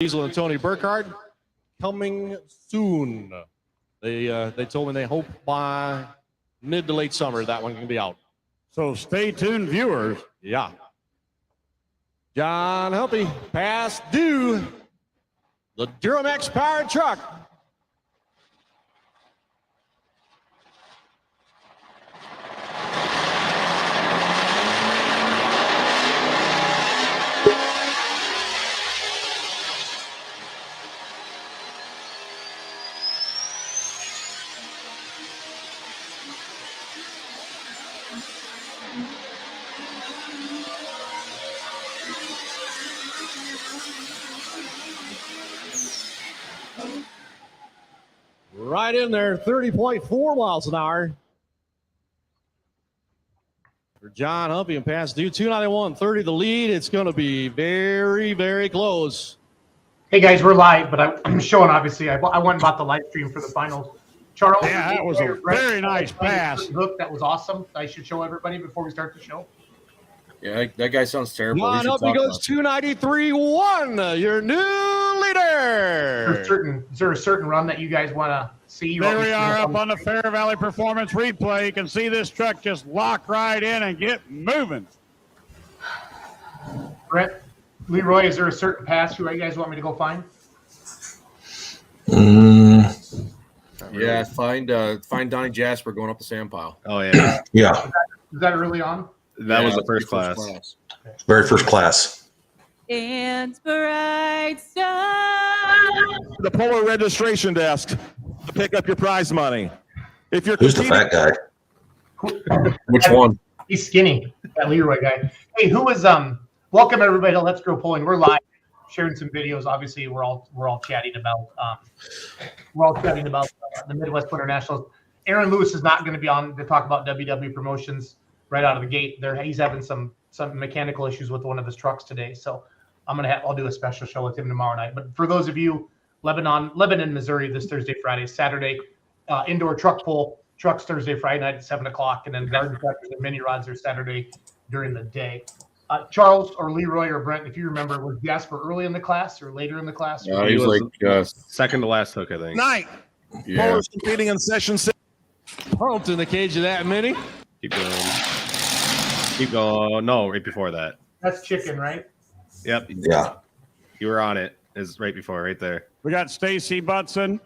Diesel and Tony Burkhardt coming soon. They told me they hope by mid to late summer that one can be out. So stay tuned, viewers. Yeah. John Humpy, pass due. The Duramax powered truck. Right in there, 30.4 miles an hour. For John Humpy and pass due 291.30 the lead. It's going to be very, very close. Hey guys, we're live, but I'm showing obviously. I went and bought the live stream for the finals. Charles, yeah, that was a very nice pass. Hook, that was awesome. I should show everybody before we start the show. Yeah, that guy sounds terrible. John Humpy goes 293.1. Your new leader. Is there a certain run that you guys want to see? There we are up on the Fair Valley Performance replay. You can see this truck just lock right in and get moving. Brett, Leroy, is there a certain pass you guys want me to go find? Yeah, find Donnie Jasper going up the sand pile. Oh yeah, yeah. Is that early on? That was the first class. Very first class. And bright sun. The Polar registration desk to pick up your prize money. If you're Who's the fat guy? Which one? He's skinny, that Leroy guy. Hey, who is welcome everybody to Let's Go Pulling. We're live, sharing some videos. Obviously, we're all chatting about the Midwest Winternationals. Aaron Lewis is not going to be on to talk about WW promotions right out of the gate. He's having some mechanical issues with one of his trucks today, so I'll do a special show with him tomorrow night. But for those of you, Lebanon, Missouri, this Thursday, Friday, Saturday, indoor truck pull, trucks Thursday, Friday night at 7:00, and then garden tractors and mini rods are Saturday during the day. Charles or Leroy or Brent, if you remember, was Jasper early in the class or later in the class? No, he was like second to last hook, I think. Night. Yeah. Polar's competing in session 6. Pumped in the cage of that mini. Keep going. Keep going. No, right before that. That's chicken, right? Yep. Yeah. You were on it. Is right before, right there. We got Stacy Butson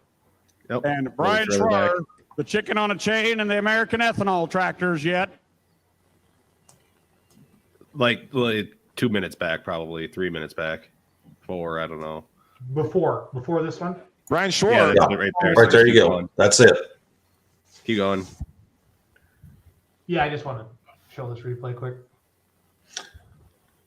and Brian Schroer, the chicken on a chain, and the American Ethanol tractors yet. Like 2 minutes back, probably 3 minutes back. 4, I don't know. Before this one? Brian Shore. Yeah. Right there. Right So there you keep go. going. That's it. Keep going. Yeah, I just want to show this replay quick.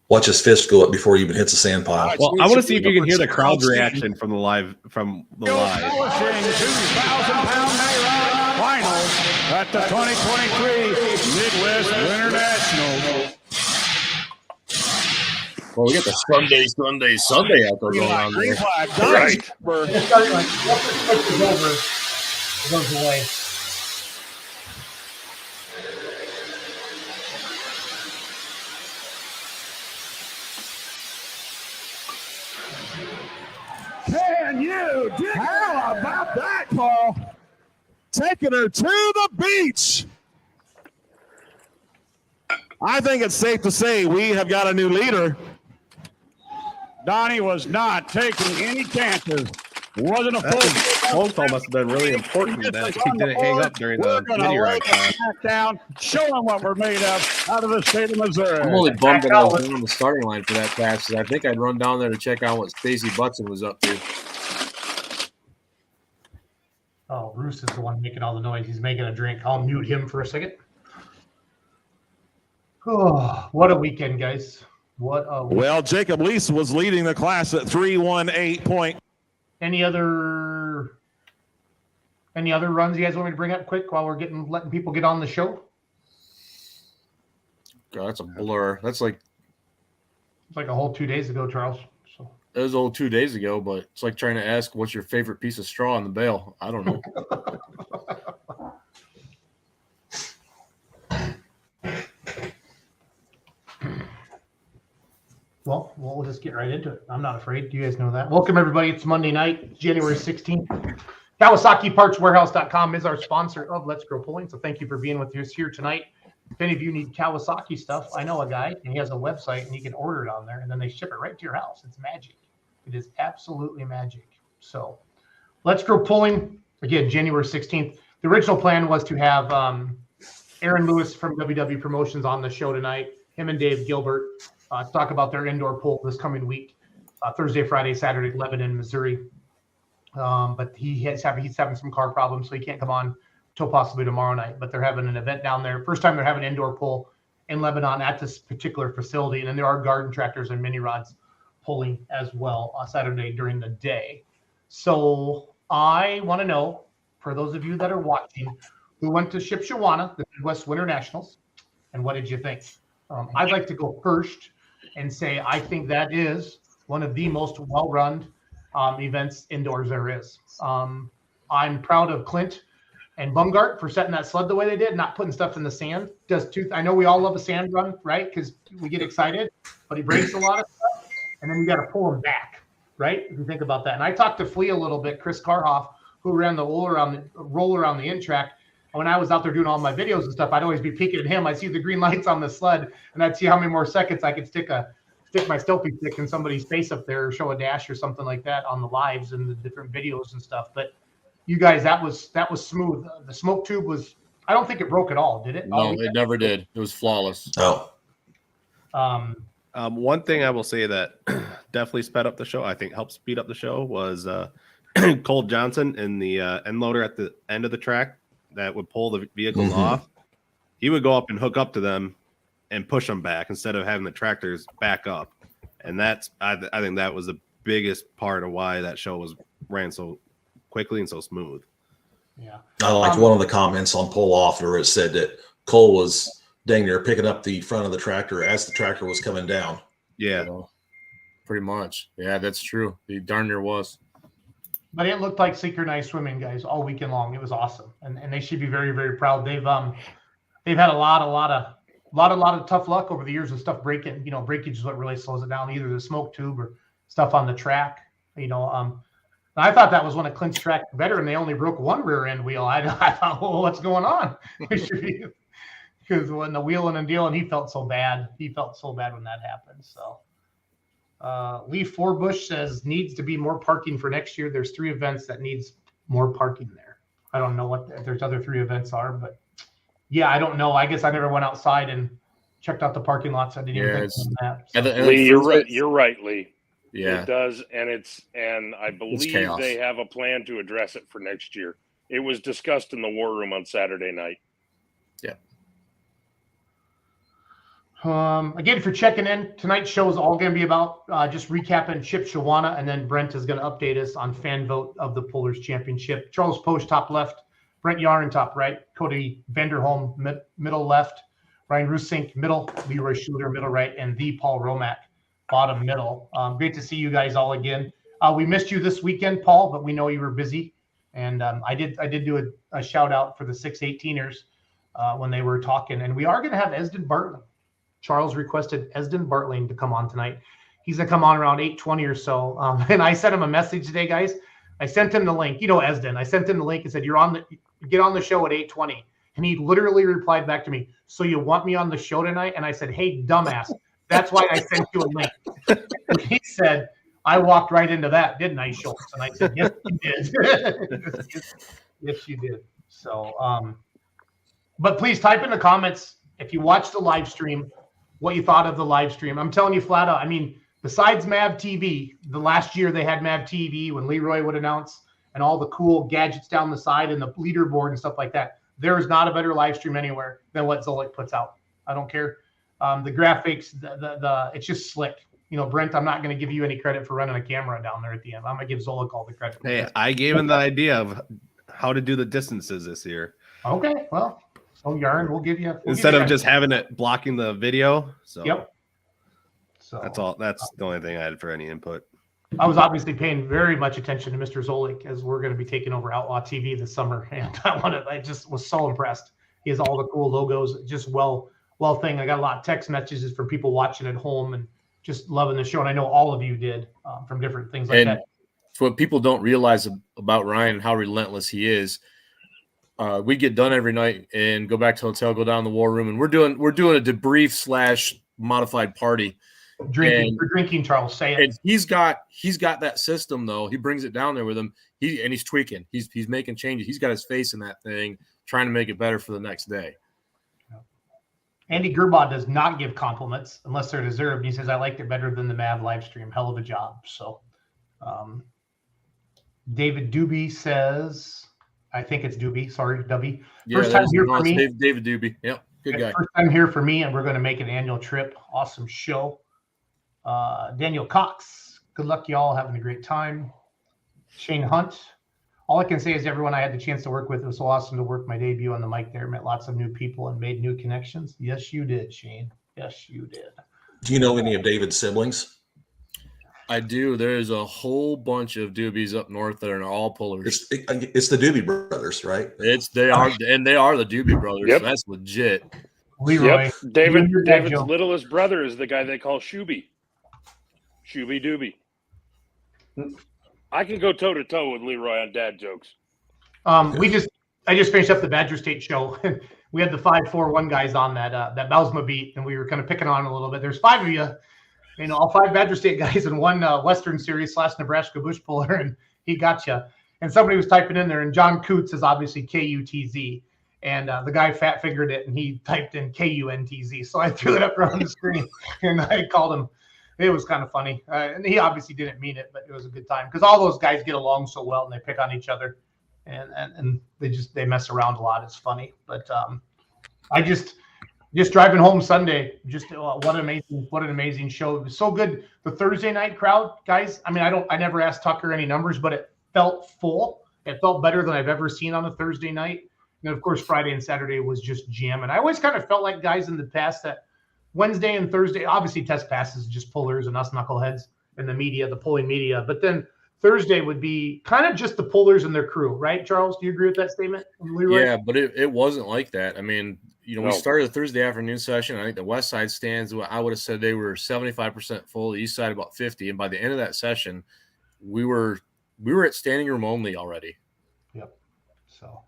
Watch his fist go up before he even hits the sand pile. Well, I want to see if you can hear the crowd's reaction from the live. Polishing 2,000-pound Mayrod finals at the 2023 Midwest Winternationals. Well, we got the Sunday out there going on there. Green flag, Right. It's starting like once the switch is over, it goes away. Can you dig How about that, Paul? Taking her to the beach. I think it's safe to say we have got a new leader. Donnie was not taking any chances. Wasn't a full Phone call must have been really important that he didn't hang up during the mini ride class. down, show them what we're made of out of the state of Missouri. I'm only bummed that I was on the starting line for that pass because I think I'd run down there to check out what Stacy Butson was up to. Oh, Bruce is the one making all the noise. He's making a drink. I'll mute him for a second. Oh, what a weekend, guys. What a weekend. Well, Jacob Lease was leading the class at 318 point. Any other runs you guys want me to bring up quick while we're letting people get on the show? God, that's a blur. That's like It's like a whole 2 days ago, Charles. So it was old 2 days ago, but it's like trying to ask what's your favorite piece of straw in the bale. I don't know. Well, we'll just get right into it. I'm not afraid. You guys know that. Welcome, everybody. It's Monday night, January 16th. KawasakiPartsWarehouse.com is our sponsor of Let's Grow Pulling. So thank you for being with us here tonight. If any of you need Kawasaki stuff, I know a guy, and he has a website, and you can order it on there, and then they ship it right to your house. It's magic. It is absolutely magic. So Let's Grow Pulling, again, January 16th. The original plan was to have Aaron Lewis from WW Promotions on the show tonight, him and Dave Gilbert, to talk about their indoor pull this coming week, Thursday, Friday, Saturday, Lebanon, Missouri. But he's having some car problems, so he can't come on till possibly tomorrow night. But they're having an event down there. First time they're having indoor pull in Lebanon at this particular facility. And then there are garden tractors and mini rods pulling as well on Saturday during the day. So I want to know, for those of you that are watching, who went to Shipshewana, the Midwest Winternationals, and what did you think? I'd like to go first and say I think that is one of the most well-run events indoors there is. I'm proud of Clint and Bumgart for setting that sled the way they did, not putting stuff in the sand. I know we all love a sand run, right? Because we get excited, but he breaks a lot of stuff, and then you got to pull him back, right? If you think about that. And I talked to Flea a little bit, Chris Karhoff, who ran the roll around the in-track. When I was out there doing all my videos and stuff, I'd always be peeking at him. I'd see the green lights on the sled, and I'd see how many more seconds I could stick my selfie stick in somebody's face up there, or show a dash or something like that on the lives and the different videos and stuff. But you guys, that was smooth. The smoke tube was, I don't think it broke at all, did it? No, it never did. It was flawless. Oh, One thing I will say that definitely sped up the show, I think helped speed up the show, was Cole Johnson in the end loader at the end of the track that would pull the vehicles off. He would go up and hook up to them and push them back instead of having the tractors back up. And that's, I think that was the biggest part of why that show ran so quickly and so smooth. Yeah. I liked one of the comments on pull off where it said that Cole was dang near picking up the front of the tractor as the tractor was coming down. Yeah. You know, pretty much. Yeah, that's true. He darn near was. But it looked like synchronized swimming, guys, all weekend long. It was awesome, and they should be very, very proud. They've had a lot of tough luck over the years with stuff breaking. You know, breakage is what really slows it down, either the smoke tube or stuff on the track. You know, I thought that was one of Clint's track better, and they only broke one rear end wheel. I thought, well, what's going on? Because when the wheeling and dealing, he felt so bad. He felt so bad when that happened. So. Lee Forbush says needs to be more parking for next year. There's 3 events that needs more parking there. I don't know what there's other 3 events are, but yeah, I don't know. I guess I never went outside and checked out the parking lots. I didn't even think of that. So. Lee, you're right. You're right, Lee. Yeah, it does, and I believe they have a plan to address it for next year. It was discussed in the war room on Saturday night. Yeah. Again, if you're checking in, tonight's show is all going to be about just recapping Shipshewana, and then Brent is going to update us on fan vote of the Pullers Championship. Charles Posch, top left. Brent Yarn, top right. Cody Vanderholm, middle left. Ryan Rusink, middle. Leroy Schuler, middle right. And the Paul Romack, bottom middle. Great to see you guys all again. We missed you this weekend, Paul, but we know you were busy. And I did do a shout out for the 618ers when they were talking. And we are going to have Esden Bartling. Charles requested Esdon Bartling to come on tonight. He's going to come on around 8:20 or so. And I sent him a message today, guys. I sent him the link. You know, Esdon. I sent him the link and said, get on the show at 8:20. And he literally replied back to me, so you want me on the show tonight? And I said, hey, dumbass, that's why I sent you a link. And he said, I walked right into that, didn't I, Schultz? And I said, yes, you did. Yes, you did. So, but please type in the comments if you watch the live stream, what you thought of the live stream. I'm telling you flat out, I mean, besides MAV TV, the last year they had MAV TV when Leroy would announce and all the cool gadgets down the side and the leaderboard and stuff like that. There is not a better live stream anywhere than what Zolik puts out. I don't care. The graphics, it's just slick. You know, Brent, I'm not going to give you any credit for running a camera down there at the end. I'm going to give Zolik all the credit. Hey, I gave him the idea of how to do the distances this year. Okay, well. Oh, Yarn, we'll give you instead of just having it blocking the video. So yep. So that's all. That's the only thing I had for any input. I was obviously paying very much attention to Mr. Zolik as we're going to be taking over Outlaw TV this summer, and I just was so impressed. He has all the cool logos, just well thing. I got a lot of text messages from people watching at home and just loving the show, and I know all of you did from different things like that. What people don't realize about Ryan and how relentless he is. We get done every night and go back to the hotel, go down to the war room, and we're doing a debrief / modified party. Drinking, Charles. Say it. And he's got that system though. He brings it down there with him. He's tweaking. He's making changes. He's got his face in that thing, trying to make it better for the next day. Andy Gerbaugh does not give compliments unless they're deserved. He says, I liked it better than the Mav live stream. Hell of a job. So David Doobie says, I think it's Doobie. Sorry, Dubby. First time here for me. David Doobie. Yep. Good guy. First time here for me, and we're going to make an annual trip. Awesome show. Daniel Cox. Good luck, y'all. Having a great time. Shane Hunt. All I can say is everyone I had the chance to work with, it was so awesome to work my debut on the mic there. Met lots of new people and made new connections. Yes, you did, Shane. Yes, you did. Do you know any of David's siblings? I do. There's a whole bunch of Doobies up north that are all pullers. It's the Doobie brothers, right? They are the Doobie brothers. Yep. So that's legit. Leroy. Yep. David's littlest brother is the guy they call Shuby. Shuby Doobie. I can go toe to toe with Leroy on dad jokes. I just finished up the Badger State show. We had the 5-4-1 guys on that Bausma beat, and we were kind of picking on a little bit. There's 5 of you, all 5 Badger State guys in one Western Series / Nebraska bush puller, and he got you. And somebody was typing in there, and John Coots is obviously K-U-T-Z, and the guy fat fingered it, and he typed in K-U-N-T-Z. So I threw it up around the screen, and I called him. It was kind of funny, and he obviously didn't mean it, but it was a good time because all those guys get along so well, and they pick on each other, and they mess around a lot. It's funny, but I just driving home Sunday, what an amazing show. It was so good. The Thursday night crowd, guys. I mean, I never asked Tucker any numbers, but it felt full. It felt better than I've ever seen on a Thursday night. And of course, Friday and Saturday was just jamming. I always kind of felt like guys in the past that Wednesday and Thursday, obviously test passes, just pullers and us knuckleheads and the media, the pulling media. But then Thursday would be kind of just the pullers and their crew, right, Charles? Do you agree with that statement? Leroy? Yeah, but it wasn't like that. I mean, we started the Thursday afternoon session. I think the West Side stands, I would have said they were 75% full, the East Side about 50. And by the end of that session, we were at standing room only already. Yep. So,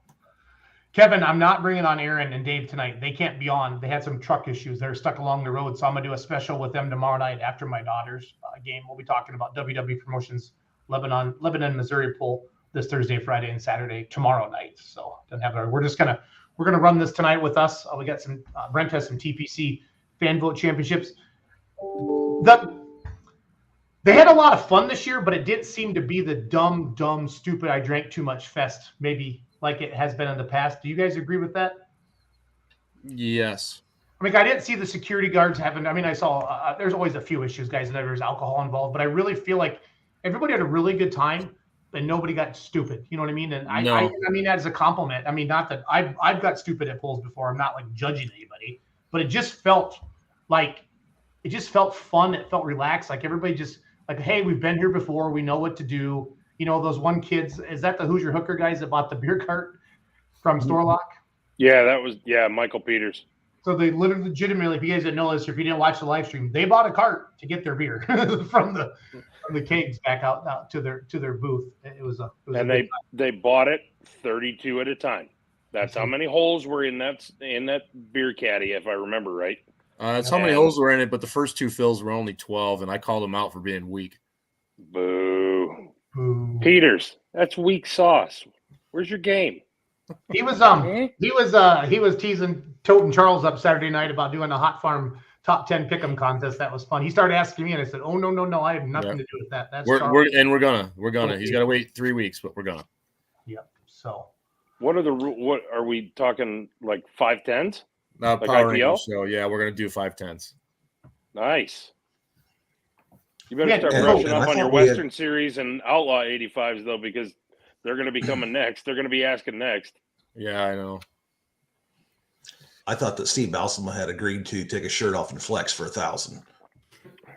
Kevin, I'm not bringing on Aaron and Dave tonight. They can't be on. They had some truck issues. They're stuck along the road. So I'm going to do a special with them tomorrow night after my daughter's game. We'll be talking about WWE Promotions Lebanon, Missouri poll this Thursday, Friday, and Saturday tomorrow night. So we're going to run this tonight with us. We got some, Brent has some TPC fan vote championships. They had a lot of fun this year, but it didn't seem to be the dumb, stupid, I drank too much fest, maybe like it has been in the past. Do you guys agree with that? Yes. I mean, I didn't see the security guards having, I saw, there's always a few issues, guys, and there's alcohol involved, but I really feel like everybody had a really good time and nobody got stupid. You know what I mean? And I mean that as a compliment. I mean, not that I've got stupid at polls before. I'm not like judging anybody, but it just felt fun. It felt relaxed. Like everybody just like, hey, we've been here before. We know what to do. Those one kids, is that the Hoosier Hooker guys that bought the beer cart from Storlock? Yeah, Michael Peters. So they legitimately, if you guys didn't know this, or if you didn't watch the live stream, they bought a cart to get their beer from the kegs back out to their booth. They bought it 32 at a time. That's how many holes were in that beer caddy, if I remember right. That's how many holes were in it, but the first 2 fills were only 12, and I called them out for being weak. Boo. Peters, that's weak sauce. Where's your game? He was teasing Toten Charles up Saturday night about doing a Hot Farm top 10 pick'em contest. That was fun. He started asking me, and I said, "Oh no, I have nothing to do with that." That's we're gonna. He's got to wait 3 weeks, but we're gonna. Yep. So, what are we talking? Like 5-10s? Like Power Rangers. So yeah, we're gonna do 5-10s. Nice. You better start brushing up on your Western Series and Outlaw 85s though, because they're going to be coming next. They're going to be asking next. Yeah, I know. I thought that Steve Balsama had agreed to take his shirt off and flex for 1,000.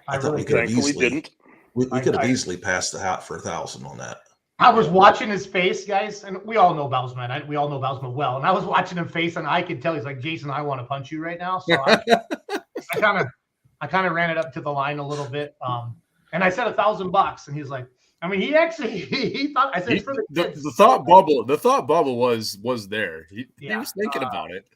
I thought we could have easily easily passed the hat for 1,000 on that. I was watching his face, guys, and we all know Bausman. We all know Bausman well, and I was watching him face, and I could tell he's like, Jason, I want to punch you right now. So I kind of ran it up to the line a little bit. And I said $1,000, and he's like, I mean, he actually he thought I said it's for the kids. The thought bubble was there. He was thinking about it.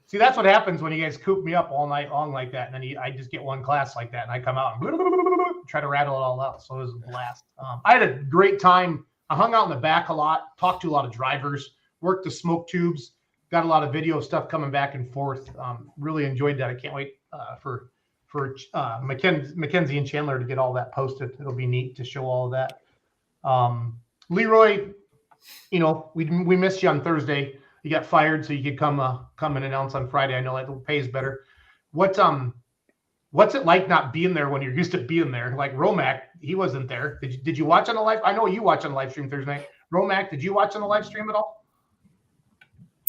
See, that's what happens when you guys coop me up all night long like that, and then I just get one class like that, and I come out and try to rattle it all out. So it was a blast. I had a great time. I hung out in the back a lot, talked to a lot of drivers, worked the smoke tubes, got a lot of video stuff coming back and forth. Really enjoyed that. I can't wait for Mackenzie and Chandler to get all that posted. It'll be neat to show all of that. Leroy, you know, we missed you on Thursday. You got fired, so you could come and announce on Friday. I know that the pay is better. What's it like not being there when you're used to being there? Like Romac, he wasn't there. Did you watch on the live? I know you watched on the live stream Thursday night. Romac, did you watch on the live stream at all?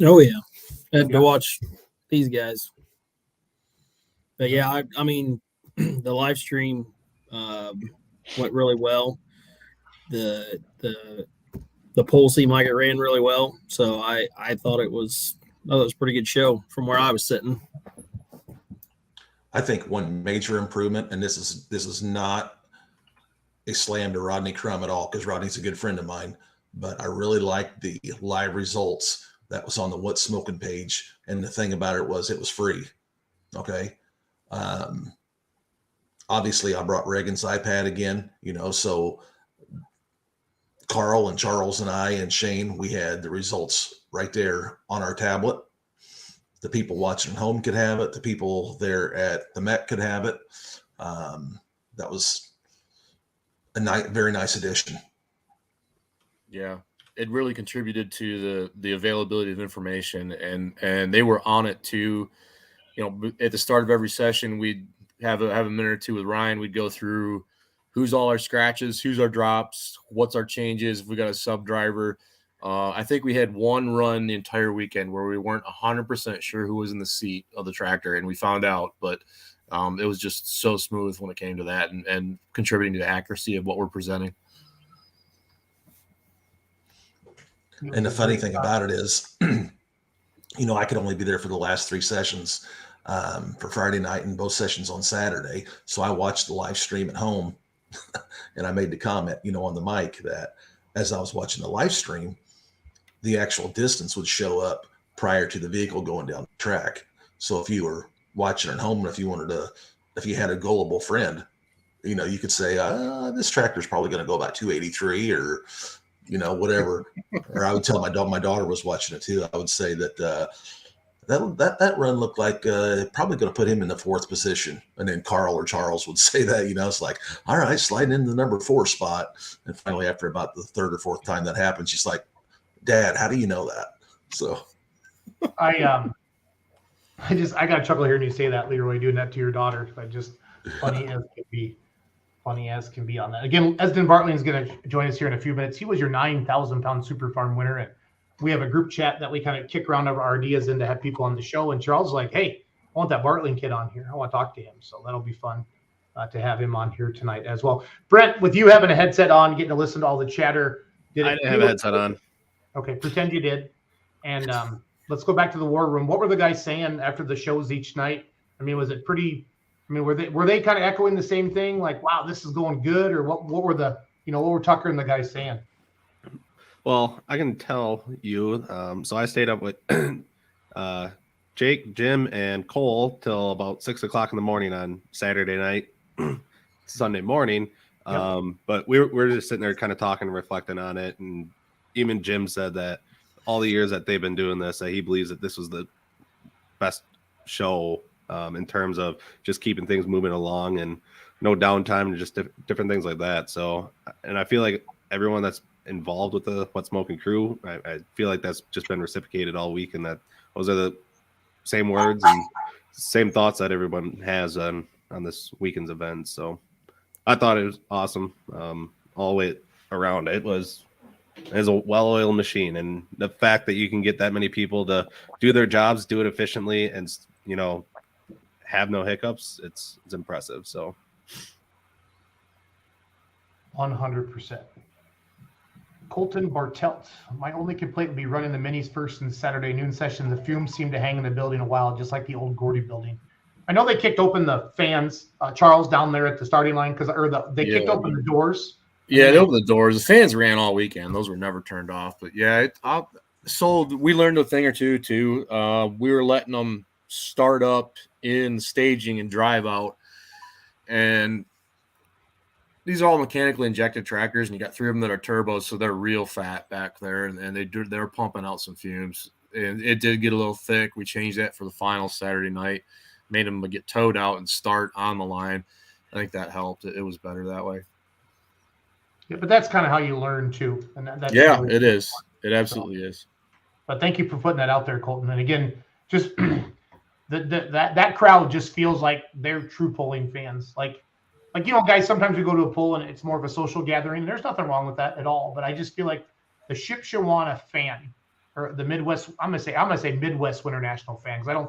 Oh yeah, I had to watch these guys. But yeah, I mean, the live stream went really well. The pole seemed like it ran really well, so I thought it was a pretty good show from where I was sitting. I think one major improvement, and this is not a slam to Rodney Crum at all, because Rodney's a good friend of mine, but I really liked the live results that was on the What's Smoking page. And the thing about it was free. Okay. Obviously I brought Reagan's iPad again, you know, so Carl and Charles and I and Shane, we had the results right there on our tablet. The people watching at home could have it. The people there at the Met could have it. That was a very nice addition. Yeah, it really contributed to the availability of information, and they were on it too. You know, at the start of every session, we'd have a minute or two with Ryan. We'd go through who's all our scratches, who's our drops, what's our changes, if we got a sub driver. I think we had one run the entire weekend where we weren't 100% sure who was in the seat of the tractor, and we found out, but it was just so smooth when it came to that and contributing to the accuracy of what we're presenting. And the funny thing about it is, you know, I could only be there for the last 3 sessions for Friday night and both sessions on Saturday. So I watched the live stream at home and I made the comment, you know, on the mic that as I was watching the live stream, the actual distance would show up prior to the vehicle going down the track. So if you were watching at home, and if you had a gullible friend, you know, you could say, this tractor's probably going to go about 283 or, you know, whatever. Or I would tell my daughter was watching it too. I would say that that run looked like probably going to put him in the 4th position. And then Carl or Charles would say that, you know, it's like, all right, sliding into the number 4 spot. And finally, after about the 3rd or 4th time that happened, she's like, Dad, how do you know that? So I got to chuckle hearing you say that, Leroy, doing that to your daughter. But just funny as can be on that. Again, Esdon Bartling is going to join us here in a few minutes. He was your 9,000-pound Super Farm winner, and we have a group chat that we kind of kick around our ideas in to have people on the show. And Charles is like, hey, I want that Bartling kid on here. I want to talk to him. So that'll be fun to have him on here tonight as well. Brent, with you having a headset on, getting to listen to all the chatter. I didn't have a headset on. Okay, pretend you did. And let's go back to the war room. What were the guys saying after the shows each night? I mean, was it pretty? I mean, were they kind of echoing the same thing? Like, wow, this is going good, or what were Tucker and the guys saying? Well, I can tell you. So I stayed up with Jake, Jim, and Cole till about 6 o'clock in the morning on Saturday night, Sunday morning. Yep. But we're just sitting there kind of talking and reflecting on it. And even Jim said that all the years that they've been doing this, that he believes that this was the best show in terms of just keeping things moving along and no downtime and just different things like that. So, and I feel like everyone that's involved with the What's Smoking crew, I feel like that's just been reciprocated all week, and that those are the same words and same thoughts that everyone has on this weekend's event. So I thought it was awesome. All the way around. It was a well-oiled machine, and the fact that you can get that many people to do their jobs, do it efficiently, and, you know, have no hiccups, it's impressive. So 100%. Colton Bartelt, my only complaint would be running the minis first and Saturday noon sessions. The fumes seem to hang in the building a while, just like the old Gordy building. I know they kicked open the fans, Charles, down there at the starting line they kicked open the doors. Yeah, they opened the doors. The fans ran all weekend. Those were never turned off. But yeah, we learned a thing or two too. We were letting them start up in staging and drive out, and these are all mechanically injected tractors, and you got 3 of them that are turbos, so they're real fat back there, and they're pumping out some fumes, and it did get a little thick. We changed that for the final Saturday night, made them get towed out and start on the line. I think that helped. It was better that way. Yeah, but that's kind of how you learn too. And it is. It absolutely is. But thank you for putting that out there, Colton. And again, just that crowd just feels like they're true polling fans. Like guys, sometimes we go to a poll and it's more of a social gathering. There's nothing wrong with that at all. But I just feel like the Shipshewana fan, or the Midwest, I'm gonna say Midwest Winternational fan, because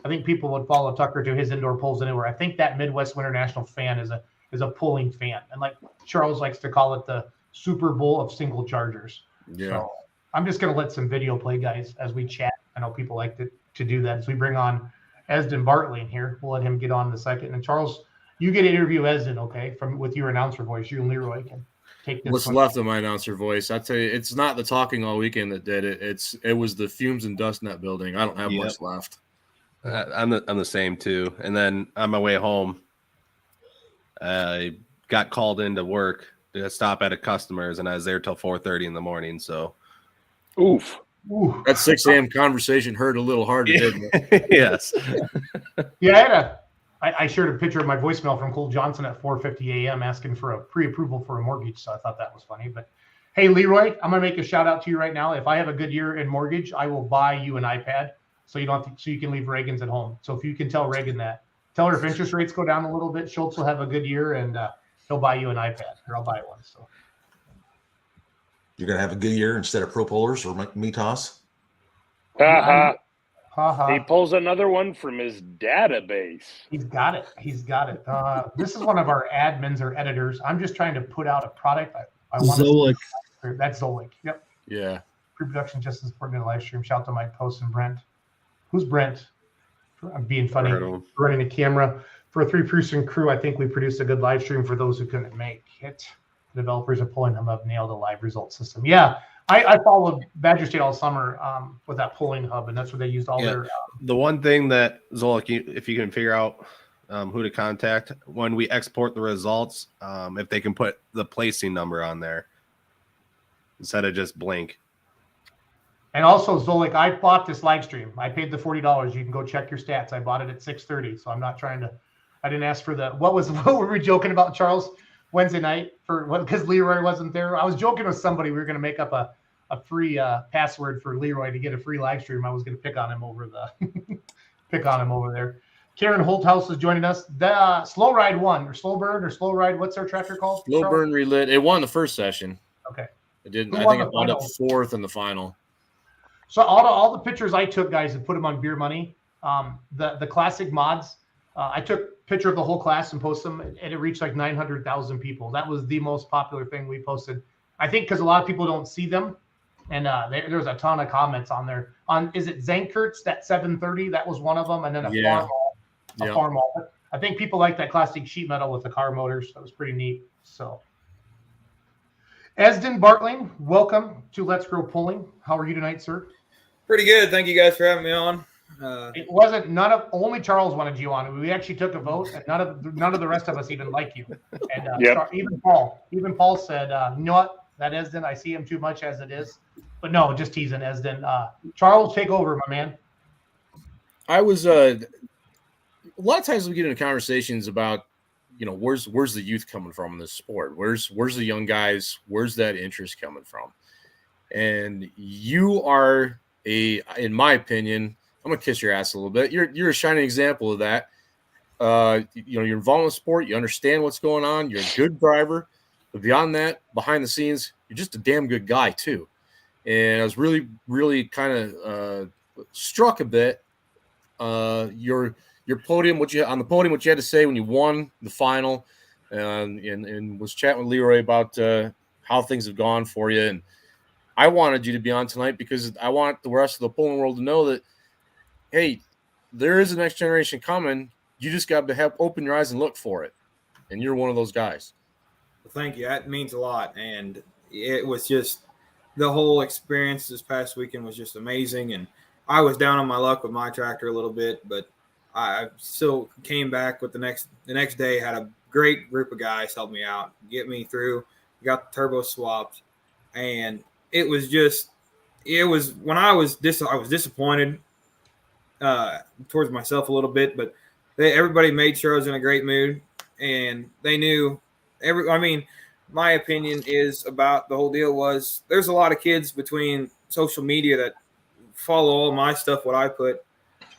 I think people would follow Tucker to his indoor polls anywhere. I think that Midwest Winternational fan is a polling fan, and like Charles likes to call it, the Super Bowl of single chargers. Yeah. So I'm just gonna let some video play, guys, as we chat. I know people like to do that. As we bring on Esden Bartling here, we'll let him get on in a second. And Charles, you get to interview Esden, okay? With your announcer voice, you and Leroy can take this. What's left of my announcer voice? I tell you, it's not the talking all weekend that did it. It was the fumes and dust in that building. I don't have much left. I'm the same too. And then on my way home, I got called into work to stop at a customer's, and I was there till 4:30 in the morning. So, oof. That 6 a.m. conversation hurt a little harder, didn't it? Yes. Yeah, I shared a picture of my voicemail from Cole Johnson at 4:50 a.m. asking for a pre-approval for a mortgage. So I thought that was funny. But hey, Leroy, I'm gonna make a shout out to you right now. If I have a good year in mortgage, I will buy you an iPad so you don't so you can leave Reagan's at home. So if you can tell Reagan that, tell her if interest rates go down a little bit, Schultz will have a good year and he'll buy you an iPad, or I'll buy one. So you're gonna have a good year instead of Pro Polars or Mitas. He pulls another one from his database. He's got it. This is one of our admins or editors. I'm just trying to put out a product. I want Zolik. That's Zolik. Yep. Yeah. Pre-production just as important in the live stream. Shout out to Mike Post and Brent. Who's Brent? I'm being funny. Running the camera for a 3-person crew. I think we produced a good live stream for those who couldn't make it. The developers are pulling them up, nailed a live result system. Yeah. I followed Badger State all summer with that polling hub, and that's where they used all their. The one thing that Zolik, if you can figure out who to contact when we export the results, if they can put the placing number on there instead of just blank. And also, Zolik, I bought this live stream. I paid the $40. You can go check your stats. I bought it at 6:30, so I'm not trying to. I didn't ask for the. What were we joking about, Charles? Wednesday night because Leroy wasn't there. I was joking with somebody. We were going to make up a free password for Leroy to get a free live stream. I was going to pick on him over there. Karen Holthouse is joining us. The Slow Ride won, or Slow Burn, or Slow Ride. What's our tractor called? Slow Burn Relit. It won the first session. Okay. It didn't. I think it wound up 4th in the final. So all the pictures I took, guys, and put them on Beer Money. The classic mods. I took a picture of the whole class and posted them, and it reached like 900,000 people. That was the most popular thing we posted. I think because a lot of people don't see them, and there's a ton of comments on there. Is it Zankert's, that 730? That was one of them, and then a farm all. I think people like that classic sheet metal with the car motors. That was pretty neat. So, Esden Bartling, welcome to Let's Grow Pulling. How are you tonight, sir? Pretty good. Thank you guys for having me on. It wasn't only Charles wanted you on. We actually took a vote, and none of the rest of us even like you. And even Paul said, you know what, that Esden, I see him too much as it is. But no, just teasing Esden. Charles, take over, my man. I was a lot of times we get into conversations about, where's the youth coming from in this sport? Where's the young guys? Where's that interest coming from? And you are in my opinion, I'm gonna kiss your ass a little bit. You're a shining example of that. You're involved in the sport. You understand what's going on. You're a good driver. But beyond that, behind the scenes, you're just a damn good guy too. And I was really, really kind of struck a bit. Your podium, what you had to say when you won the final, and was chatting with Leroy about how things have gone for you. And I wanted you to be on tonight because I want the rest of the pulling world to know that, hey, there is a next generation coming. You just got to have open your eyes and look for it. And you're one of those guys. Well, thank you. That means a lot. And it was just the whole experience this past weekend was just amazing. And I was down on my luck with my tractor a little bit, but I still came back with the next day, had a great group of guys help me out, get me through, got the turbo swapped. And it was when I was disappointed towards myself a little bit, but everybody made sure I was in a great mood, and they knew my opinion is about the whole deal was there's a lot of kids between social media that follow all my stuff, what I put,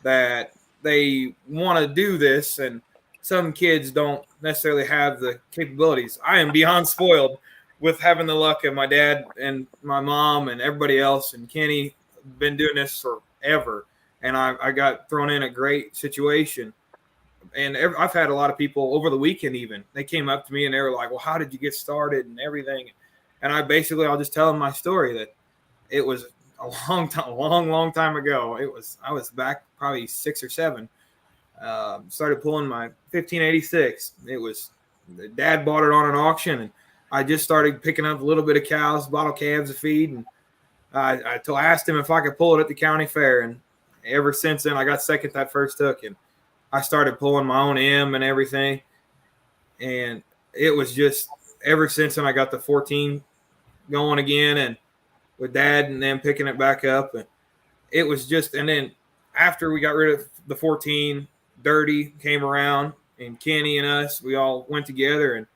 that they want to do this, and some kids don't necessarily have the capabilities. I am beyond spoiled with having the luck of my dad and my mom and everybody else, and Kenny been doing this forever. And I got thrown in a great situation. And I've had a lot of people over the weekend, even they came up to me and they were like, well, how did you get started and everything? And I'll just tell them my story, that it was a long time ago. I was back probably 6 or 7. Started pulling my 1586. Dad bought it on an auction, and I just started picking up a little bit of cows, bottle calves of feed, and I asked him if I could pull it at the county fair. And ever since then, I got second that first hook, and I started pulling my own M and everything. And it was just ever since then I got the 14 going again, and with Dad, and then picking it back up. And it was just, and then after we got rid of the 14, Dirty came around, and Kenny and us, we all went together, and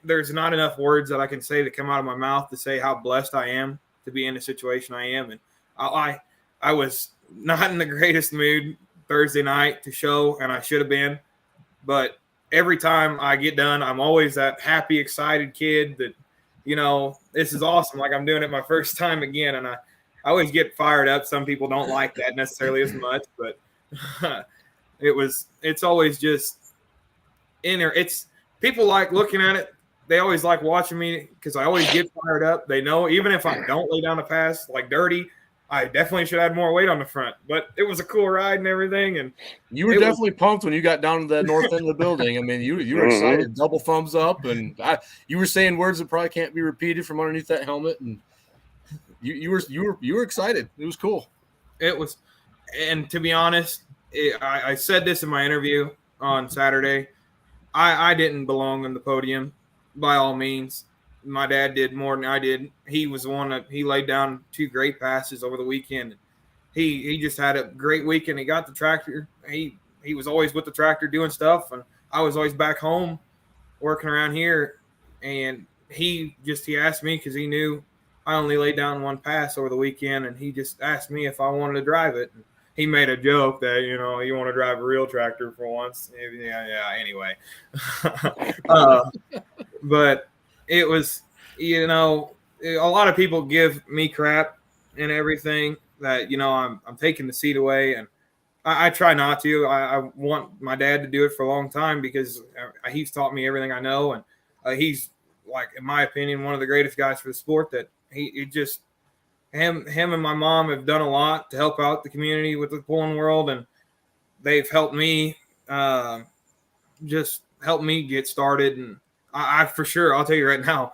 there's not enough words that I can say that come out of my mouth to say how blessed I am to be in the situation I am. And I was not in the greatest mood Thursday night to show, and I should have been, but every time I get done, I'm always that happy, excited kid that, this is awesome. Like I'm doing it my first time again. And I always get fired up. Some people don't like that necessarily as much, but it's always just in there. People like looking at it. They always like watching me because I always get fired up. They know even if I don't lay down the pass like Dirty, I definitely should add more weight on the front. But it was a cool ride and everything. And you were definitely pumped when you got down to the north end of the building. I mean, you were excited, double thumbs up, and you were saying words that probably can't be repeated from underneath that helmet, and you were excited. It was cool. It was, and to be honest, I said this in my interview on Saturday. I didn't belong on the podium by all means. My dad did more than I did. He was the one that he laid down 2 great passes over the weekend. He just had a great weekend. He got the tractor. He was always with the tractor doing stuff, and I was always back home working around here. And he asked me because he knew I only laid down 1 pass over the weekend, and he just asked me if I wanted to drive it. And he made a joke that, you want to drive a real tractor for once. Yeah. Anyway, but it was, a lot of people give me crap and everything that, I'm taking the seat away, and I try not to. I want my dad to do it for a long time because he's taught me everything I know. And he's, like, in my opinion, one of the greatest guys for the sport. That him and my mom have done a lot to help out the community with the pulling world. And they've helped me, just help me get started. And I for sure, I'll tell you right now,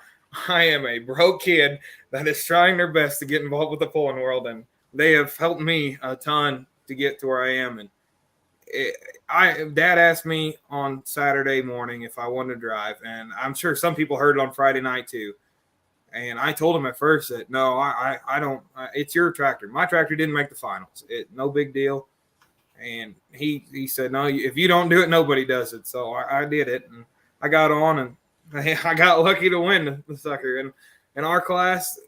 I am a broke kid that is trying their best to get involved with the pulling world, and they have helped me a ton to get to where I am. And Dad asked me on Saturday morning if I wanted to drive, and I'm sure some people heard it on Friday night too. And I told him at first that no, I don't. It's your tractor. My tractor didn't make the finals. No big deal. And he said, no, if you don't do it, nobody does it. So I did it, and I got on, and I got lucky to win the sucker. And in our class,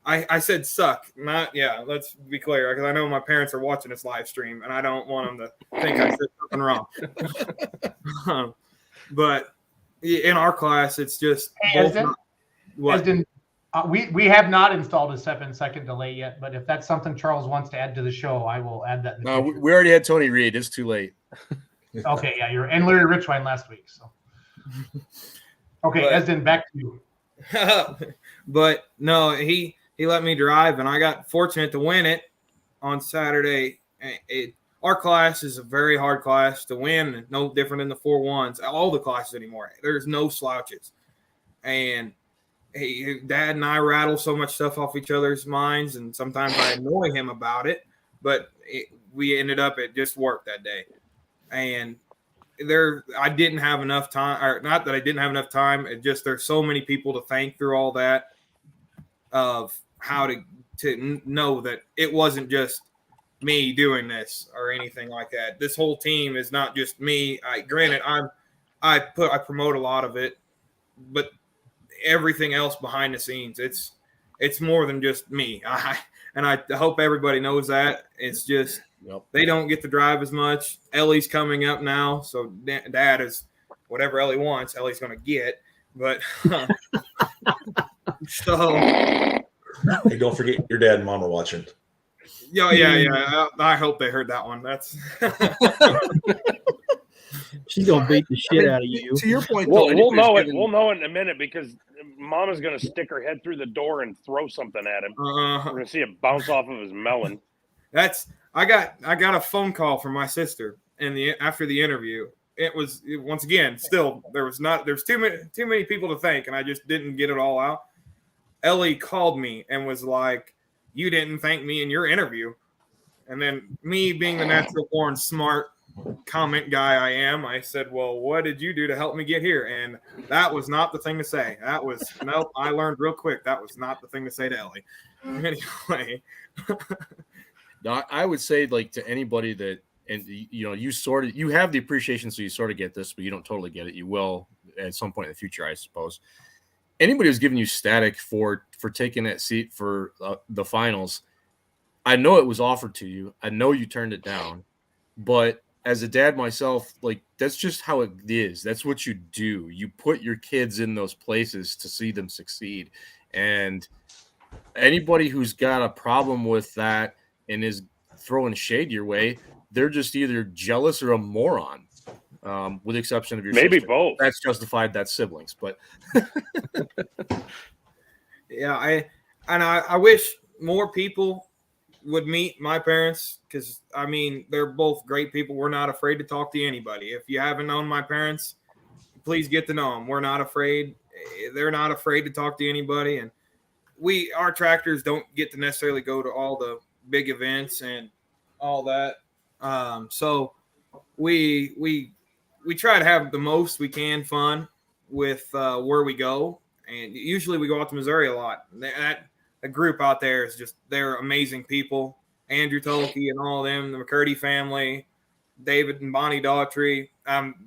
I said suck, not, yeah, let's be clear, because I know my parents are watching this live stream, and I don't want them to think I said something wrong. But in our class, it's just we have not installed a 7-second delay yet, but if that's something Charles wants to add to the show, I will add that. No, we already had Tony Reed. It's too late. Okay, yeah, and Larry Richwine last week. So, okay, Esden, back to you. But no, he let me drive, and I got fortunate to win it on Saturday. Our class is a very hard class to win, no different than the 4-1s. All the classes anymore. There's no slouches. And Dad and I rattle so much stuff off each other's minds, and sometimes I annoy him about it. But we ended up, it just worked that day. And I didn't have enough time, or not that I didn't have enough time. It just, there's so many people to thank through all that, of how to know that it wasn't just me doing this or anything like that. This whole team is not just me. Granted, I promote a lot of it, but everything else behind the scenes, it's more than just me. I hope everybody knows that. It's just they don't get to drive as much. Ellie's coming up now, so Dad is whatever Ellie wants, Ellie's going to get. But so hey, don't forget your dad and mom are watching. Yeah. I hope they heard that one. That's she's gonna beat the shit out of you. To your point, we'll know it. We'll know it in a minute because Mama's gonna stick her head through the door and throw something at him. We're gonna see it bounce off of his melon. I got a phone call from my sister after the interview. Once again, still there's too many people to thank, and I just didn't get it all out. Ellie called me and was like, "You didn't thank me in your interview." And then me being the natural born smart comment guy I am, I said, "Well, what did you do to help me get here?" And that was not the thing to say. Nope, I learned real quick. That was not the thing to say to Ellie. Anyway. No, I would say, like, to anybody that, and you have the appreciation, so you sort of get this, but you don't totally get it. You will at some point in the future, I suppose. Anybody who's giving you static for taking that seat for the finals, I know it was offered to you. I know you turned it down, but as a dad myself, like, that's just how it is. That's what you do. You put your kids in those places to see them succeed. And anybody who's got a problem with that and is throwing shade your way, they're just either jealous or a moron. With the exception of your maybe sister. both. That's justified. That's siblings, but yeah, I wish more people would meet my parents, because I mean, they're both great people. We're not afraid to talk to anybody. If you haven't known my parents, please get to know them. We're not afraid. They're not afraid to talk to anybody, and our tractors don't get to necessarily go to all the big events and all that. So we try to have the most we can fun with where we go. And usually we go out to Missouri a lot. A group out there is they're amazing people. Andrew Tolke and all of them, the McCurdy family, David and Bonnie Daughtry.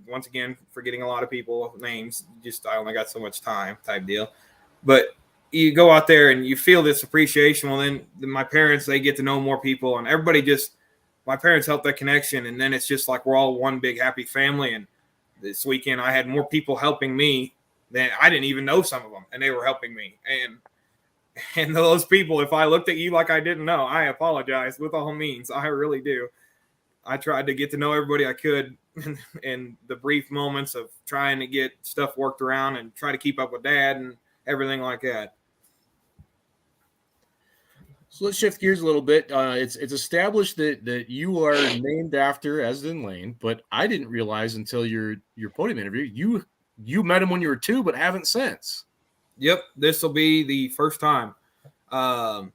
Once again, forgetting a lot of people names. I only got so much time type deal. But you go out there and you feel this appreciation. Well, then my parents, they get to know more people, and everybody my parents help that connection. And then it's just like we're all one big happy family. And this weekend I had more people helping me than I didn't even know some of them, and they were helping me. And those people, if I looked at you like I didn't know, I apologize with all means. I really do. I tried to get to know everybody I could in the brief moments of trying to get stuff worked around and try to keep up with Dad and everything like that. So let's shift gears a little bit. It's established that you are named after Esden Lane, but I didn't realize until your podium interview you met him when you were 2, but haven't since. Yep, this will be the first time. Carl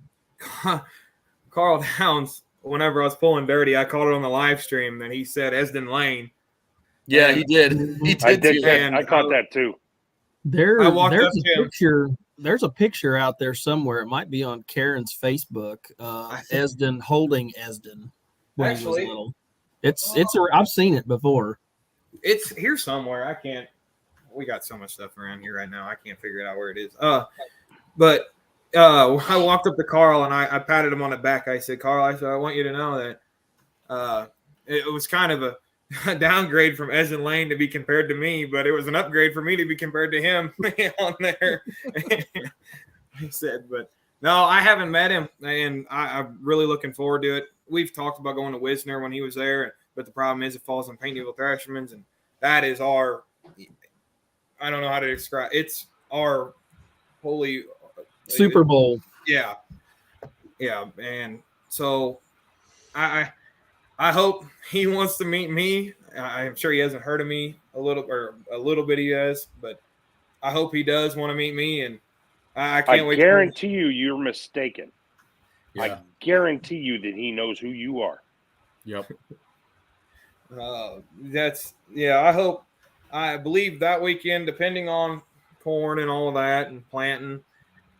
Downs, whenever I was pulling dirty, I called it on the live stream, and he said Esden Lane. Yeah, he did. He did. I caught that too. There's a picture out there somewhere. It might be on Karen's Facebook. Esden holding Esden when he was little. I've seen it before. It's here somewhere. I can't. We got so much stuff around here right now. I can't figure it out where it is. But I walked up to Carl and I patted him on the back. I said, "Carl, I want you to know that it was kind of a downgrade from Esden Lane to be compared to me, but it was an upgrade for me to be compared to him on there." He said, but no, I haven't met him, and I'm really looking forward to it. We've talked about going to Wisner when he was there, but the problem is it falls on Paint Needle Thrasherman's, and that is I don't know how to describe. It's our holy Super Bowl. Yeah. And so I hope he wants to meet me. I'm sure he hasn't heard of me a little bit. He has, but I hope he does want to meet me, and I can't wait. I guarantee you're mistaken. Yeah. I guarantee you that he knows who you are. Yep. I believe that weekend, depending on corn and all of that and planting,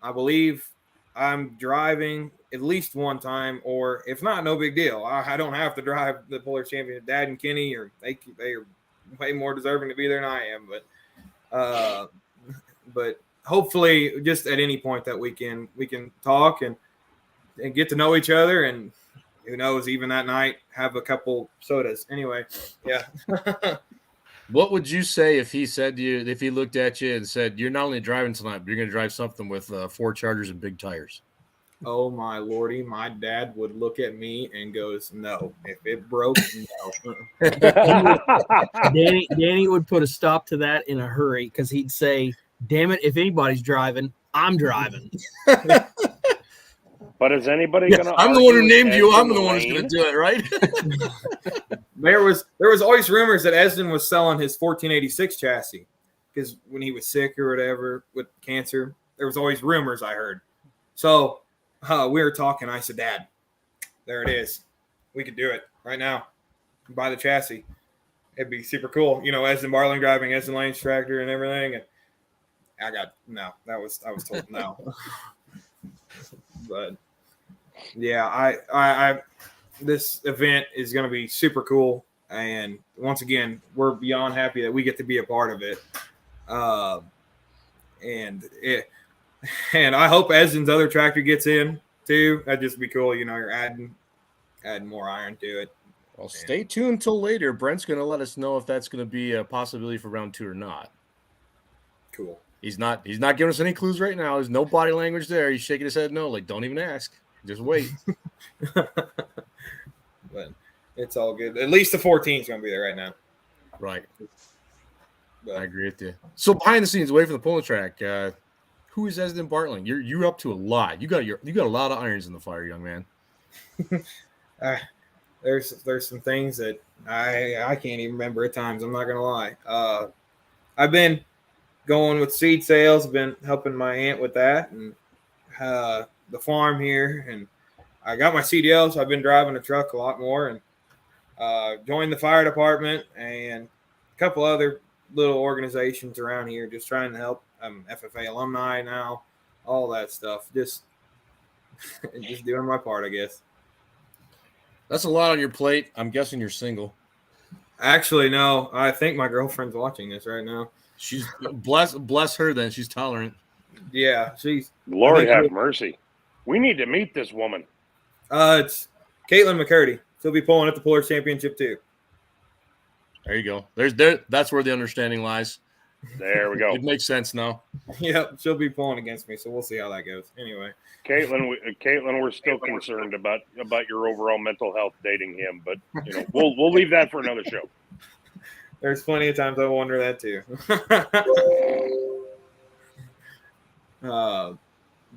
I believe I'm driving at least one time, or if not, no big deal. I don't have to drive the Polar Champion. Dad and Kenny they are way more deserving to be there than I am. But hopefully, just at any point that weekend, we can talk and get to know each other, and who knows, even that night, have a couple sodas. Anyway, yeah. What would you say if he said to you, if he looked at you and said, "You're not only driving tonight, but you're going to drive something with 4 Chargers and big tires"? Oh my lordy, my dad would look at me and goes, "No, if it broke, no." Danny would put a stop to that in a hurry because he'd say, "Damn it! If anybody's driving, I'm driving." But is anybody going to? I'm the one who named you. I'm the one who's going to do it, right? There was always rumors that Esden was selling his 1486 chassis because when he was sick or whatever with cancer, there was always rumors I heard. So we were talking. I said, "Dad, there it is. We could do it right now. Buy the chassis. It'd be super cool. You know, Esdon Bartling driving Esden Lane's tractor and everything." And I got no. I was told no. But yeah, I this event is going to be super cool, and once again, we're beyond happy that we get to be a part of it. And I hope Esden's other tractor gets in too. That'd just be cool. You know, you're adding more iron to it. Well, stay tuned till later. Brent's going to let us know if that's going to be a possibility for round 2 or not. Cool. He's not giving us any clues right now. There's no body language there. He's shaking his head no. Like, don't even ask. Just wait. But it's all good. At least the 14 is going to be there right now. Right. But I agree with you. So behind the scenes, away from the pulling track, who is Esden Bartling? You're up to a lot. You got a lot of irons in the fire, young man. There's some things that I can't even remember at times. I'm not going to lie. I've been going with seed sales, been helping my aunt with that, and the farm here, and I got my CDL, so I've been driving a truck a lot more, and joined the fire department and a couple other little organizations around here, just trying to help. I'm FFA alumni now, all that stuff. Just doing my part, I guess. That's a lot on your plate. I'm guessing you're single. Actually, no. I think my girlfriend's watching this right now. She's bless her. Then she's tolerant. Yeah, she's. Lord have mercy. We need to meet this woman. It's Caitlin McCurdy. She'll be pulling at the Polar Championship too. There you go. That's where the understanding lies. There we go. It makes sense now. Yep, she'll be pulling against me, so we'll see how that goes. Anyway, Caitlin, we're still concerned about your overall mental health dating him, but you know we'll leave that for another show. There's plenty of times I wonder that too.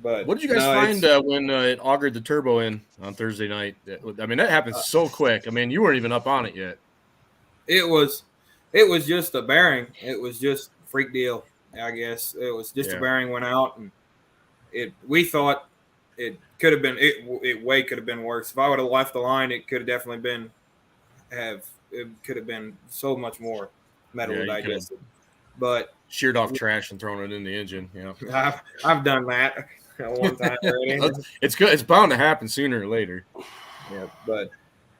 But what did you guys find when it augured the turbo in on Thursday night? I mean, that happened so quick. I mean, you weren't even up on it yet. It was just a bearing. It was just a freak deal, I guess. It was just a bearing went out, and we thought it could have been it could have been worse. If I would have left the line, it could have definitely been it could have been so much more metal digested. But sheared off trash and thrown it in the engine. Yeah, I've done that one time already. It's good. It's bound to happen sooner or later. Yeah, but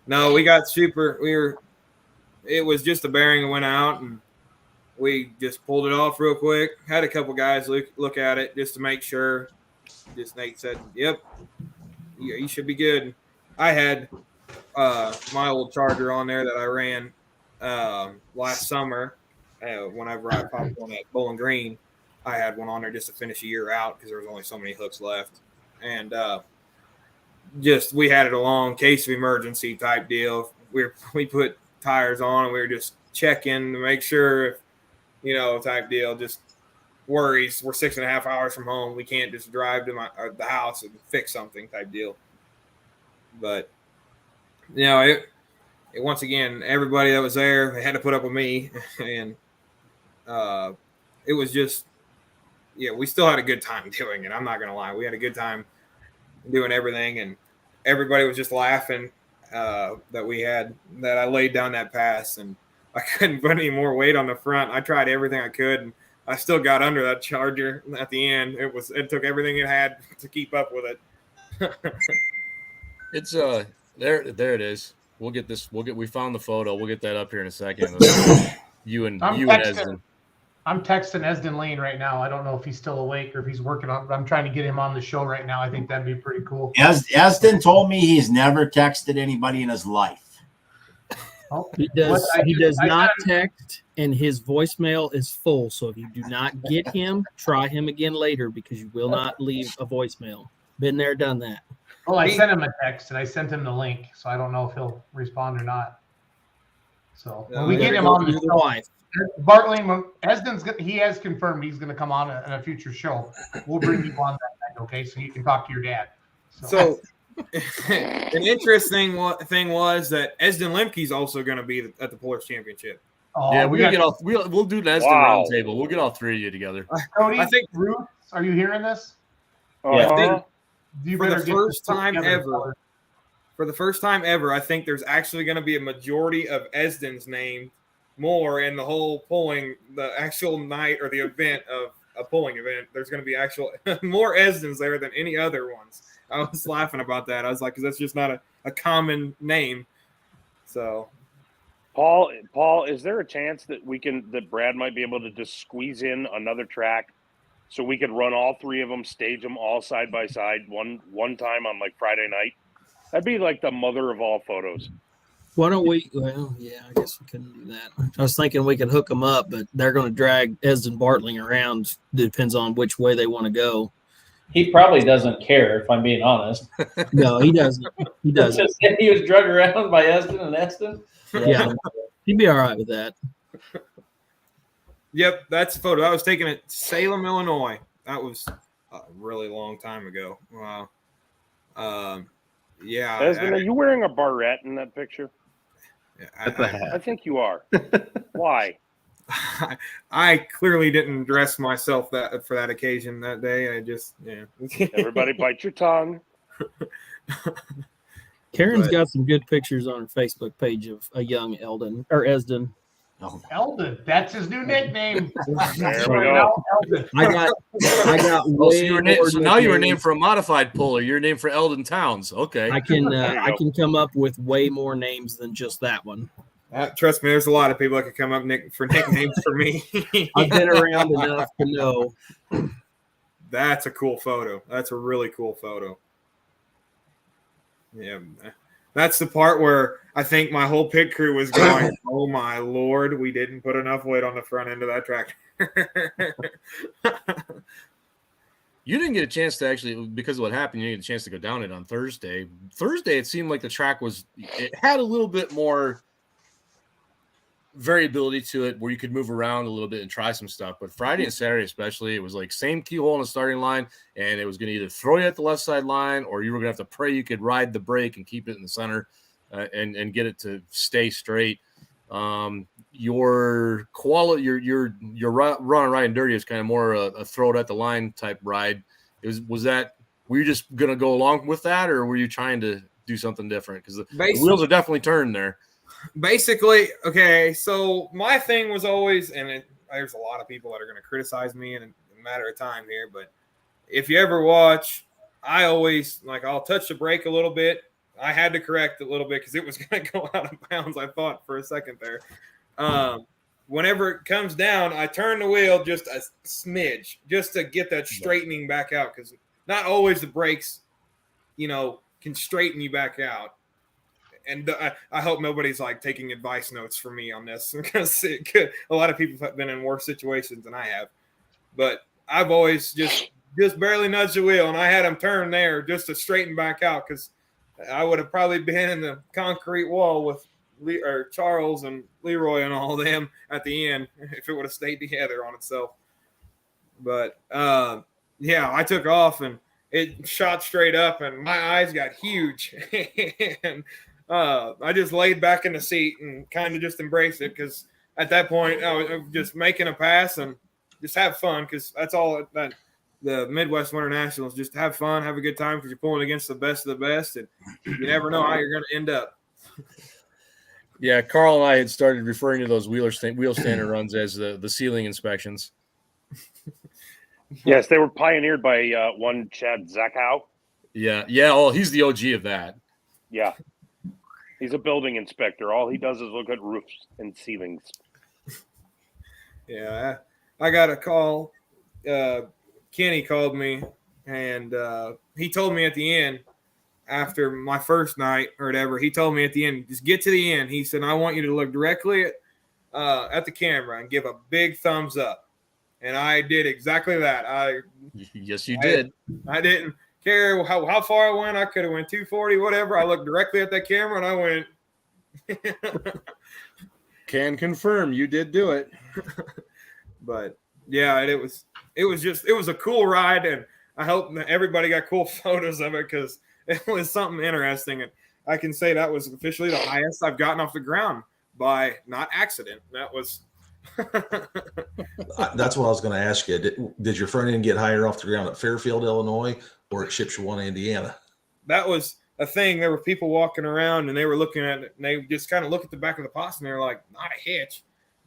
no, we got super. It was just a bearing that went out, and we just pulled it off real quick. Had a couple guys look at it just to make sure. Just Nate said, "Yep, you should be good." I had my old Charger on there that I ran last summer. Whenever I popped on at Bowling Green, I had one on there just to finish a year out because there was only so many hooks left, and we had it along case of emergency type deal. We put tires on and we were just checking to make sure, type deal. Just worries. We're 6.5 hours from home. We can't just drive to the house and fix something type deal. But it once again, everybody that was there, they had to put up with me, and it was just, we still had a good time doing it. I'm not gonna lie, we had a good time doing everything, and everybody was just laughing that I laid down that pass, and I couldn't put any more weight on the front. I tried everything I could, and I still got under that Charger at the end. It took everything it had to keep up with it. It's there it is. We found the photo. We'll get that up here in a second. you and Esden. I'm texting Esden Lane right now. I don't know if he's still awake or if he's working on, but I'm trying to get him on the show right now. I think that'd be pretty cool. Esden told me he's never texted anybody in his life. Oh, he does not text, and his voicemail is full. So if you do not get him, try him again later, because you will not leave a voicemail. Been there, done that. Well, I sent him a text and I sent him the link, so I don't know if he'll respond or not. So when we get him on the show, Bartling, he has confirmed he's going to come on in a future show. We'll bring you on that night, okay? So you can talk to your dad. So an interesting thing was that Esden Lemke's also going to be at the Pullers Championship. Oh, yeah, we'll do the Esden round table. We'll get all three of you together. Cody, I think Ruth, are you hearing this? Yeah. For the first time ever, I think there's actually going to be a majority of Esden's name more in the whole the actual night or the event of a pulling event. There's going to be actual more Esdens there than any other ones. I was laughing about that. I was like, because that's just not a common name. So, Paul, is there a chance that that Brad might be able to just squeeze in another track so we could run all three of them, stage them all side by side one time on like Friday night? That'd be like the mother of all photos. Why don't we? Well, yeah, I guess we couldn't do that. I was thinking we could hook them up, but they're going to drag Esden Bartling around. Depends on which way they want to go. He probably doesn't care, if I'm being honest. No, he doesn't. He doesn't. Just he was drug around by Esden and Esden. Yeah, he'd be all right with that. Yep, that's a photo. I was taken at Salem, Illinois. That was a really long time ago. Wow. Yeah. Esden, are you wearing a barrette in that picture? I think you are. Why? I clearly didn't dress myself for that occasion that day. I just, Everybody bite your tongue. Karen's got some good pictures on her Facebook page of a young Esden. Oh. Eldon, that's his new nickname. There we go. I got so now you were named for a modified puller. You're named for Eldon Towns. Okay. I can come up with way more names than just that one. Trust me, there's a lot of people that could come up for nicknames for me. I've been around enough to know. That's a cool photo. That's a really cool photo. Yeah. That's the part where I think my whole pit crew was going, oh, my Lord, we didn't put enough weight on the front end of that tractor. You didn't get a chance to actually, because of what happened, you didn't get a chance to go down it on Thursday. Thursday, it seemed like the track it had a little bit more variability to it where you could move around a little bit and try some stuff. But Friday and Saturday especially, it was like same keyhole in the starting line, and it was going to either throw you at the left side line or you were going to have to pray you could ride the brake and keep it in the center and get it to stay straight. Your quality, your run right and dirty is kind of more a throw it at the line type ride. Were you just going to go along with that, or were you trying to do something different? Because the wheels are definitely turned there. Basically, okay, so my thing was always, and there's a lot of people that are going to criticize me in a matter of time here, but if you ever watch, I always, I'll touch the brake a little bit. I had to correct it a little bit because it was going to go out of bounds, I thought, for a second there. Whenever it comes down, I turn the wheel just a smidge just to get that straightening back out, because not always the brakes, can straighten you back out. And I hope nobody's taking advice notes from me on this, because a lot of people have been in worse situations than I have. But I've always just barely nudged the wheel, and I had them turn there just to straighten back out, because I would have probably been in the concrete wall with Charles and Leroy and all of them at the end if it would have stayed together on itself. But I took off and it shot straight up, and my eyes got huge. And I just laid back in the seat and kind of just embraced it because at that point I was just making a pass and just have fun because that's all that the Midwest Winternationals, just have fun, have a good time because you're pulling against the best of the best and you never know how you're going to end up. Yeah, Carl and I had started referring to those wheel standard runs as the ceiling inspections. Yes, they were pioneered by one Chad Zachow. Yeah. Oh, he's the OG of that. Yeah. He's a building inspector. All he does is look at roofs and ceilings. Yeah, I got a call. Kenny called me, and he told me at the end, after my first night or whatever, he told me at the end, just get to the end. He said, I want you to look directly at the camera and give a big thumbs up. And I did exactly that. Yes, you did. I didn't care how far I went. I could have went 240, whatever. I looked directly at that camera and I went. Can confirm you did do it. But yeah, it was a cool ride, and I hope that everybody got cool photos of it because it was something interesting. And I can say that was officially the highest I've gotten off the ground by not accident. That was. That's what I was going to ask you. Did your front end get higher off the ground at Fairfield, Illinois, or at Shipshewana, Indiana? That was a thing. There were people walking around and they were looking at it, and they just kind of look at the back of the pots and they're like, not a hitch.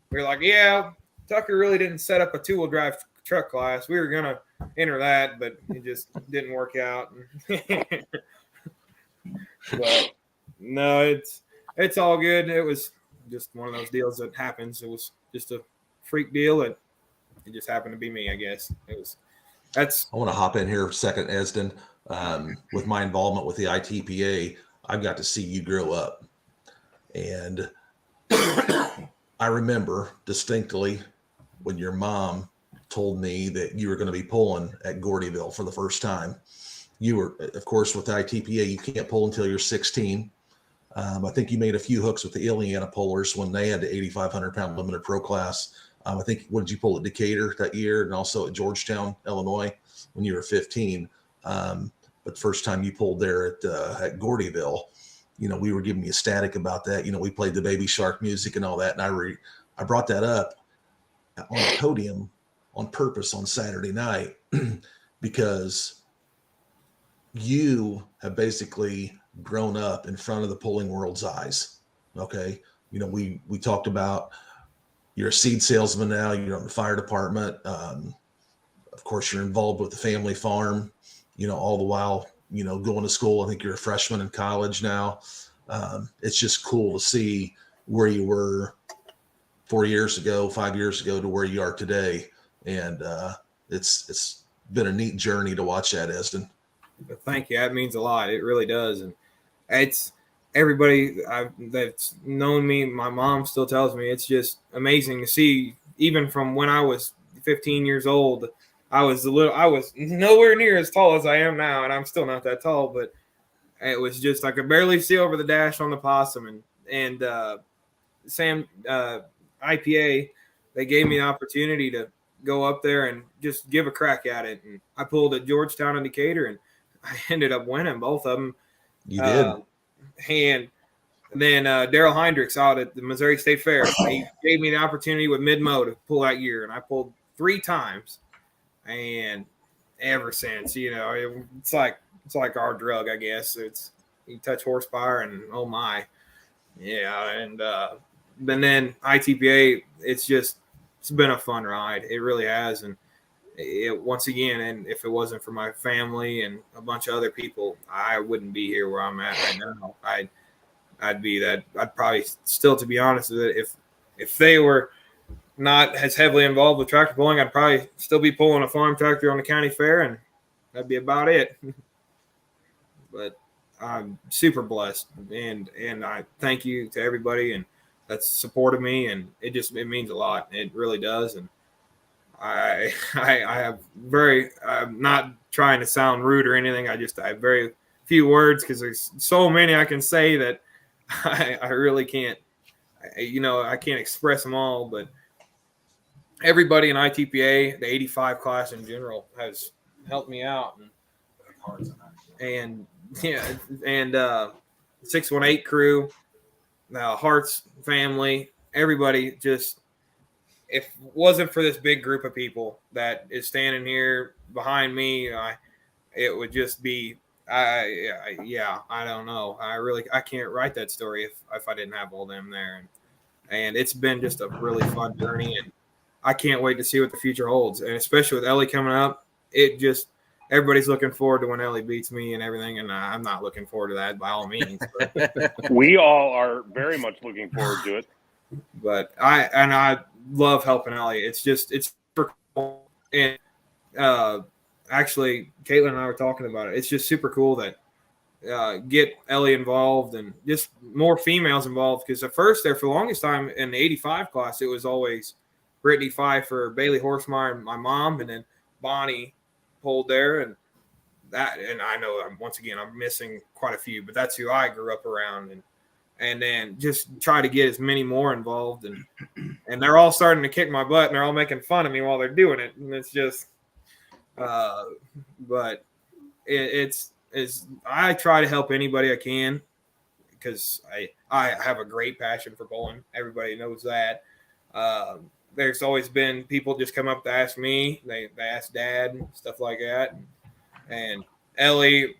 We're like, yeah, Tucker really didn't set up a 2-wheel drive truck class. We were going to enter that, but it just didn't work out. But no, it's all good. It was just one of those deals that happens. It was just a freak deal, and it just happened to be me, I guess. I want to hop in here for a second, Esden. With my involvement with the ITPA, I've got to see you grow up. And I remember distinctly when your mom told me that you were going to be pulling at Gordyville for the first time. You were, of course, with the ITPA, you can't pull until you're 16. I think you made a few hooks with the Ileana pullers when they had the 8,500 pound limited pro class. I think, what did you pull at Decatur that year, and also at Georgetown, Illinois, when you were 15? But first time you pulled there at Gordyville, we were giving you static about that. We played the Baby Shark music and all that, and I brought that up on the podium on purpose on Saturday night because you have basically grown up in front of the pulling world's eyes. Okay. We talked about you're a seed salesman now, you're on the fire department. Of course, you're involved with the family farm, all the while, going to school. I think you're a freshman in college now. It's just cool to see where you were 4 years ago, 5 years ago to where you are today. And it's been a neat journey to watch that, Esden. Thank you. That means a lot. It really does. And it's everybody that's known me. My mom still tells me it's just amazing to see, even from when I was 15 years old, I was nowhere near as tall as I am now. And I'm still not that tall, but it was just, I could barely see over the dash on the possum. And Sam IPA, they gave me the opportunity to go up there and just give a crack at it. And I pulled at Georgetown and Decatur, and I ended up winning both of them. You did. And then Daryl Heinrichs out at the Missouri State Fair, he gave me the opportunity with Mid-Mo to pull that year, and I pulled 3 times. And ever since, it's like our drug, I guess. It's you touch horsepower and oh my, yeah. And then ITPA, it's been a fun ride. It really has. And once again, and if it wasn't for my family and a bunch of other people, I wouldn't be here where I'm at right now. I'd probably still, to be honest with it, if they were not as heavily involved with tractor pulling, I'd probably still be pulling a farm tractor on the county fair, and that'd be about it. But I'm super blessed, and I thank you to everybody and that's supported me, and it means a lot. It really does. And I'm not trying to sound rude or anything. I have very few words because there's so many I can say that I really can't, I can't express them all, but everybody in ITPA, the 85 class in general, has helped me out. And 618 crew, Hart's family, everybody. Just if it wasn't for this big group of people that is standing here behind me, it would just be. I don't know. I can't write that story if I didn't have all them there, and it's been just a really fun journey, and I can't wait to see what the future holds, and especially with Ellie coming up, everybody's looking forward to when Ellie beats me and everything, and I'm not looking forward to that by all means. We all are very much looking forward to it. But I love helping Ellie. It's super cool. And actually, Caitlin and I were talking about it. It's just super cool that get Ellie involved and just more females involved. Because at first, there for the longest time in the 85 class, it was always Brittany Pfeiffer, Bailey Horsemeyer, and my mom, and then Bonnie pulled there. And I know once again I'm missing quite a few, but that's who I grew up around. And then just try to get as many more involved, and they're all starting to kick my butt, and they're all making fun of me while they're doing it, and it's just, but it's I try to help anybody I can because I have a great passion for bowling. Everybody knows that. There's always been people just come up to ask me, they ask Dad and stuff like that, and Ellie,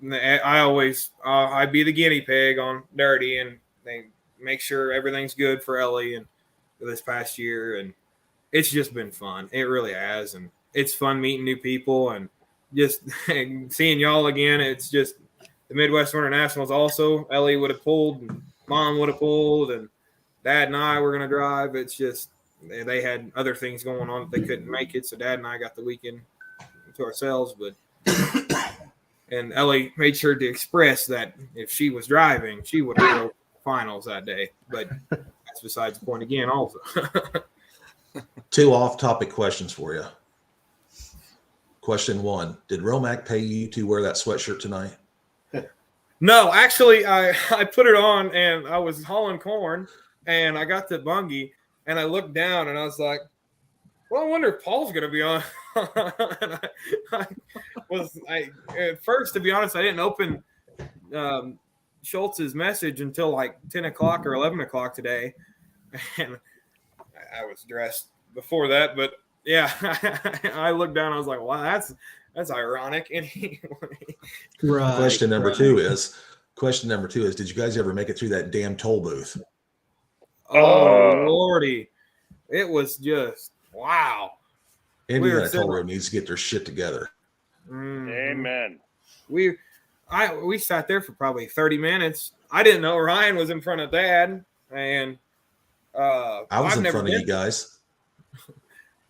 I'd be the guinea pig on Dirty, and they make sure everything's good for Ellie and this past year. And it's just been fun. It really has. And it's fun meeting new people and just seeing y'all again. It's just the Midwest Winternationals also. Ellie would have pulled, and Mom would have pulled, and Dad and I were going to drive. It's just they had other things going on. They couldn't make it. So Dad and I got the weekend to ourselves. But and Ellie made sure to express that if she was driving, she would have broke finals that day, but that's besides the point again also. 2 off-topic questions for you. Question 1, did Romac pay you to wear that sweatshirt tonight? No, actually, I put it on, and I was hauling corn, and I got to Bungie, and I looked down, and I was like, well, I wonder if Paul's going to be on. And at first, to be honest, I didn't open Schultz's message until like 10 o'clock or 11 o'clock today. And I was dressed before that, but yeah, I looked down. I was like, wow, that's ironic. Anyway. Right. Question number two is, did you guys ever make it through that damn toll booth? Oh, Lordy. It was just, wow. Indiana Toll Road needs to get their shit together. Amen. We sat there for probably 30 minutes. I didn't know Ryan was in front of Dad, and I was in front of you guys.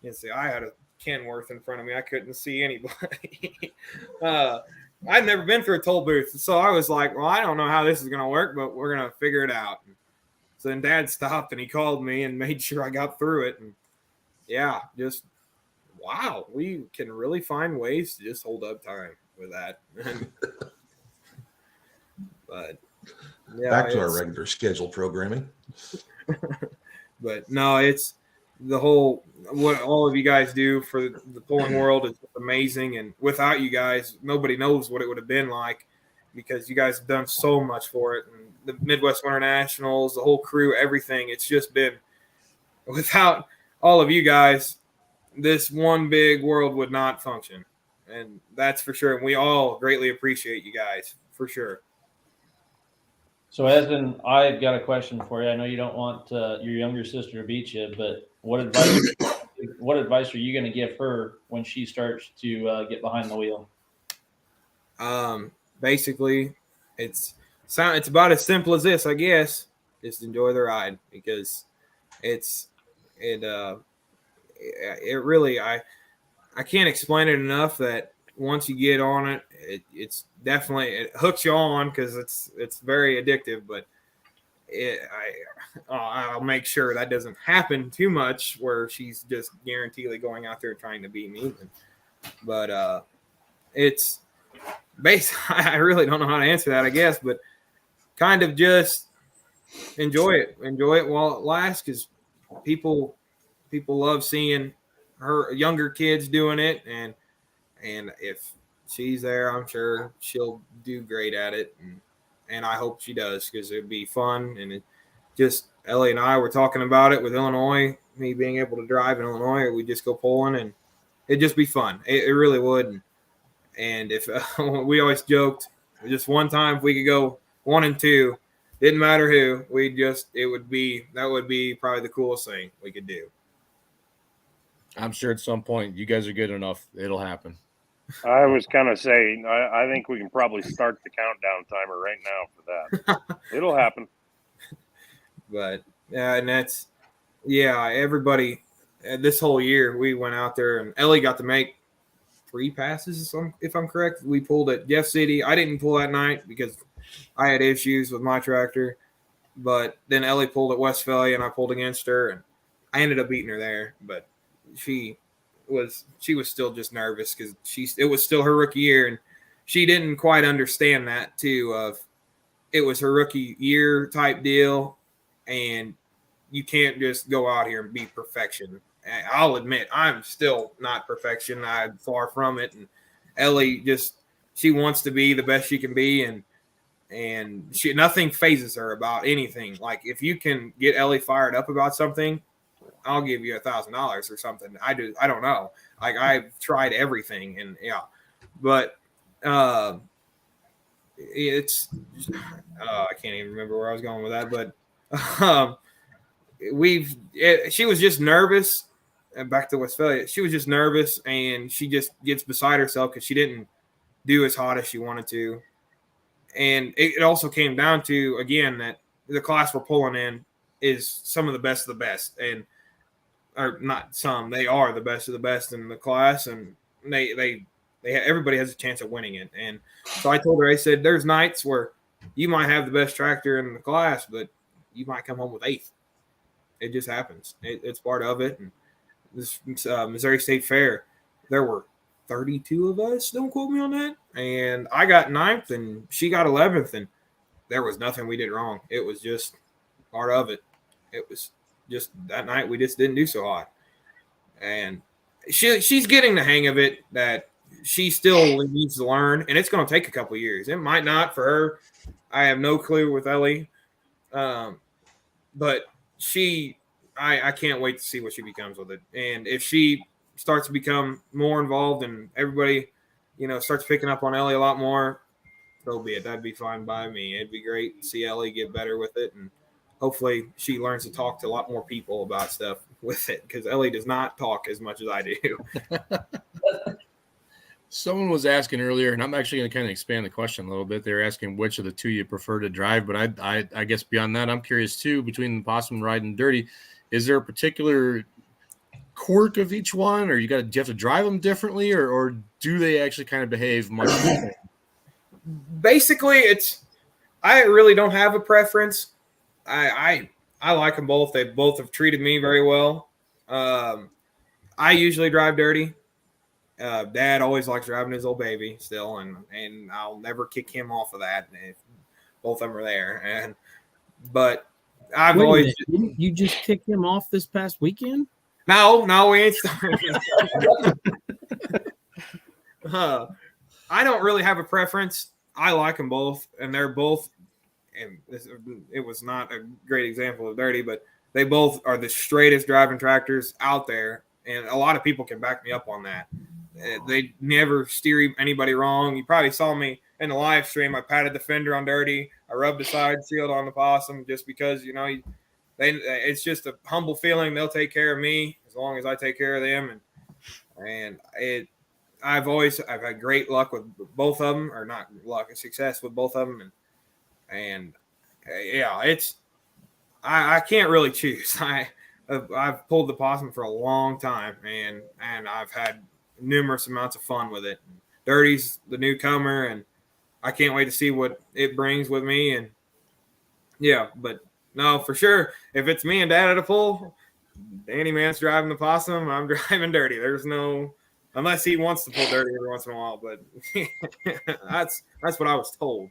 You see, I had a Kenworth in front of me. I couldn't see anybody. I'd never been through a toll booth, so I was like, well, I don't know how this is going to work, but we're going to figure it out. So then Dad stopped, and he called me and made sure I got through it. And yeah, just wow, we can really find ways to just hold up time with that. But yeah, back to our regular scheduled programming. But no, it's the whole what all of you guys do for the pulling world is amazing, and without you guys, nobody knows what it would have been like, because you guys have done so much for it. And the Midwest Winternationals, the whole crew, everything. It's just been, without all of you guys, this one big world would not function, and that's for sure. And we all greatly appreciate you guys for sure. So, Esden, I've got a question for you. I know you don't want your younger sister to beat you, but what advice are you going to give her when she starts to get behind the wheel? Basically, it's about as simple as this, I guess. Just enjoy the ride, because it really, I can't explain it enough that once you get on it, it's definitely, it hooks you on, because it's very addictive. But I'll make sure that doesn't happen too much where she's just guaranteedly going out there trying to beat me. But it's basically, I really don't know how to answer that, I guess, but kind of just enjoy it while it lasts, because people love seeing her younger kids doing it, and if she's there, I'm sure she'll do great at it. and I hope she does because it'd be fun. And Ellie and I were talking about it with Illinois, me being able to drive in Illinois, we just go pulling, and it'd just be fun. It really would. And if we always joked, just one time if we could go 1 and 2, didn't matter who, that would be probably the coolest thing we could do. I'm sure at some point you guys are good enough. It'll happen. I was kind of saying, I think we can probably start the countdown timer right now for that. It'll happen. But and everybody this whole year we went out there, and Ellie got to make 3 passes, if I'm correct. We pulled at Jeff City. I didn't pull that night because I had issues with my tractor, but then Ellie pulled at Westphalia, and I pulled against her, and I ended up beating her there. But she was still just nervous because it was still her rookie year, and she didn't quite understand that too. Of it was her rookie year type deal, and you can't just go out here and be perfection. I'll admit I'm still not perfection. I'm far from it, and Ellie she wants to be the best she can be, and nothing phases her about anything. Like if you can get Ellie fired up about something, I'll give you $1,000 or something. I don't know. Like I've tried everything, and but it's I can't even remember where I was going with that. But she was just nervous. And back to Westphalia, she was just nervous, and she just gets beside herself because she didn't do as hot as she wanted to. And it also came down to, again, that the class we're pulling in is some of the best of the best, and or not some, they are the best of the best in the class, and they everybody has a chance of winning it. And so I told her, I said, there's nights where you might have the best tractor in the class, but you might come home with 8th. It just happens. It's part of it. And this Missouri State Fair, there were 32 of us. Don't quote me on that. And I got 9th, and she got 11th, and there was nothing we did wrong. It was just part of it. It was just that night we just didn't do so hot. And she's getting the hang of it, that she still needs to learn, and it's going to take a couple years. It might not for her. I have no clue with Ellie. But I can't wait to see what she becomes with it. And if she starts to become more involved and everybody, starts picking up on Ellie a lot more, so be it. That'd be fine by me. It'd be great to see Ellie get better with it. And hopefully she learns to talk to a lot more people about stuff with it, because Ellie does not talk as much as I do. Someone was asking earlier, and I'm actually going to kind of expand the question a little bit. They're asking which of the 2 you prefer to drive, but I guess beyond that, I'm curious too, between the Possum Ride and Dirty, is there a particular quirk of each one, or do you have to drive them differently, or do they actually kind of behave much different? Basically, I really don't have a preference. I like them both. They both have treated me very well. I usually drive Dirty. Dad always likes driving his old baby still, and I'll never kick him off of that if both of them are there. But I've always – didn't you just kick him off this past weekend? No, we ain't starting. I don't really have a preference. I like them both, and they're both – and it was not a great example of Dirty, but they both are the straightest driving tractors out there, and a lot of people can back me up on that. They never steer anybody wrong. You probably saw me in the live stream. I patted the fender on Dirty. I rubbed the side shield on the Possum just because, it's just a humble feeling. They'll take care of me as long as I take care of them. I've had great luck with both of them, or not luck, success with both of them. I can't really choose. I've pulled the Possum for a long time, and I've had numerous amounts of fun with it. Dirty's the newcomer, and I can't wait to see what it brings with me. And but no, for sure, if it's me and Dad at a pull, Danny Man's driving the Possum, I'm driving Dirty. There's no, unless he wants to pull Dirty every once in a while, but that's what I was told.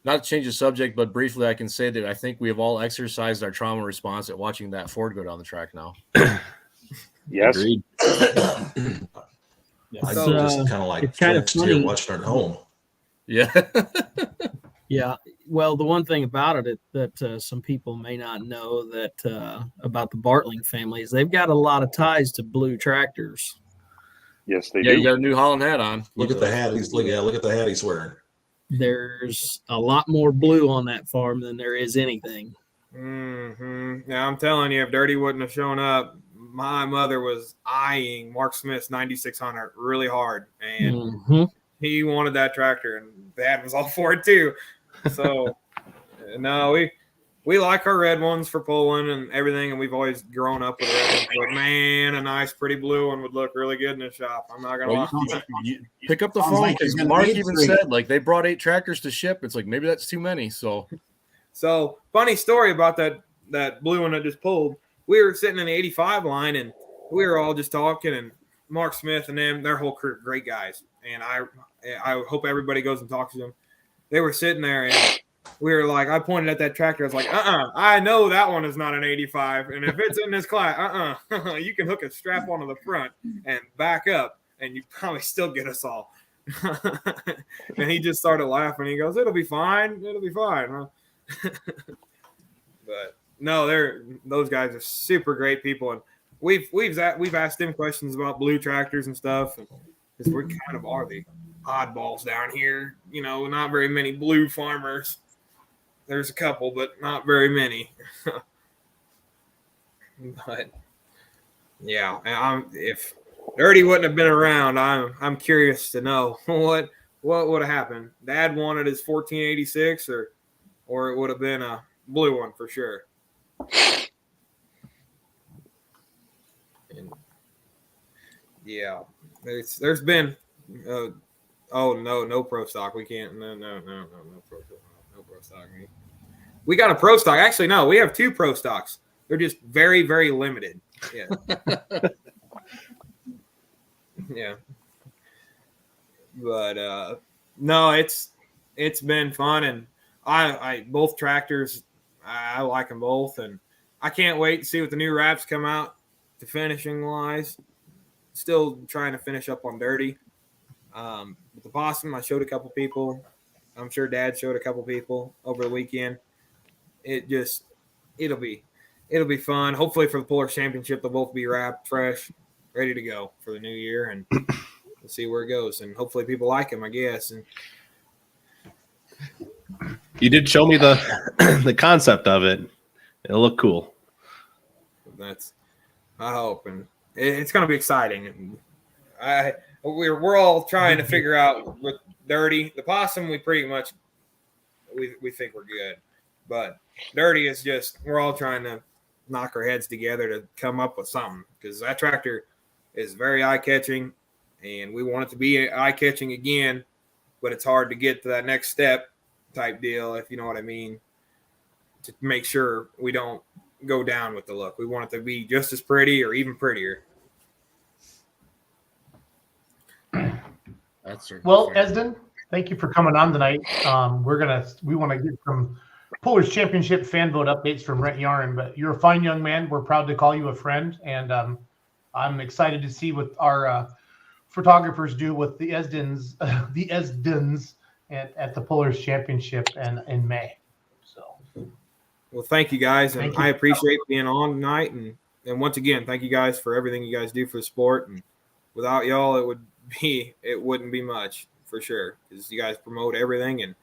Not to change the subject, but briefly, I can say that I think we have all exercised our trauma response at watching that Ford go down the track now. Yes. Agreed. I just kind of like it's kind of funny watching it at home. Yeah. Yeah. Well, the one thing about it that some people may not know that about the Bartling family is they've got a lot of ties to blue tractors. Yes, they Yeah, do. you got a New Holland hat on. Look at the hat. Look at the hat he's wearing. There's a lot more blue on that farm than there is anything. Now I'm telling you, if Dirty wouldn't have shown up, my mother was eyeing Mark Smith's 9600 really hard, and he wanted that tractor, and Dad was all for it too. So no, we like our red ones for pulling and everything, and we've always grown up with red ones. But man, a nice, pretty blue one would look really good in the shop. I'm not gonna lie. You pick up the Sounds phone like because you're gonna Mark need even 3. said like they brought 8 tractors to ship. It's like maybe that's too many. So funny story about that blue one that just pulled. We were sitting in the 85 line, and we were all just talking, and Mark Smith and them, their whole crew, great guys. And I hope everybody goes and talks to them. They were sitting there, and we were like, I pointed at that tractor. I was like, I know that one is not an 85. And if it's in this class, you can hook a strap onto the front and back up, and you probably still get us all. And he just started laughing. He goes, it'll be fine. It'll be fine. Huh? But no, those guys are super great people, and we've asked them questions about blue tractors and stuff, because we kind of are the oddballs down here. You know, not very many blue farmers. There's a couple, but not very many. But yeah, if Dirty wouldn't have been around, I'm curious to know what would have happened. Dad wanted his 1486, or it would have been a blue one for sure. And yeah, there's been no pro stock. We can't no pro stock. We got a pro stock. Actually, no, we have 2 pro stocks. They're just very, very limited. Yeah. Yeah. But no, it's been fun, and I both tractors, I like them both, and I can't wait to see what the new wraps come out to finishing wise. Still trying to finish up on Dirty. With the Possum, I showed a couple people. I'm sure Dad showed a couple people over the weekend. It'll be fun. Hopefully for the Pullers Championship, they'll both be wrapped fresh, ready to go for the new year, and we'll see where it goes. And hopefully people like them, I guess. And you did show me the concept of it. It'll look cool. That's, I hope, and it's going to be exciting. And we're all trying to figure out with Dirty. The Possum, we pretty much we think we're good, but Dirty is just, we're all trying to knock our heads together to come up with something, because that tractor is very eye-catching, and we want it to be eye-catching again, but it's hard to get to that next step type deal, if you know what I mean, to make sure we don't go down with the look. We want it to be just as pretty or even prettier. Well, Esden, thank you for coming on tonight. We want to get some Pullers Championship fan vote updates from Rent Yarn, but you're a fine young man. We're proud to call you a friend, and I'm excited to see what our photographers do with the Esdens, at the Pullers Championship and in May. So, well, thank you guys, and I appreciate being on tonight, and once again, thank you guys for everything you guys do for the sport. And without y'all, it wouldn't be much for sure, because you guys promote everything, and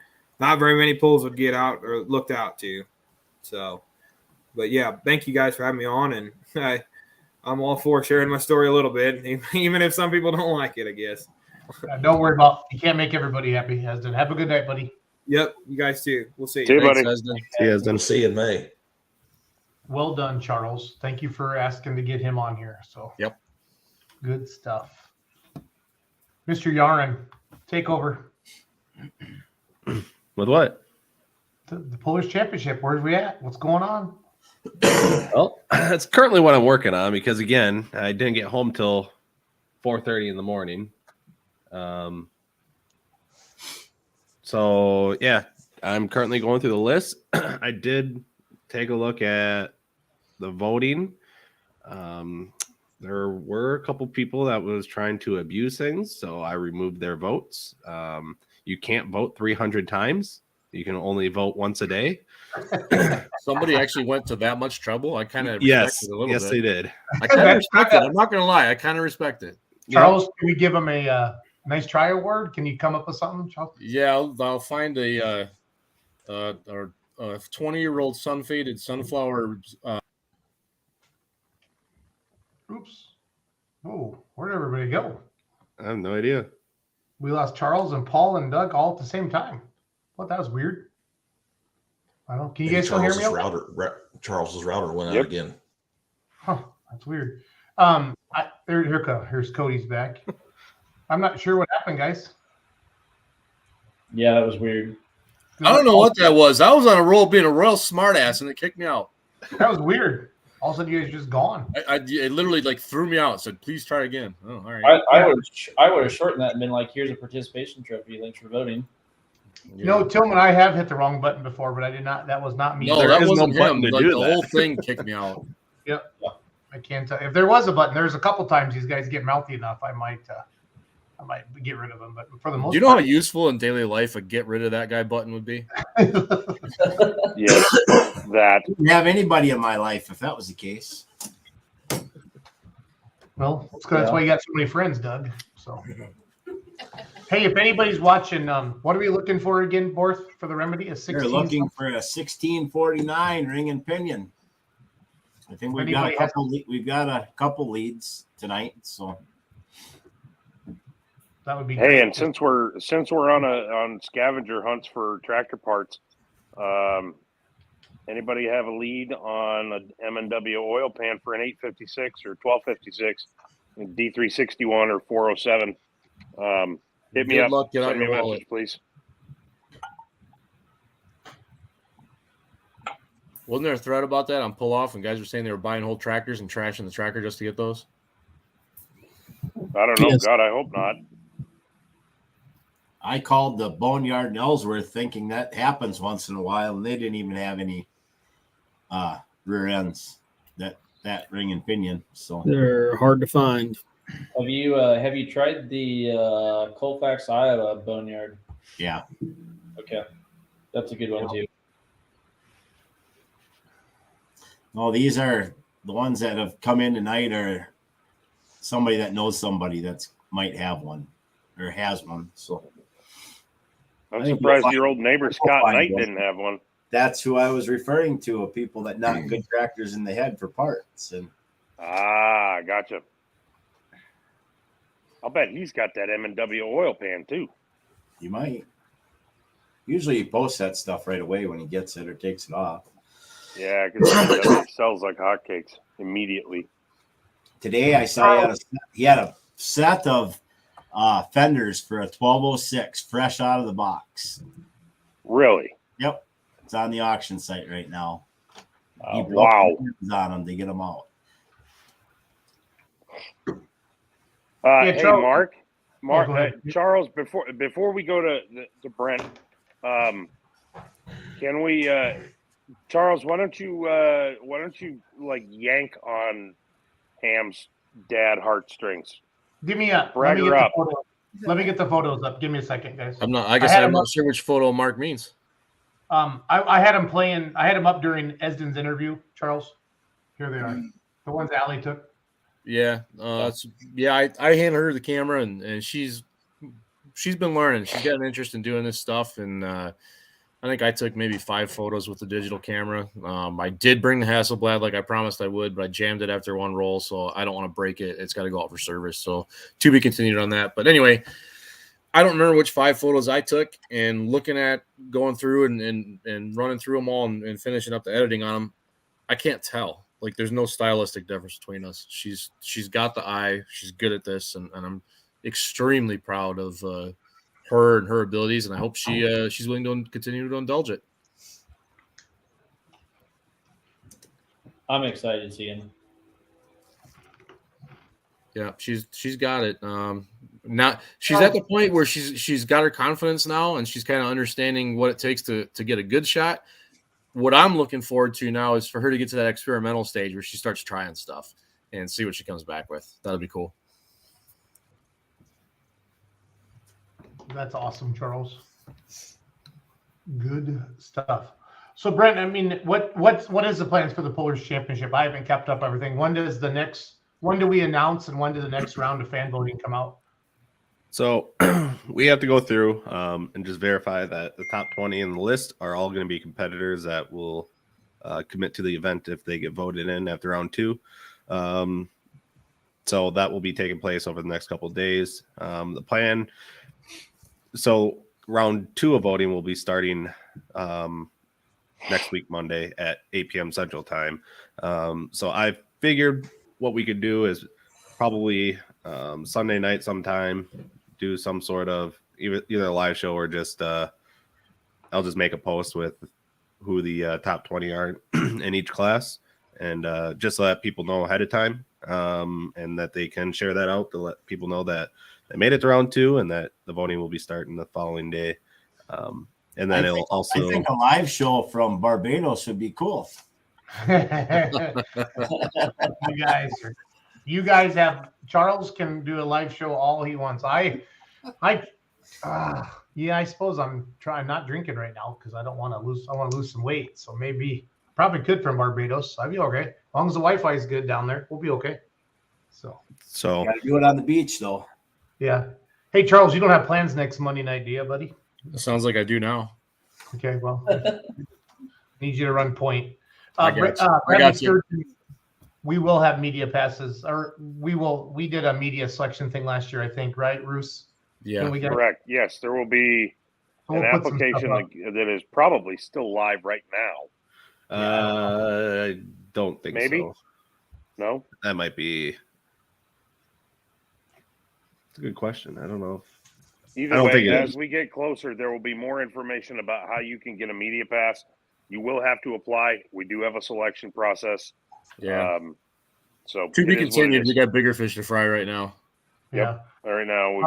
not very many pulls would get out or looked out to. So, but yeah, thank you guys for having me on, and I'm all for sharing my story a little bit, even if some people don't like it, I guess. Don't worry about, you can't make everybody happy, Esden. Have a good night, buddy. Yep, you guys too. We'll see you. See you, buddy. See you, Esden. See you in May. Well done, Charles. Thank you for asking to get him on here. So, yep, good stuff. Mr. Yarn, take over. With what? The Pullers Championship. Where's we at? What's going on? Well, that's currently what I'm working on, because again, I didn't get home till 4:30 in the morning. So yeah, I'm currently going through the list. I did take a look at the voting. There were a couple people that was trying to abuse things, so I removed their votes. You can't vote 300 times. You can only vote once a day. Somebody actually went to that much trouble. I kind of Yes, respect it a little bit. they did. I kind of respect it. I'm not going to lie. I kind of respect it. Charles, can we give him a nice try award? Can you come up with something, Charles? Yeah, I'll find a 20-year-old sun-faded sunflower. Oops. Oh, where'd everybody go? I have no idea. We lost Charles and Paul and Doug all at the same time. What? That was weird. I don't. Can you guys still hear me? Charles's router went out again. Huh. That's weird. Here's Cody's back. I'm not sure what happened, guys. Yeah, that was weird. I don't know what that was. I was on a roll being a royal smartass, and it kicked me out. That was weird. All of a sudden, you guys just gone. It literally like threw me out. Said, "Please try again." Oh, all right. I would have shortened that and been like, "Here's a participation trophy. Thanks for voting." You know, Tillman, I have hit the wrong button before, but I did not. That was not me. No, that wasn't him. Like the whole thing kicked me out. Yep. I can't tell. If there was a button, there's a couple times these guys get mouthy enough. I might get rid of them. But for the most, Do you know how useful in daily life a get rid of that guy button would be? Yes, that. Didn't have anybody in my life if that was the case. Well, that's why you got so many friends, Doug. So, hey, if anybody's watching, what are we looking for again, Borth, for the remedy? A 16. We're looking for a 1649 ring and pinion. I think we've got a couple leads tonight, so that would be hey. great. And since we're on scavenger hunts for tractor parts, anybody have a lead on an M&W oil pan for an 856 or 1256, D361 or 407? Hit me up. Luck, get out Send me a your message, wallet. please. Wasn't there a thread about that on pull off, and guys were saying they were buying whole tractors and trashing the tracker just to get those? I don't know. Yes. God, I hope not. I called the Boneyard in Ellsworth thinking that happens once in a while, and they didn't even have any rear ends that ring and pinion. So They're hard to find. Have you tried the Colfax, Iowa Boneyard? yeah. Okay, that's a good one too. No, these are the ones that have come in tonight are somebody that knows somebody that's might have one or has one. So I'm surprised your old neighbor Scott Knight didn't have one. That's who I was referring to, of people that knock good tractors in the head for parts. And Gotcha. I'll bet he's got that M&W oil pan too. you might. Usually he posts that stuff right away when he gets it or takes it off. Yeah, because it sells like hotcakes immediately. Today I saw he had a set of fenders for a 1206 fresh out of the box. Really? Yep. It's on the auction site right now. Wow. On them to get them out. Hey, Charles. Mark, go ahead. Charles. Before we go to Brent, can we, Charles? Why don't you like yank on Ham's dad heartstrings? Give me a Brag her up. Let me get the photos up. Give me a second, guys. I'm not sure which photo Mark means. I had him playing. I had him up during Esden's interview. Charles, here they are. The ones Allie took. Yeah, I handed her the camera, and she's been learning. She's got an interest in doing this stuff, and I think I took maybe 5 photos with the digital camera. I did bring the Hasselblad like I promised I would, but I jammed it after one roll, so I don't want to break it. It's got to go out for service, so to be continued on that. But anyway, I don't remember which 5 photos I took, and looking at going through and running through them all and finishing up the editing on them, I can't tell. Like, there's no stylistic difference between us. She's got the eye. She's good at this, and I'm extremely proud of her and her abilities, and I hope she's willing to continue to indulge it. I'm excited to see him. Yeah, she's got it. Now she's at the point where she's got her confidence now, and she's kind of understanding what it takes to get a good shot. What I'm looking forward to now is for her to get to that experimental stage where she starts trying stuff and see what she comes back with. That'll be cool. That's awesome, Charles. Good stuff. So Brent, I mean, what is the plans for the Pullers Championship? I haven't kept up everything. When do we announce and when does the next round of fan voting come out? So we have to go through and just verify that the top 20 in the list are all going to be competitors that will commit to the event if they get voted in after round 2. So that will be taking place over the next couple of days. The plan, so round 2 of voting will be starting next week, Monday at 8 p.m. Central Time. So I figured what we could do is probably Sunday night sometime, do some sort of either a live show or just I'll just make a post with who the top 20 are in each class, and just let people know ahead of time, and that they can share that out to let people know that they made it to round 2 and that the voting will be starting the following day. And then I think a live show from Barbados would be cool. You guys have Charles can do a live show all he wants. I suppose I'm not drinking right now because I don't want to lose. I want to lose some weight, so probably could from Barbados. I'd be okay as long as the Wi-Fi is good down there. We'll be okay. So you gotta do it on the beach though. Yeah. Hey Charles, you don't have plans next Monday night, do you, buddy? It sounds like I do now. Okay, well, need you to run point. I got you. We will have media passes, or we did a media selection thing last year, I think, right, Roos? Yeah, correct. Yes, there will be an application that is probably still live right now. I don't think so. No? That might be. It's a good question. I don't know. Either way, as we get closer, there will be more information about how you can get a media pass. You will have to apply. We do have a selection process. Yeah. So to be continued. We got bigger fish to fry right now. Yeah. Right now,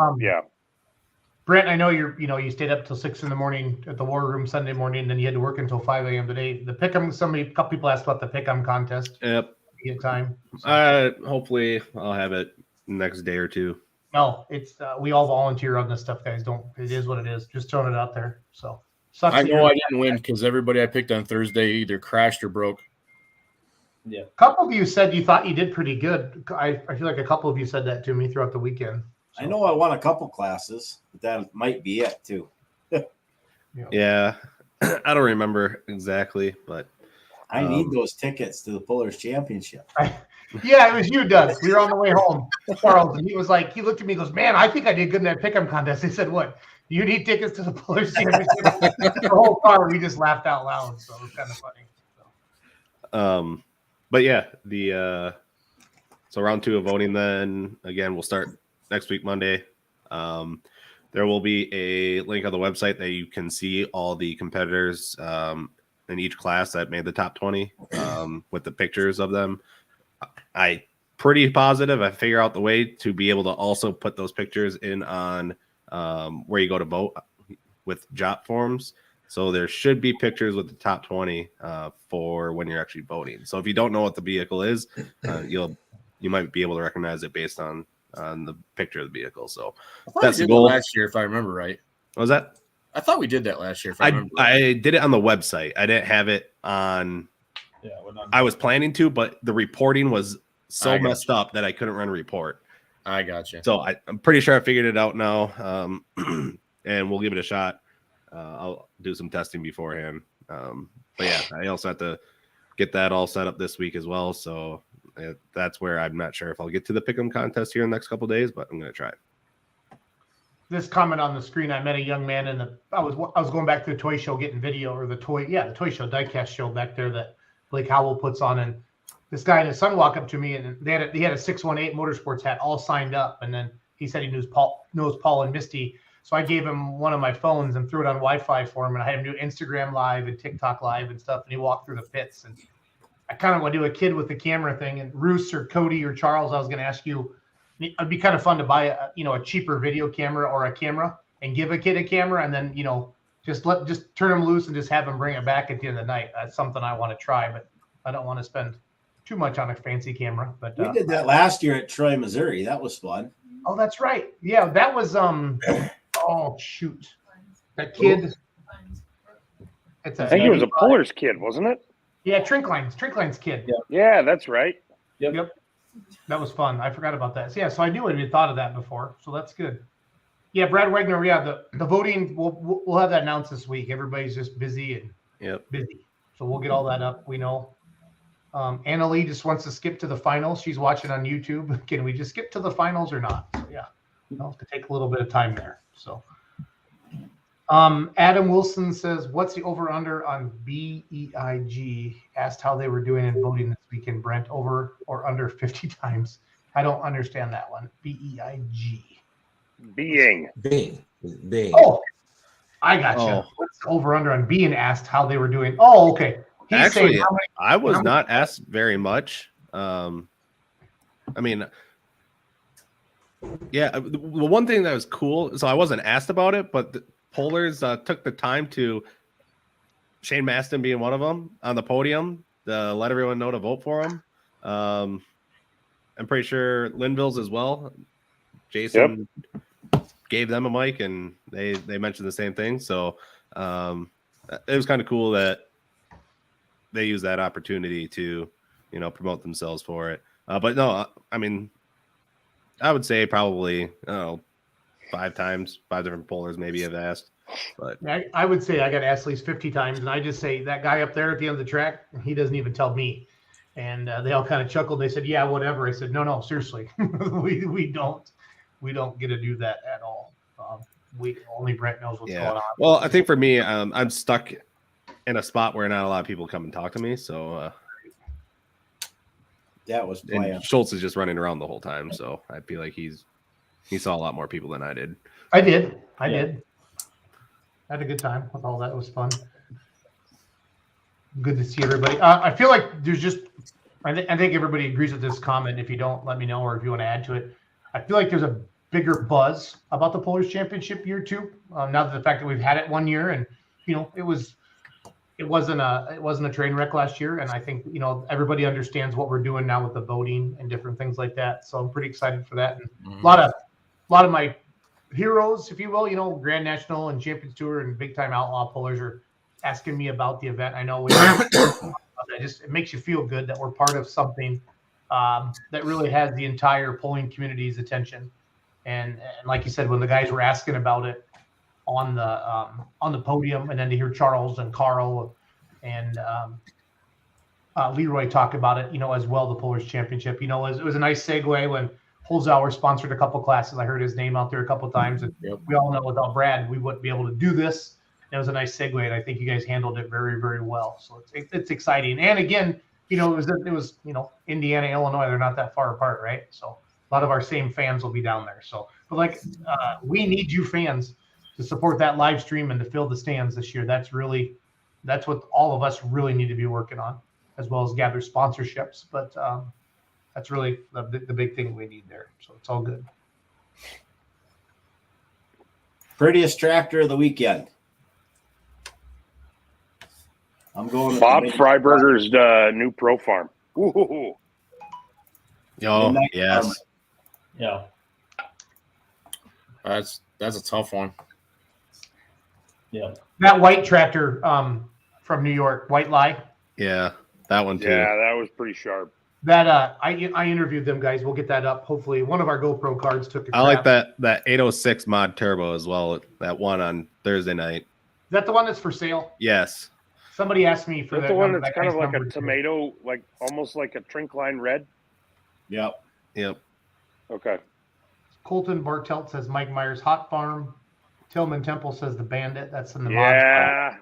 Brent, I know you stayed up till 6 a.m. at the War Room Sunday morning, and then you had to work until 5 a.m. today. The pick'em. A couple people asked about the pick'em contest. Yep. You get time. So. Hopefully, I'll have it next day or two. No, it's we all volunteer on this stuff, guys. It is what it is. Just throwing it out there. So I know I didn't win because everybody I picked on Thursday either crashed or broke. Yeah. A couple of you said you thought you did pretty good. I feel like a couple of you said that to me throughout the weekend. So. I know I won a couple classes, but that might be it too. Yeah. I don't remember exactly, but I need those tickets to the Pullers Championship. Yeah, it was you, Doug. We were on the way home, Charles, and he looked at me and goes, "Man, I think I did good in that pick'em contest." He said, "What? You need tickets to the Pullers Championship?" The whole car, we just laughed out loud, so it was kind of funny. So. But yeah, so round 2 of voting then again will start next week Monday. There will be a link on the website that you can see all the competitors in each class that made the top 20 with the pictures of them. I pretty positive I figure out the way to be able to also put those pictures in on where you go to vote with JOT forms. So there should be pictures with the top 20 for when you're actually voting. So if you don't know what the vehicle is, you might be able to recognize it based on the picture of the vehicle. So that's the goal. Last year, if I remember right. What was that? I thought we did that last year. If I remember right. I did it on the website. I didn't have it on. Yeah, I was planning to, but the reporting was so messed up that I couldn't run a report. I got you. So I'm pretty sure I figured it out now, and we'll give it a shot. I'll do some testing beforehand. But yeah, I also have to get that all set up this week as well. So that's where I'm not sure if I'll get to the pick'em contest here in the next couple of days, but I'm going to try. This comment on the screen, I met a young man I was going back to the toy show getting video, or the toy show, diecast show back there that Blake Howell puts on, and this guy and his son walk up to me, and he had a 618 Motorsports hat all signed up, and then he said he knows Paul and Misty. So I gave him one of my phones and threw it on Wi-Fi for him, and I had him do Instagram Live and TikTok Live and stuff, and he walked through the pits. And I kind of want to do a kid with the camera thing. And Roos or Cody or Charles, I was going to ask you, it'd be kind of fun to buy a cheaper video camera or a camera and give a kid a camera, and then just turn him loose and just have him bring it back at the end of the night. That's something I want to try, but I don't want to spend too much on a fancy camera. But we did that last year at Troy, Missouri. That was fun. Oh, that's right. Yeah, that was oh shoot, that kid. It's I think it was a Puller's kid, wasn't it? Yeah, Trinkline's kid. Yeah, that's right. Yep. That was fun. I forgot about that. So, yeah, so I knew I had thought of that before. So that's good. Yeah, Brad Wagner. Yeah, the voting. We'll have that announced this week. Everybody's just busy and busy. So we'll get all that up. We know. Anna Lee just wants to skip to the finals. She's watching on YouTube. Can we just skip to the finals or not? So yeah, we'll have to take a little bit of time there. So. Adam Wilson says, what's the over-under on BEIG? Asked how they were doing in voting this weekend. Brent, over or under 50 times? I don't understand that one. BEIG. Being. Oh, I got you. Oh. What's the over-under on being asked how they were doing? Oh, okay. He's Actually, saying I was not asked very much. I mean, yeah, the one thing that was cool, so I wasn't asked about it, but the pollers took the time to, Shane Maston being one of them, on the podium, to let everyone know to vote for him. I'm pretty sure Linville's as well. Jason gave them a mic, and they mentioned the same thing. So it was kind of cool that they used that opportunity to, promote themselves for it. But no, I mean, I would say probably, 5 different pollers maybe have asked. But I would say I got asked at least 50 times, and I just say that guy up there at the end of the track, he doesn't even tell me. And they all kind of chuckled. They said, "Yeah, whatever." I said, "No, seriously, we don't get to do that at all. We only Brent knows what's going on." Well, I think for me, I'm stuck in a spot where not a lot of people come and talk to me. So that was and Schultz is just running around the whole time, so I feel like he saw a lot more people than I did. I did. Had a good time with all that. It was fun. Good to see everybody. I feel like there's just, I think everybody agrees with this comment. If you don't, let me know, or if you want to add to it. I feel like there's a bigger buzz about the Pullers Championship year 2. Now that the fact that we've had it 1 year, and it wasn't a train wreck last year, and I think everybody understands what we're doing now with the voting and different things like that. So I'm pretty excited for that. And a lot of my heroes, if you will, Grand National and Champions Tour and big time outlaw pullers are asking me about the event. I know it makes you feel good that we're part of something that really has the entire pulling community's attention. And like you said, when the guys were asking about it on the podium, and then to hear Charles and Carl and Leroy talk about it, as well, the Pullers Championship, it was a nice segue when Holzhauer sponsored a couple classes. I heard his name out there a couple times, and we all know without Brad, we wouldn't be able to do this. It was a nice segue, and I think you guys handled it very, very well. So it's exciting. And again, it was Indiana, Illinois, they're not that far apart, right? So a lot of our same fans will be down there. So, but we need you fans to support that live stream and to fill the stands this year. That's what all of us really need to be working on, as well as gather sponsorships. But that's really the big thing we need there. So it's all good. Prettiest tractor of the weekend. I'm going Bob Freiberger's new Pro Farm. Ooh. Oh, yes. Yeah. That's a tough one. Yeah. That white tractor from New York, White Lie. Yeah, that one too. Yeah, that was pretty sharp. That I interviewed them guys. We'll get that up. Hopefully, one of our GoPro cards took a I like that 806 mod turbo as well. That one on Thursday night. Is that the one that's for sale? Yes. Somebody asked me for That's that. the one number, that's that kind of guy's like a number, too. tomato, like almost like a Trinkline red. Yep. Okay. Colton Bartelt says Mike Myers Hot Farm. Tillman Temple says the Bandit. That's in the mod. Yeah.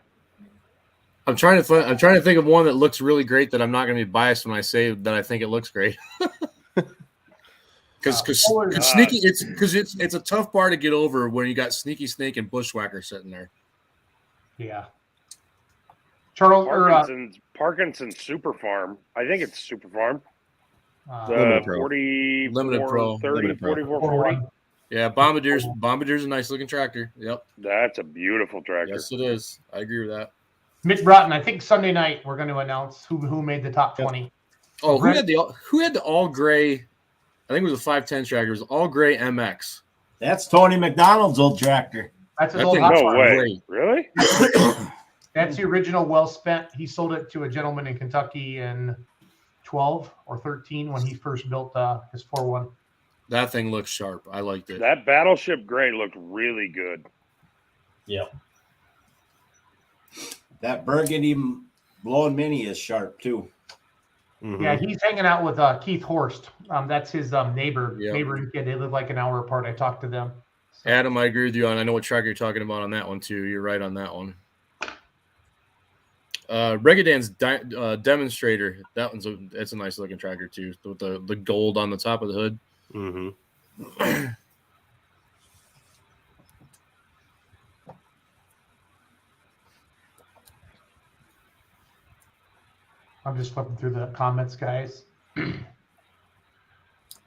I'm trying to think of one that looks really great that I'm not going to be biased when I say that I think it looks great. Because sneaky, it's a tough bar to get over when you got Sneaky Snake and Bushwhacker sitting there. Yeah. Charles Parkinson's Super Farm. I think it's Super Farm. Limited The Pro. 40, Limited Pro. 30, Limited Pro. 44, 40. Yeah, Bombardier's a nice looking tractor. Yep. That's a beautiful tractor. Yes, it is. I agree with that. Mick Broughton, I think Sunday night we're going to announce who made the top 20. Oh, who had the all gray? I think it was a 510 tractor. It was all gray MX. That's Tony McDonald's old tractor. That's his That old thing- hot No farm. way. Great. Really? That's the original well spent. He sold it to a gentleman in Kentucky in 12 or 13 when he first built his 4-1. That thing looks sharp. I liked it. That Battleship Gray looked really good. Yeah. That burgundy blowing mini is sharp too. Mm-hmm. Yeah, he's hanging out with Keith Horst. That's his neighboring kid. They live like an hour apart. I talked to them. So. Adam, I agree with you on. I know what track you're talking about on that one too. You're right on that one. Regadan's Demonstrator. That's a nice looking tractor too, with the gold on the top of the hood. Mm-hmm. I'm just flipping through the comments, guys.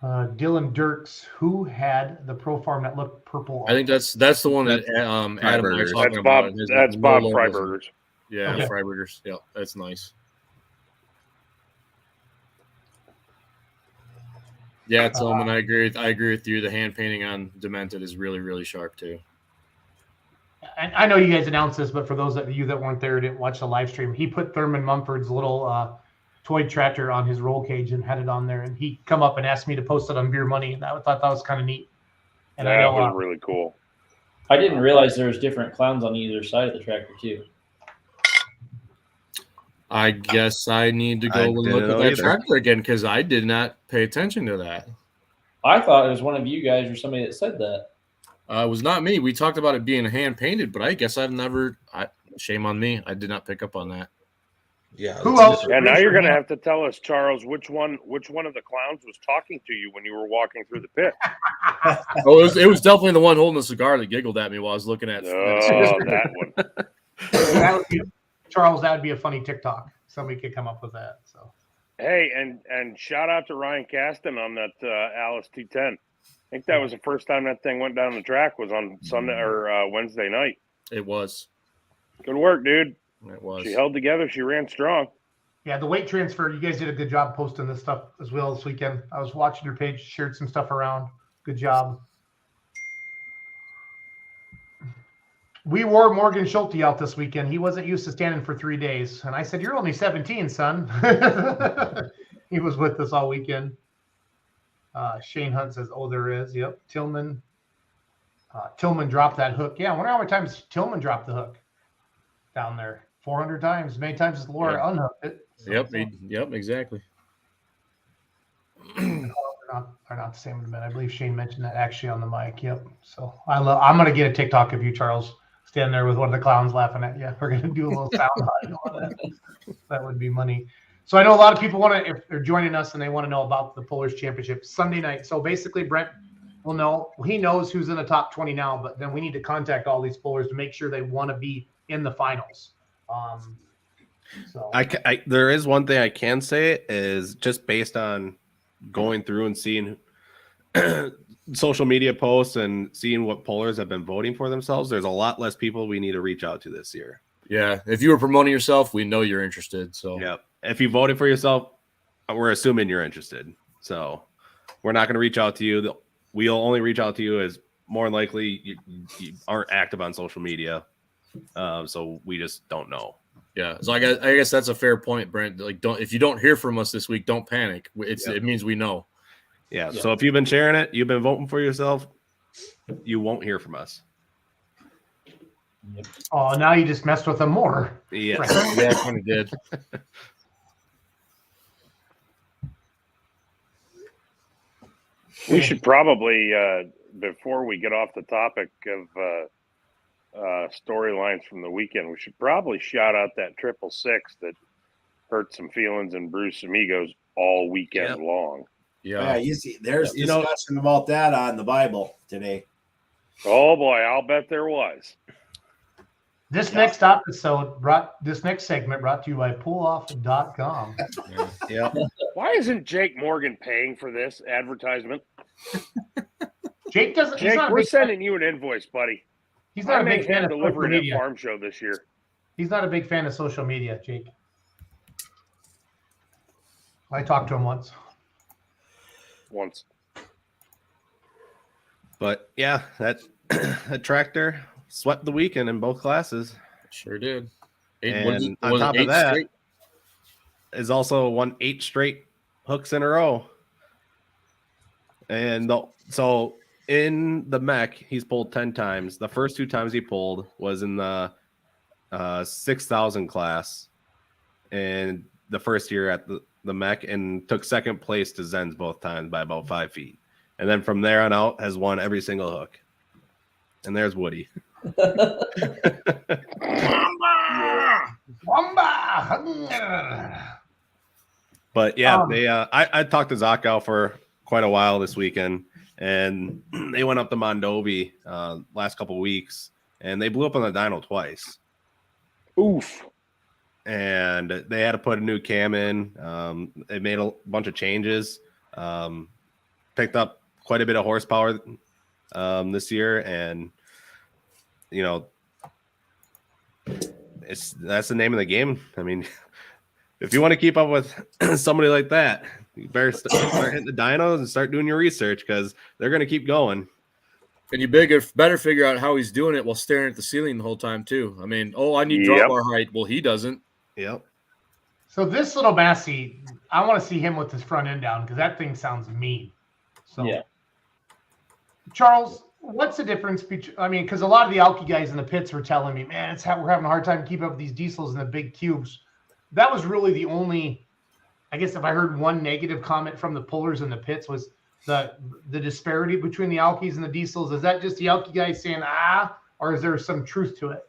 Dylan Dirks, who had the Pro Farm that looked purple? I think that's the one that Adam and I were talking Bob. about. That's Bob Freiberger's. Yeah, Okay. Freiberger's. Yeah, that's nice. Yeah, Tillman, I agree. I agree with you. The hand painting on Demented is really, really sharp too. And I know you guys announced this, but for those of you that weren't there, didn't watch the live stream, he put Thurman Mumford's little toy tractor on his roll cage and had it on there. And he come up and asked me to post it on Beer Money, and I thought that was kind of neat. And that was really cool. I didn't realize there was different clowns on either side of the tractor too. I guess I need to go and look at that tractor again because I did not pay attention to that. I thought it was one of you guys or somebody that said that. It was not me. We talked about it being hand painted, but I guess I've never. Shame on me. I did not pick up on that. Yeah. Who else? And now you're going to have to tell us, Charles, which one of the clowns was talking to you when you were walking through the pit? Oh, it was definitely the one holding the cigar that giggled at me while I was looking at. That one. That would be, Charles, that would be a funny TikTok. Somebody could come up with that. So. Hey, and shout out to Ryan Caston on that Alice T10. I think that was the first time that thing went down the track was on Sunday or Wednesday night. It was. Good work, dude. It was. She held together. She ran strong. Yeah, the weight transfer, you guys did a good job posting this stuff as well this weekend. I was watching your page, shared some stuff around. Good job. We wore Morgan Schulte out this weekend. He wasn't used to standing for 3 days. And I said, you're only 17, son. He was with us all weekend. Shane Hunt says, oh, there is. Yep. Tillman dropped that hook. Yeah, I wonder how many times Tillman dropped the hook down there. 400 times. As many times as Laura unhooked it. So, Yep, exactly. They're not the same in a minute. I believe Shane mentioned that actually on the mic. Yep. So I'm going to get a TikTok of you, Charles, standing there with one of the clowns laughing at you. We're going to do a little sound bite on that. That would be money. So I know a lot of people want to, if they're joining us and they want to know about the Pullers Championship Sunday night. So basically, Brent will know. He knows who's in the top 20 now, but then we need to contact all these pullers to make sure they want to be in the finals. So there is one thing I can say is just based on going through and seeing social media posts and seeing what pullers have been voting for themselves. There's a lot less people we need to reach out to this year. Yeah, if you were promoting yourself, we know you're interested. So yeah, if you voted for yourself, we're assuming you're interested. So we're not going to reach out to you. We'll only reach out to you as more than likely you aren't active on social media. So we just don't know. Yeah, so I guess that's a fair point, Brent. Like, if you don't hear from us this week, don't panic. It means we know. Yeah. So if you've been sharing it, you've been voting for yourself, you won't hear from us. Oh, now you just messed with them more. Yes. Right. Yeah, I kind of did. We should probably, before we get off the topic of storylines from the weekend, we should probably shout out that 666 that hurt some feelings in Bruce Amigos all weekend long. Yeah, you see, there's discussion about that on the Bible today. Oh boy, I'll bet there was. This next segment brought to you by pulloff.com. Yeah. Why isn't Jake Morgan paying for this advertisement? Jake doesn't. Jake, we're sending you an invoice, buddy. He's not a big fan of delivering social a media. farm show this year. He's not a big fan of social media, Jake. I talked to him once. But yeah, that tractor swept the weekend in both classes. Sure did. And on top of that is also won 8 straight hooks in a row. And so in the mech, he's pulled 10 times. The first 2 times he pulled was in the 6,000 class, and the first year at the mech, and took second place to Zen's both times by about 5 feet. And then from there on out has won every single hook. And there's Woody. But yeah, I talked to Zachau for quite a while this weekend, and they went up to Mondovi last couple weeks, and they blew up on the dyno twice. Oof. And they had to put a new cam in. They made a bunch of changes, picked up quite a bit of horsepower this year, and that's the name of the game. I mean, if you want to keep up with somebody like that, you better start hitting the dynos and start doing your research, because they're going to keep going. And you better figure out how he's doing it while staring at the ceiling the whole time too. I mean, I need drop bar height. Well, he doesn't. Yep. So this little Massey, I want to see him with his front end down, because that thing sounds mean. So yeah. Charles, what's the difference between? I mean, because a lot of the Alki guys in the pits were telling me, man, we're having a hard time keeping up with these diesels in the big cubes. That was really the only, I guess, if I heard one negative comment from the pullers in the pits, was the disparity between the Alkis and the diesels. Is that just the Alki guys saying or is there some truth to it?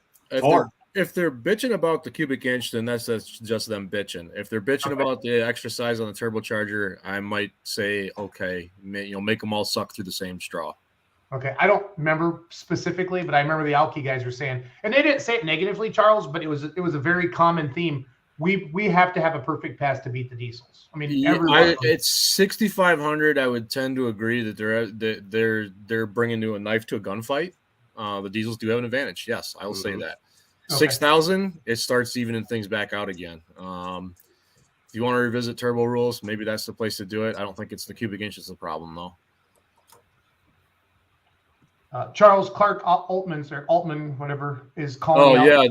If they're bitching about the cubic inch, then that's just them bitching. If they're bitching about the extra size on the turbocharger, I might say, okay, make them all suck through the same straw. Okay, I don't remember specifically, but I remember the Alki guys were saying, and they didn't say it negatively, Charles, but it was a very common theme. We have to have a perfect pass to beat the diesels. I mean, it's 6,500. I would tend to agree that they're bringing a knife to a gunfight. The diesels do have an advantage. Yes, I will say that. Okay. 6,000, it starts evening things back out again. If you want to revisit turbo rules, maybe that's the place to do it. I don't think it's the cubic inch is the problem, though. Charles Clark Altman, whatever, is calling. Oh yeah,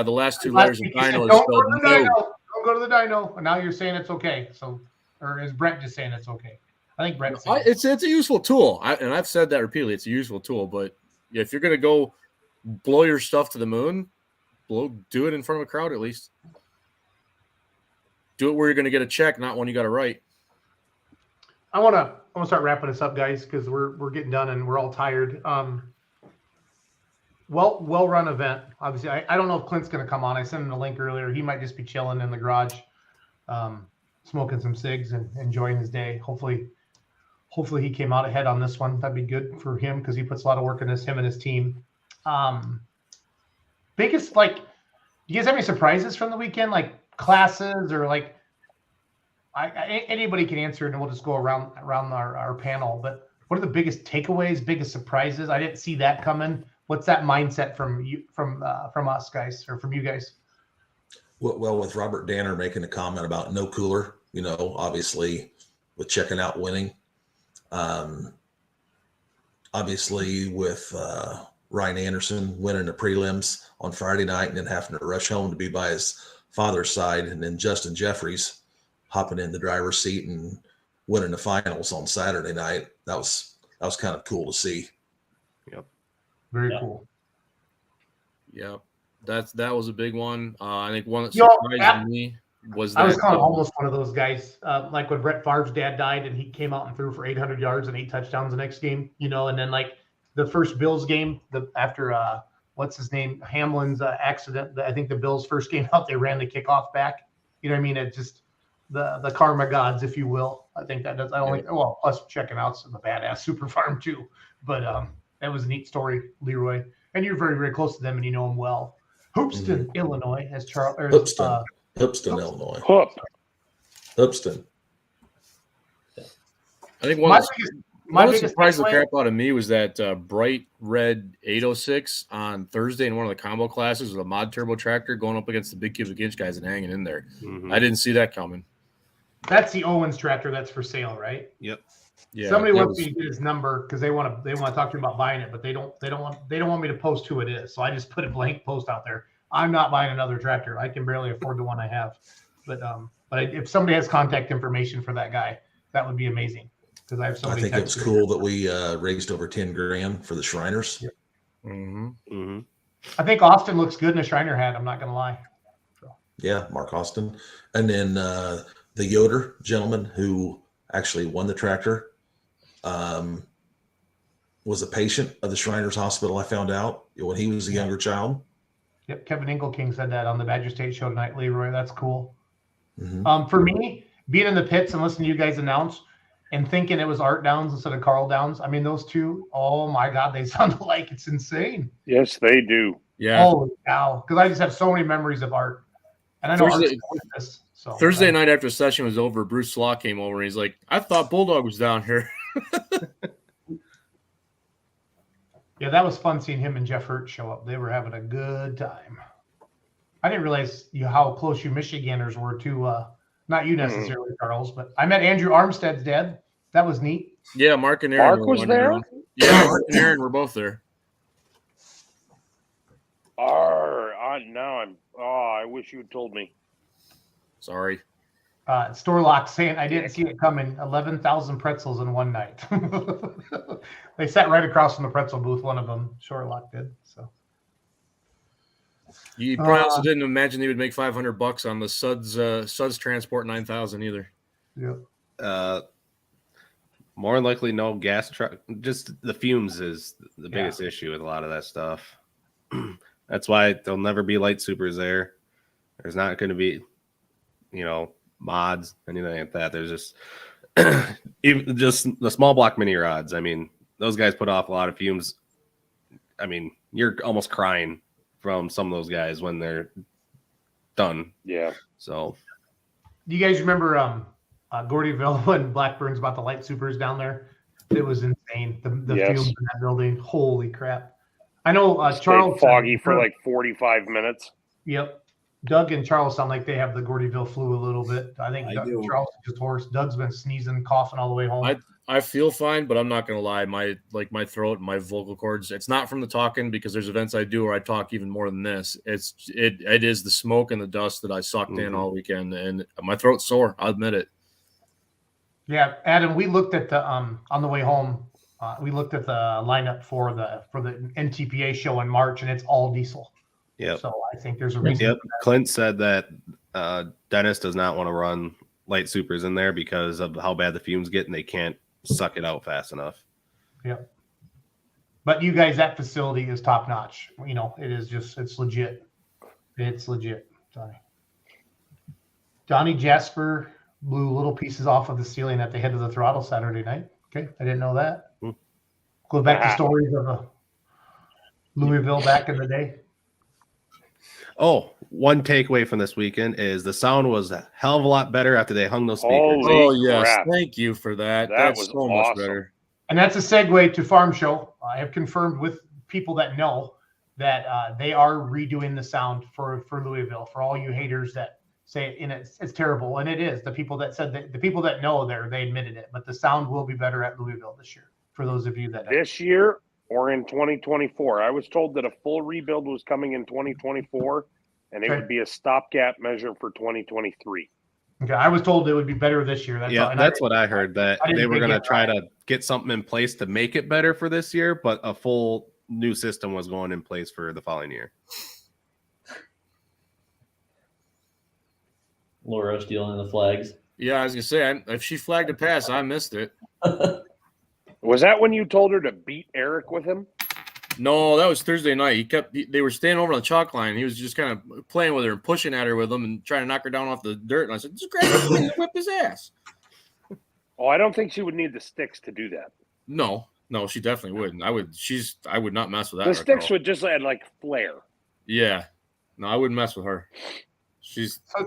the last 2 letters of dyno is spelled no. Don't go to the dyno. And now you're saying it's okay. So, or is Brent just saying it's okay? I think Brent. It's a useful tool, and I've said that repeatedly. It's a useful tool, but if you're gonna go blow your stuff to the moon, do it in front of a crowd at least. Do it where you're gonna get a check, not when you got to write. I want to start wrapping this up, guys, because we're getting done and we're all tired. Well run event. Obviously, I don't know if Clint's going to come on. I sent him a link earlier. He might just be chilling in the garage, smoking some cigs and enjoying his day. Hopefully he came out ahead on this one. That'd be good for him, because he puts a lot of work in this. Him and his team. Biggest, do you guys have any surprises from the weekend, like classes or like? Anybody can answer, and we'll just go around our panel. But what are the biggest takeaways, biggest surprises? I didn't see that coming. What's that mindset from you, from us guys, or from you guys? Well, with Robert Danner making a comment about no cooler, obviously with checking out winning. Obviously with Ryan Anderson winning the prelims on Friday night and then having to rush home to be by his father's side, and then Justin Jeffries hopping in the driver's seat and winning the finals on Saturday night. That was kind of cool to see. Yep. Very cool. Yep. That was a big one. I think one that surprised me was that I was kind of almost one of those guys, like when Brett Favre's dad died and he came out and threw for 800 yards and 8 touchdowns the next game, and then like the first Bills game, after what's his name, Hamlin's accident, I think the Bills' first game out, they ran the kickoff back. You know what I mean? It just the karma gods, if you will. I think that does. I don't think. Well, plus checking out the badass Super Farm too. But that was a neat story, Leroy. And you're very, very close to them, and you know them well. Hoopston, Illinois, as Charles. Hoopston, Illinois. Hoopston. I think one that surprised the crap out of me was that bright red 806 on Thursday in one of the combo classes with a mod turbo tractor going up against the big cubic inch guys and hanging in there. I didn't see that coming. That's the Owens tractor that's for sale, right? Yep. Yeah. Somebody wants me to get his number because they want to talk to me about buying it, but they don't want me to post who it is. So I just put a blank post out there. I'm not buying another tractor. I can barely afford the one I have. But if somebody has contact information for that guy, that would be amazing. Because I have so I many. think it was cool that we raised over 10 grand for the Shriners. Yeah. Mm-hmm. Mm-hmm. I think Austin looks good in a Shriner hat. I'm not going to lie. So. Yeah, Mark Austin. And then the Yoder gentleman who actually won the tractor was a patient of the Shriners Hospital, I found out, when he was a younger child. Yep, Kevin Ingle-King said that on the Badger State show tonight, Leroy. That's cool. Mm-hmm. For me, being in the pits and listening to you guys announce and thinking it was Art Downs instead of Carl Downs, I mean, those two, oh my God, they sound alike. It's insane. Yes, they do. Yeah. Holy cow. Because I just have so many memories of Art. And I know Art's with this. So Thursday night after the session was over, Bruce Slaw came over and he's like, I thought Bulldog was down here. Yeah, that was fun seeing him and Jeff Hurt show up. They were having a good time. I didn't realize how close you Michiganders were to, not you necessarily, Charles, but I met Andrew Armstead's dad. That was neat. Yeah, Mark and Aaron. Mark was there? Yeah, Mark and Aaron were both there. I wish you had told me. Sorry. Storlock saying, I didn't see it coming. 11,000 pretzels in one night. They sat right across from the pretzel booth, one of them. Storlock did. So. You probably also didn't imagine they would make $500 on the Suds Transport 9000 either. Yep. More than likely, no gas truck. Just the fumes is the biggest issue with a lot of that stuff. That's why there'll never be light supers there. There's not going to be, mods, anything like that. There's just even just the small block mini rods. I mean, those guys put off a lot of fumes. I mean, you're almost crying from some of those guys when they're done. Yeah. So, do you guys remember Gordyville when Blackburn's about the light supers down there? It was insane. The fumes in that building. Holy crap! I know Charles foggy for like 45 minutes. Yep. Doug and Charles sound like they have the Gordyville flu a little bit. I think Charles is just hoarse. Doug's been sneezing, coughing all the way home. I feel fine, but I'm not gonna lie. My throat and my vocal cords. It's not from the talking because there's events I do where I talk even more than this. It is the smoke and the dust that I sucked in all weekend, and my throat's sore. I'll admit it. Yeah, Adam, we looked at the on the way home. We looked at the lineup for the NTPA show in March, and it's all diesel. Yeah. So I think there's a reason. Yep. Clint said that Dennis does not want to run light supers in there because of how bad the fumes get, and they can't suck it out fast enough. Yep. But you guys, that facility is top notch. It is just, it's legit. It's legit. Donnie Jasper blew little pieces off of the ceiling at the head of the throttle Saturday night. Okay. I didn't know that. Go back to stories of Louisville back in the day. Oh, one takeaway from this weekend is the sound was a hell of a lot better after they hung those speakers. Oh, yes. Thank you for that. That's was so much better. And that's a segue to Farm Show. I have confirmed with people that know that they are redoing the sound for Louisville. For all you haters that say it's terrible, and it is. The people that said that, the people that know they admitted it. But the sound will be better at Louisville this year. For those of you that this year or in 2024, I was told that a full rebuild was coming in 2024, and it would be a stopgap measure for 2023. Okay, I was told it would be better this year. That's what I heard, that they were going to try to get something in place to make it better for this year, but a full new system was going in place for the following year. Laura stealing the flags. Yeah, I was gonna say, if she flagged a pass, I missed it. Was that when you told her to beat Eric with him? No, that was Thursday night. They were standing over on the chalk line. He was just kind of playing with her and pushing at her with them and trying to knock her down off the dirt. And I said, just grab him and whip his ass. Oh, I don't think she would need the sticks to do that. No, she definitely wouldn't. I would not mess with that. The sticks would just add like flair. Yeah. No, I wouldn't mess with her.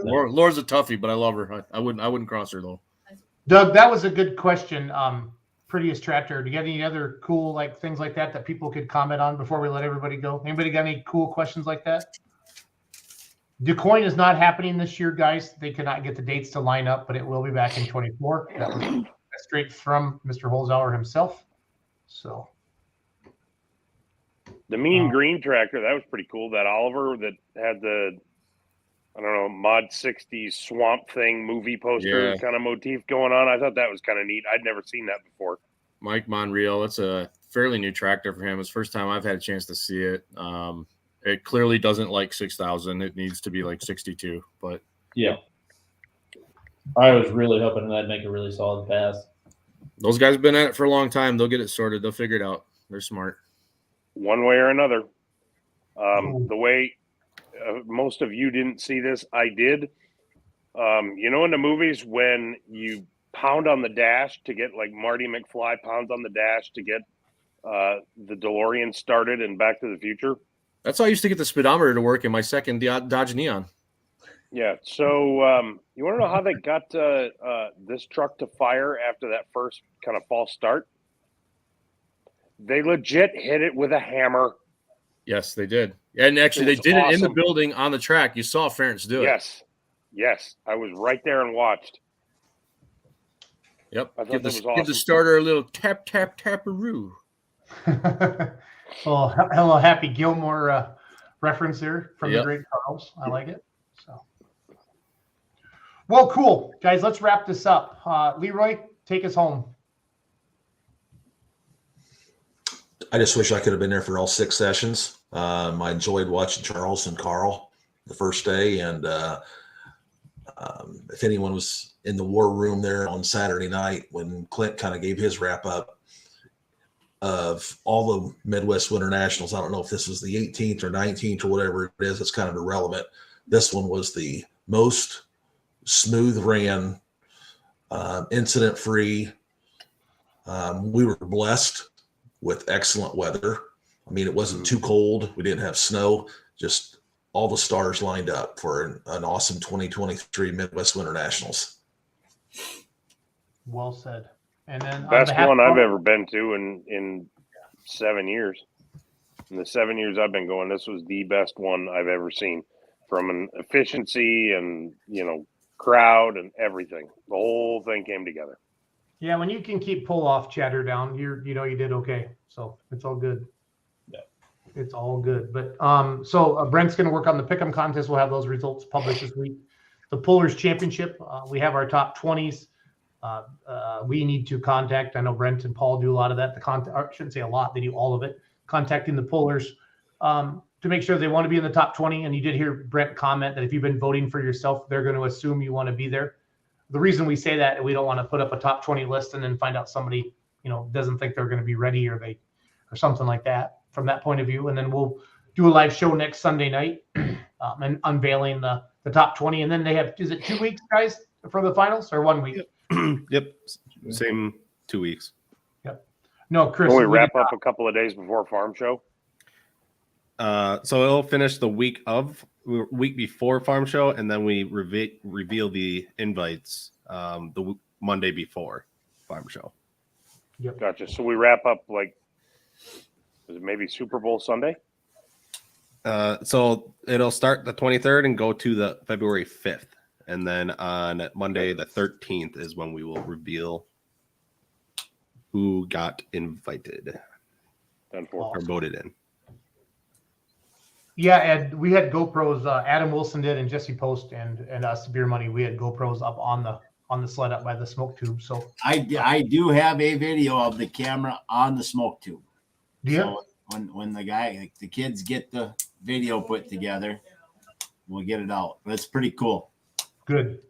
Laura's a toughie, but I love her. I wouldn't cross her though. Doug, that was a good question. Prettiest tractor. Do you got any other cool things like that people could comment on before we let everybody go? Anybody got any cool questions like that? DuQuoin is not happening this year, guys. They cannot get the dates to line up, but it will be back in 24. That was straight from Mr. Holzauer himself. So The Mean Green tractor, that was pretty cool. That Oliver that had the, I don't know, Mod 60s Swamp Thing movie poster kind of motif going on. I thought that was kind of neat. I'd never seen that before. Mike Monreal, it's a fairly new tractor for him. It's the first time I've had a chance to see it. It clearly doesn't like 6,000. It needs to be like 62. But yeah, I was really hoping that'd make a really solid pass. Those guys have been at it for a long time. They'll get it sorted. They'll figure it out. They're smart. One way or another. The way most of you didn't see this, I did. You know, in the movies when you pound on the dash to get, like Marty McFly pounds on the dash to get the DeLorean started in Back to the Future? That's how I used to get the speedometer to work in my second Dodge Neon. Yeah. So you want to know how they got this truck to fire after that first kind of false start? They legit hit it with a hammer. Yes, they did. And actually, they did it in the building on the track. You saw Ferentz do it. Yes. I was right there and watched. Yep. I thought Give awesome. the starter a little tap, tap, taparoo. Well, hello, Happy Gilmore reference there from the great Charles. I like it. So, well, cool. Guys, let's wrap this up. Leroy, take us home. I just wish I could have been there for all 6 sessions. I enjoyed watching Charles and Carl the first day. And if anyone was in the war room there on Saturday night when Clint kind of gave his wrap up of all the Midwest Winternationals, I don't know if this was the 18th or 19th or whatever it is, it's kind of irrelevant. This one was the most smooth ran, incident free. We were blessed with excellent weather. I mean, it wasn't too cold. We didn't have snow, just all the stars lined up for an awesome 2023 Midwest Winternationals. Well said. And then best one I've ever been to in 7 years. In the 7 years I've been going, this was the best one I've ever seen from an efficiency and, you know, crowd and everything. The whole thing came together. Yeah, when you can keep pull off chatter down, you did okay. So it's all good. Yeah, it's all good. But Brent's going to work on the pick'em contest. We'll have those results published this week. The Pullers Championship, we have our top 20s. We need to contact. I know Brent and Paul do a lot of that. I shouldn't say a lot. They do all of it. Contacting the Pullers to make sure they want to be in the top 20. And you did hear Brent comment that if you've been voting for yourself, they're going to assume you want to be there. The reason we say that, we don't want to put up a top 20 list and then find out somebody, doesn't think they're going to be ready or something like that from that point of view. And then we'll do a live show next Sunday night and unveiling the top 20. And then they have, is it 2 weeks, guys, for the finals or 1 week? Yep. Same 2 weeks. Yep. No, Chris. Will we wrap up a couple of days before Farm Show? So it'll finish the week before Farm Show, and then we reveal the invites the Monday before Farm Show. Yep. Gotcha. So we wrap up is it maybe Super Bowl Sunday? So it'll start the 23rd and go to the February 5th. And then on Monday, the 13th is when we will reveal who got invited or voted in. Yeah, and we had GoPros. Adam Wilson did, and Jesse Post, and us, Beer Money. We had GoPros up on the sled up by the smoke tube. So I do have a video of the camera on the smoke tube. Yeah. So when the kids get the video put together, we'll get it out. But it's pretty cool. Good.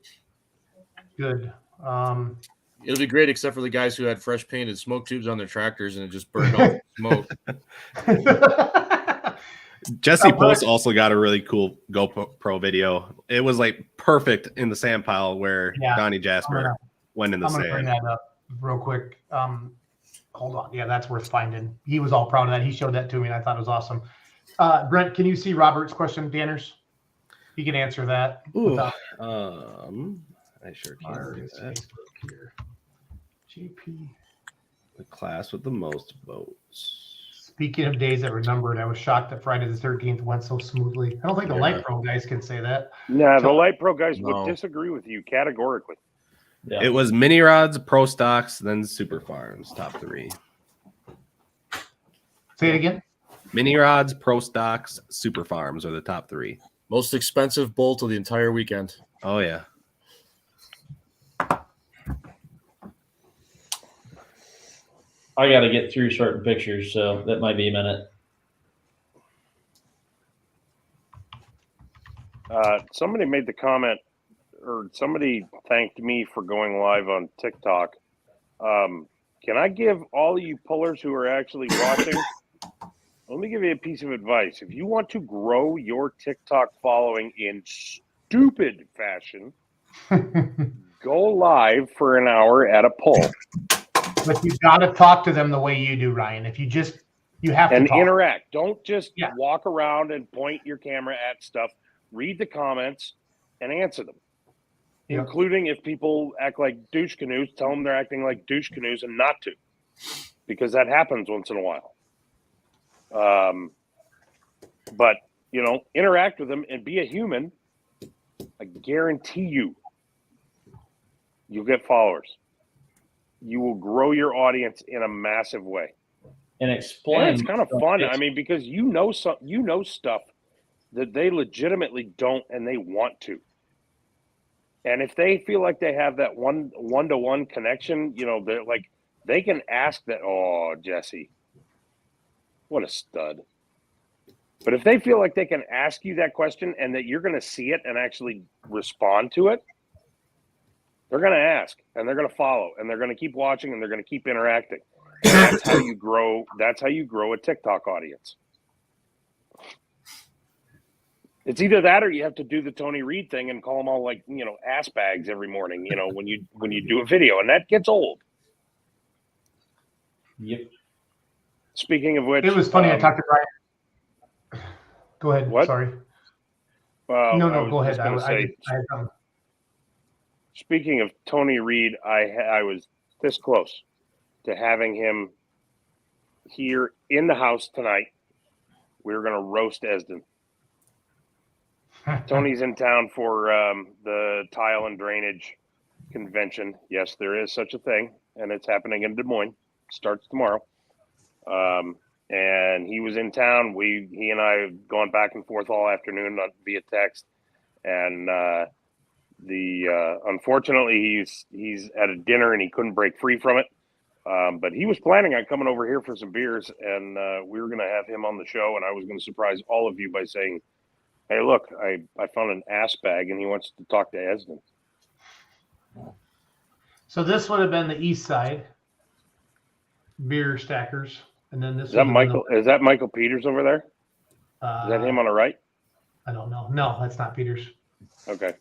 It'll be great, except for the guys who had fresh painted smoke tubes on their tractors and it just burned off smoke. Jesse Post also got a really cool GoPro video. It was like perfect in the sand pile where Donnie Jasper went in the sand. I'm going to bring that up real quick. Hold on. Yeah, that's worth finding. He was all proud of that. He showed that to me, and I thought it was awesome. Brent, can you see Robert's question, Danners? He can answer that. Ooh, I sure can do that. Here. GP. The class with the most votes. Speaking of days that were numbered, I was shocked that Friday the 13th went so smoothly. I don't think the Light Pro guys can say that. Yeah, the Light Pro guys would disagree with you categorically. Yeah. It was mini rods, pro stocks, then super farms, top 3. Say it again. Mini rods, pro stocks, super farms are the top 3. Most expensive bolt of the entire weekend. Oh yeah. I got to get through certain pictures, so that might be a minute. Somebody made the comment, or somebody thanked me for going live on TikTok. Can I give all of you pullers who are actually watching, let me give you a piece of advice. If you want to grow your TikTok following in stupid fashion, go live for an hour at a pull. But you got to talk to them the way you do, Ryan. If you have to and talk. Interact. Don't just walk around and point your camera at stuff. Read the comments and answer them. Yep. Including if people act like douche canoes, tell them they're acting like douche canoes and not to, because that happens once in a while. But, interact with them and be a human. I guarantee you'll get followers. You will grow your audience in a massive way. And explain. And it's kind of fun. I mean, because you know stuff that they legitimately don't, and they want to. And if they feel like they have that one-to-one connection, they're like, they can ask that. Oh, Jesse, what a stud. But if they feel like they can ask you that question and that you're going to see it and actually respond to it, they're going to ask and they're going to follow and they're going to keep watching and they're going to keep interacting. And that's how you grow. That's how you grow a TikTok audience. It's either that or you have to do the Tony Reed thing and call them all like, ass bags every morning, when you do a video, and that gets old. Yep. Speaking of which, it was funny. I talked to Brian. Go ahead. What? Sorry. No, go ahead. I had something. Speaking of Tony Reed, I was this close to having him here in the house tonight. We were going to roast Esden. Tony's in town for the tile and drainage convention. Yes, there is such a thing, and it's happening in Des Moines. Starts tomorrow. And he was in town. He and I have gone back and forth all afternoon via text. And unfortunately he's at a dinner and he couldn't break free from it. But he was planning on coming over here for some beers, and we were going to have him on the show, and I was going to surprise all of you by saying, hey, look, I found an ass bag, and he wants to talk to Esden. So this would have been the east side beer stackers, and then this is that Michael. Is that Michael Peters over there? Is that him on the right? I don't know. No, that's not Peters. Okay.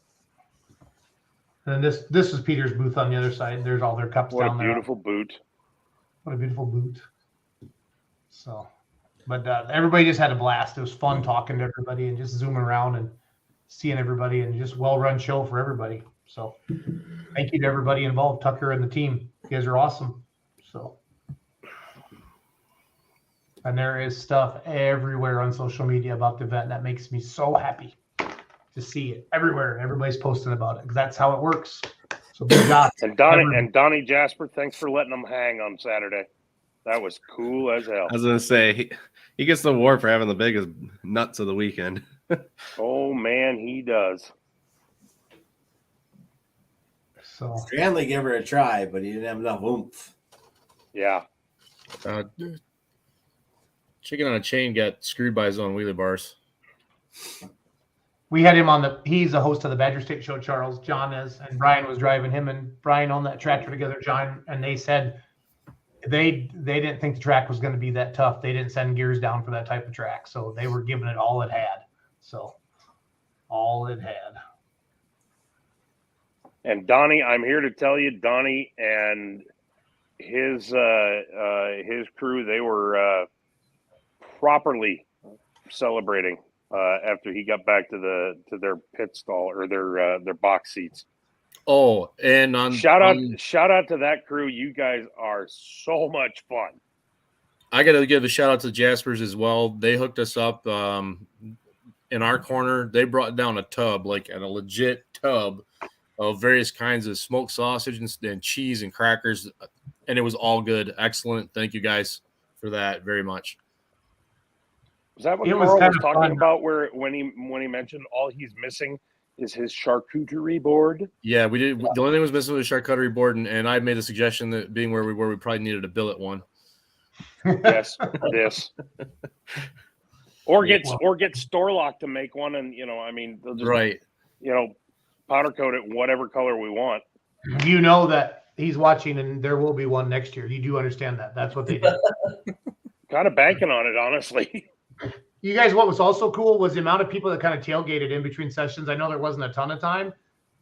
And then this is Peters' booth on the other side. There's all their cups down there. What a beautiful boot. What a beautiful boot. So. But everybody just had a blast. It was fun talking to everybody and just zooming around and seeing everybody, and just well-run show for everybody. So thank you to everybody involved, Tucker and the team. You guys are awesome. So, and there is stuff everywhere on social media about the event. That makes me so happy to see it everywhere. Everybody's posting about it because that's how it works. So good job. And Donnie Jasper, thanks for letting them hang on Saturday. That was cool as hell. I was going to say, he gets the award for having the biggest nuts of the weekend. Oh, man, he does. So Stanley gave her a try, but he didn't have enough oomph. Yeah. Chicken on a chain got screwed by his own wheelie bars. We had him on he's the host of the Badger State Show, Charles. John is, and Brian was driving him and Brian on that tractor together, John, and they said they didn't think the track was going to be that tough. They didn't send gears down for that type of track. So they were giving it all it had. So all it had. And Donnie, I'm here to tell you, Donnie and his crew, they were properly celebrating after he got back to their pit stall or their box seats. Oh, and shout out to that crew. You guys are so much fun. I got to give a shout out to Jaspers as well. They hooked us up in our corner. They brought down a tub, like a legit tub of various kinds of smoked sausage and cheese and crackers, and it was all good. Excellent. Thank you guys for that very much. Was that what It Carl was was kind of talking fun. about? Where when he mentioned all he's missing is his charcuterie board. Yeah, we did. The only thing was missing was the charcuterie board, and I made the suggestion that being where we were, we probably needed a billet one. Yes, this. Or get Storlock to make one, and I mean, they'll just Right. powder coat it whatever color we want. You know that he's watching, and there will be one next year. You do understand that? That's what they did. Kind of banking on it, honestly. You guys, what was also cool was the amount of people that kind of tailgated in between sessions. I know there wasn't a ton of time,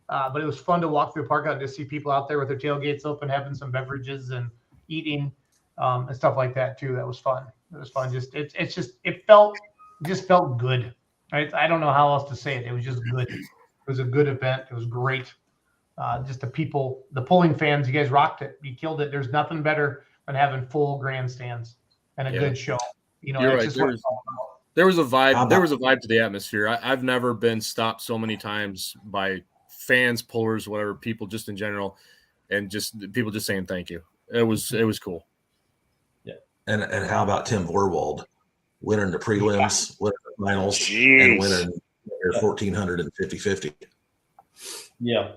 but it was fun to walk through the park and just see people out there with their tailgates open, having some beverages and eating and stuff like that too. That was fun. It was fun. It felt good. I don't know how else to say it. It was just good. It was a good event. It was great. Just the people, the pulling fans, you guys rocked it. You killed it. There's nothing better than having full grandstands and a good show. You're right. There was a vibe. There was a vibe to the atmosphere. I've never been stopped so many times by fans, pullers, whatever, people just in general, and just people just saying thank you. It was cool. Yeah. And how about Tim Vorwald winning the prelims, winning the finals, and winning your 1400 and 50-50? Yeah.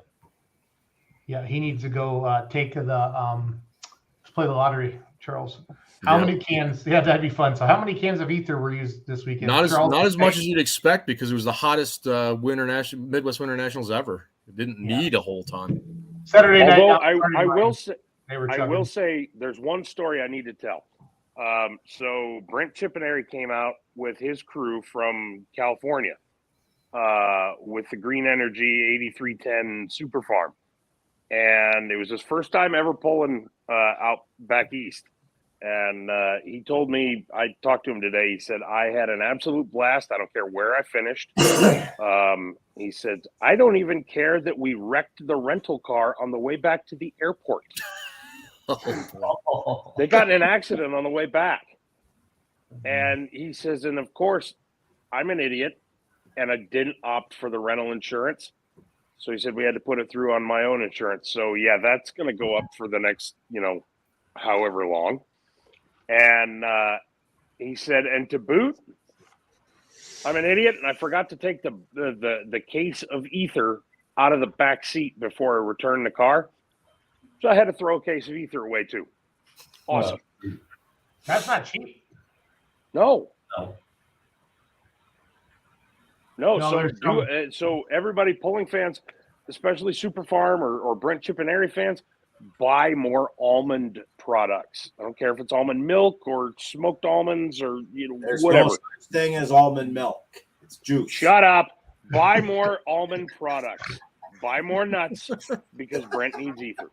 Yeah, he needs to go take the let's play the lottery, Charles. How many cans? Yeah, that'd be fun. So, how many cans of ether were used this weekend? Not as much as you'd expect, because it was the hottest Midwest Winternationals ever. It didn't need a whole ton. Saturday night. Although I will say there's one story I need to tell. So Brent Chippenary came out with his crew from California with the Green Energy 8310 Super Farm, and it was his first time ever pulling out back east. And he told me, I talked to him today, he said, I had an absolute blast. I don't care where I finished. He said, I don't even care that we wrecked the rental car on the way back to the airport. They got in an accident on the way back. And he says, and of course, I'm an idiot, and I didn't opt for the rental insurance. So he said we had to put it through on my own insurance. So, yeah, that's going to go up for the next, however long. And he said, and to boot, I'm an idiot, and I forgot to take the case of ether out of the back seat before I returned the car. So I had to throw a case of ether away too. Awesome. That's not cheap. No. No, so everybody, pulling fans, especially Super Farm or Brent Chippenary fans, buy more almond products. I don't care if it's almond milk or smoked almonds or There's whatever. no such thing as almond milk. It's juice. Shut up. Buy more almond products. Buy more nuts because Brent needs ether.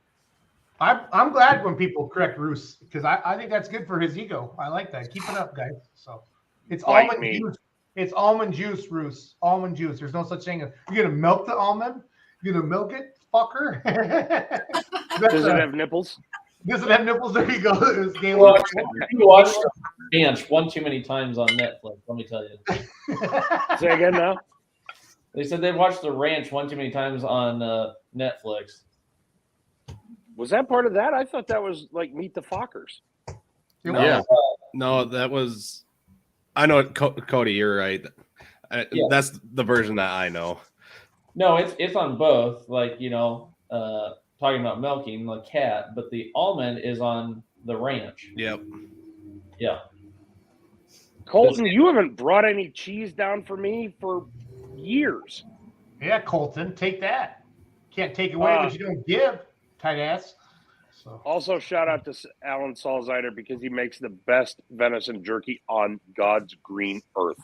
I'm glad when people correct Roos, because I think that's good for his ego. I like that. Keep it up, guys. So it's almond juice. It's almond juice, Roos. Almond juice. There's no such thing as you're gonna milk the almond. You're gonna milk it, fucker. Does it have nipples? Does it have nipples? There you go. You watched Ranch one too many times on Netflix. Let me tell you. Say again now. They said they've watched The Ranch one too many times on Netflix. Was that part of that? I thought that was like Meet the Fockers. No, that was. I know, Cody. You're right. That's the version that I know. No, it's on both. Like talking about milking the cat, but the almond is on the ranch. Yep. Yeah. Colton, you haven't brought any cheese down for me for years. Yeah, Colton, take that. Can't take away what you don't give, tight ass. So. Also, shout out to Alan Salzider because he makes the best venison jerky on God's green earth.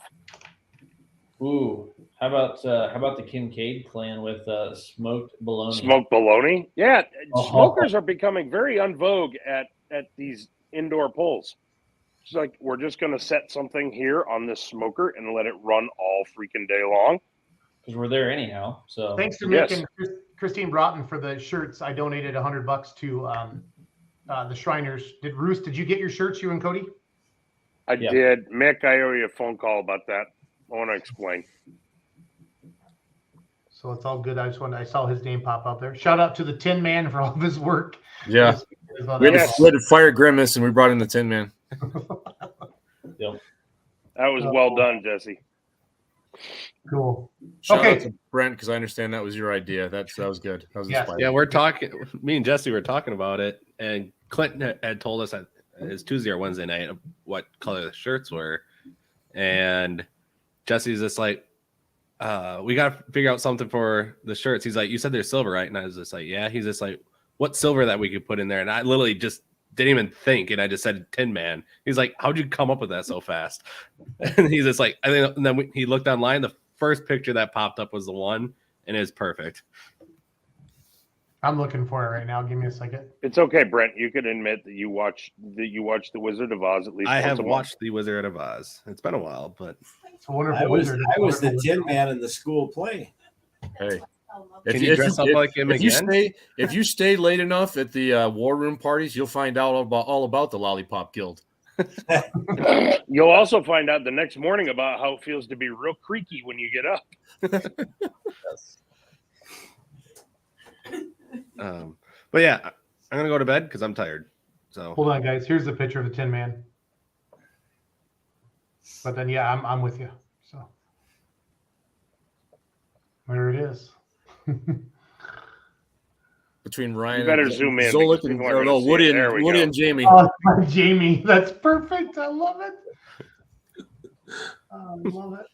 Ooh, how about the Kincaid clan with smoked bologna? Smoked bologna? Yeah, smokers are becoming very en vogue at these indoor pulls. It's like we're just going to set something here on this smoker and let it run all freaking day long. Because we're there anyhow. So thanks to Nick and Christine Broughton for the shirts. I donated $100 to the Shriners. Did you get your shirts, you and Cody? I did. Mick, I owe you a phone call about that. I want to explain. So it's all good. I saw his name pop up there. Shout out to the Tin Man for all of his work. Yeah. We had to fire Grimace and we brought in the Tin Man. Yep. That was well done, Jesse. Cool. Shout Okay. out to Brent, because I understand that was your idea. That was good. That was inspiring. Yeah, we're talking. Me and Jesse were talking about it, and Clinton had told us it's Tuesday or Wednesday night what color the shirts were, and Jesse's just like, we got to figure out something for the shirts. He's like, you said they're silver, right? And I was just like, yeah. He's just like, what silver that we could put in there? And I literally just didn't even think, and I just said Tin Man. He's like, how'd you come up with that so fast? And he's just like, and then he looked online. The first picture that popped up was the one, and it was perfect. I'm looking for it right now. Give me a second. It's okay, Brent. You can admit that you watched The Wizard of Oz at least. I once have a month. watched The Wizard of Oz. It's been a while, but It's a wonderful I was wizard. the Tin Man in the school play. Hey, can you dress up like him again? If you stay late enough at the war room parties, you'll find out all about the Lollipop Guild. You'll also find out the next morning about how it feels to be real creaky when you get up. But yeah, I'm gonna go to bed because I'm tired. So Hold on, guys. Here's the picture of the Tin Man. But then, yeah, I'm with you. So there it is. Between Ryan, You better and zoom in Zolik, because and people aren't gonna see Woody, it. There we Woody go. and Jamie. Oh, Jamie, that's perfect. I love it. I love it.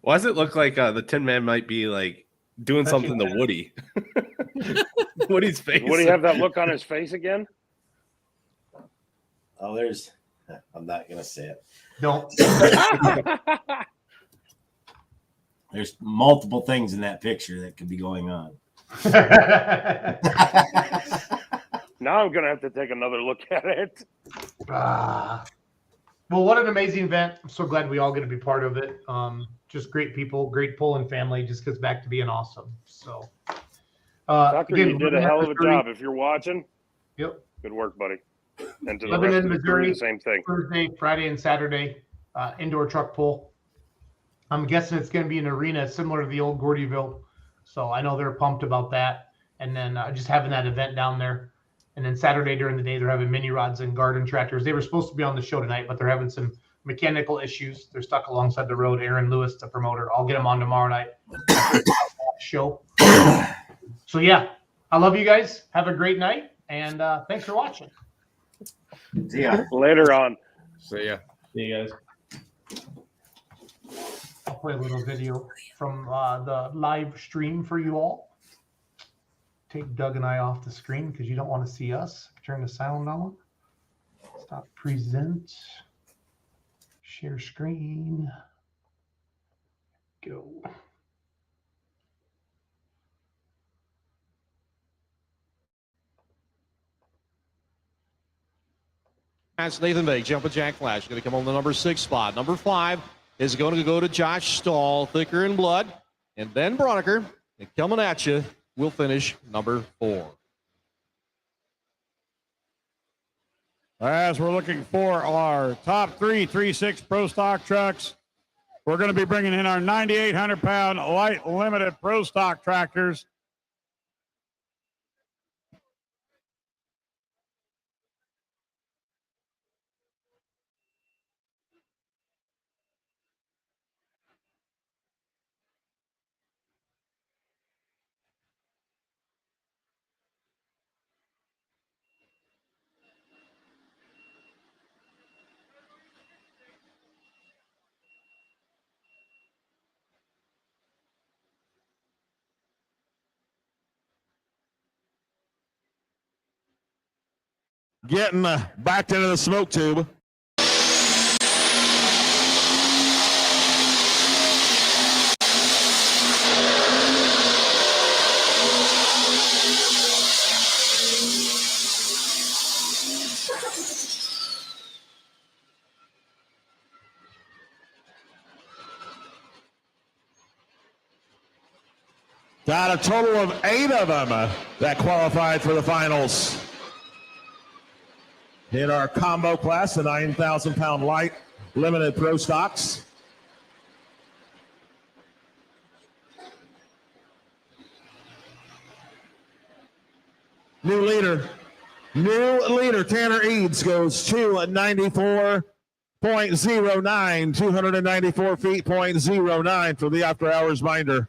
why does it look like the Tin Man might be like doing something to Woody? Woody's face. Would he have that look on his face again? Oh, I'm not gonna say it. Don't. There's multiple things in that picture that could be going on. Now I'm gonna have to take another look at it. Well, what an amazing event. I'm so glad we all get to be part of it. Just great people, great Poland family. Just gets back to being awesome. So, Tucker, again, you did a hell of a job. If you're watching, Yep. Good work, buddy. And to the Lebanon, rest of the crew, Missouri, the same thing. Thursday, Friday, and Saturday, indoor truck pull. I'm guessing it's going to be an arena similar to the old Gordyville. So I know they're pumped about that. And then just having that event down there. And then Saturday during the day, they're having mini rods and garden tractors. They were supposed to be on the show tonight, but they're having some mechanical issues. They're stuck alongside the road. Aaron Lewis, the promoter. I'll get them on tomorrow night. Show. So yeah, I love you guys. Have a great night. And thanks for watching. See ya. Later on. See ya. See you guys. I'll play a little video from the live stream for you all. Take Doug and I off the screen because you don't want to see us. Turn the sound on. Stop present. Share screen. Go. That's Nathan Bay, jumping jack flash. Going to come on the number 6 spot. Number 5 is going to go to Josh Stahl, Thicker in Blood. And Ben Broniker, and coming at you, will finish number 4. As we're looking for our top 3 3.6 Pro Stock trucks, we're going to be bringing in our 9,800-pound light limited Pro Stock tractors. Getting backed into the smoke tube. Got a total of 8 of them that qualified for the finals. In our combo class, the 9,000-pound light limited Pro Stocks. New leader, Tanner Eads goes to a 94.5 .09, 294 feet, .09 for the after hours binder.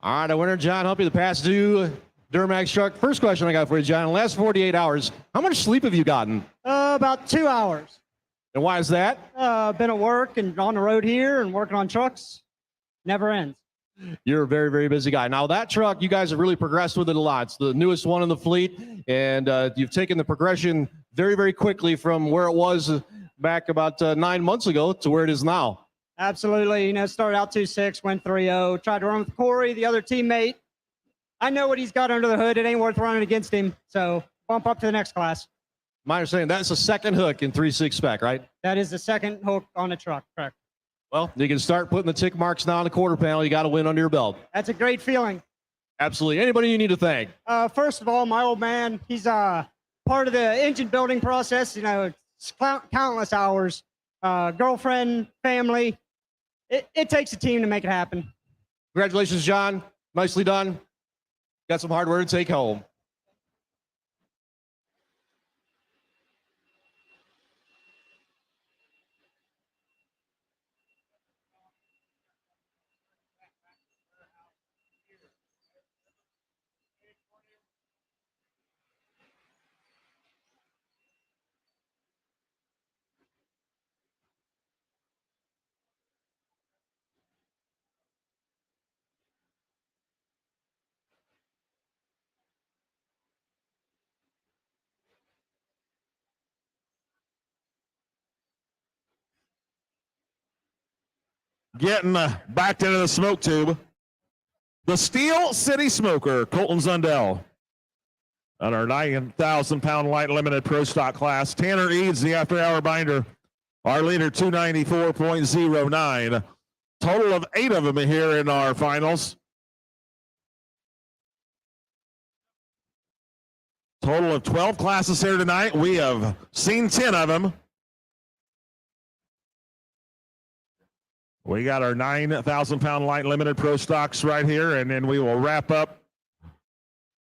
All right, our winner, John, help you to pass to Duramax truck. First question I got for you, John. In the last 48 hours, how much sleep have you gotten? About 2 hours. And why is that? Been at work and on the road here and working on trucks. Never ends. You're a very, very busy guy. Now, that truck, you guys have really progressed with it a lot. It's the newest one in the fleet, and you've taken the progression very, very quickly from where it was back about 9 months ago to where it is now. Absolutely. You know, started out 2.6, went 3.0, tried to run with Corey, the other teammate. I know what he's got under the hood. It ain't worth running against him. So bump up to the next class. My understanding, that's the second hook in 3.6 spec, right? That is the second hook on the truck, correct. Well, you can start putting the tick marks now on the quarter panel. You got to win under your belt. That's a great feeling. Absolutely. Anybody you need to thank? First of all, my old man, he's part of the engine building process. You know, it's countless hours. Girlfriend, family. It takes a team to make it happen. Congratulations, John. Nicely done. Got some hardware to take home. Getting backed into the smoke tube. The Steel City Smoker, Colton Zundell. On our 9,000-pound light limited pro stock class. Tanner Eads, the after-hour binder. Our leader, 294.09. Total of 8 of them here in our finals. Total of 12 classes here tonight. We have seen 10 of them. We got our 9,000-pound light limited pro stocks right here, and then we will wrap up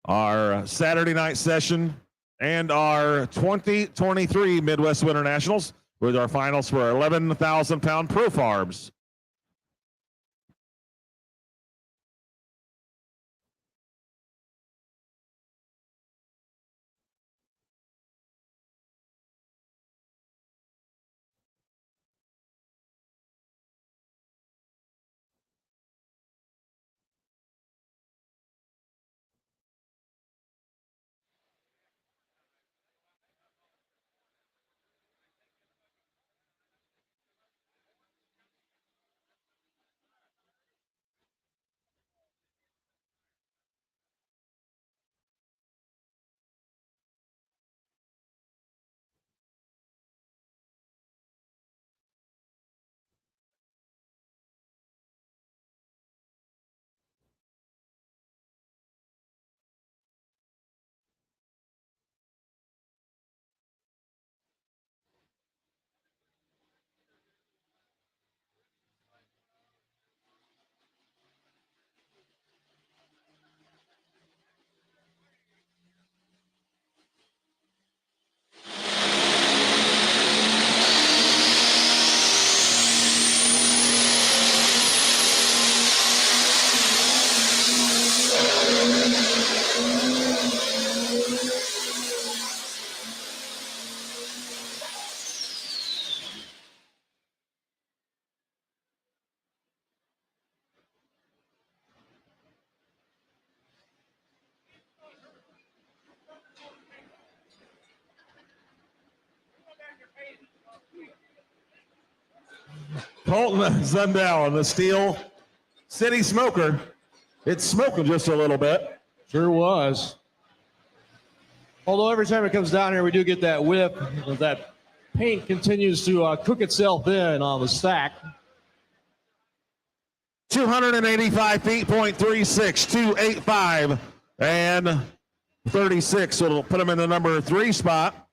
our Saturday night session and our 2023 Midwest Winternationals with our finals for our 11,000-pound pro farbs. Colton Zundell and the Steel City Smoker. It's smoking just a little bit. Sure was. Although every time it comes down here, we do get that whip. That paint continues to cook itself in on the stack. 285 feet, .36, 285 and 36. So it'll put them in the number 3 spot.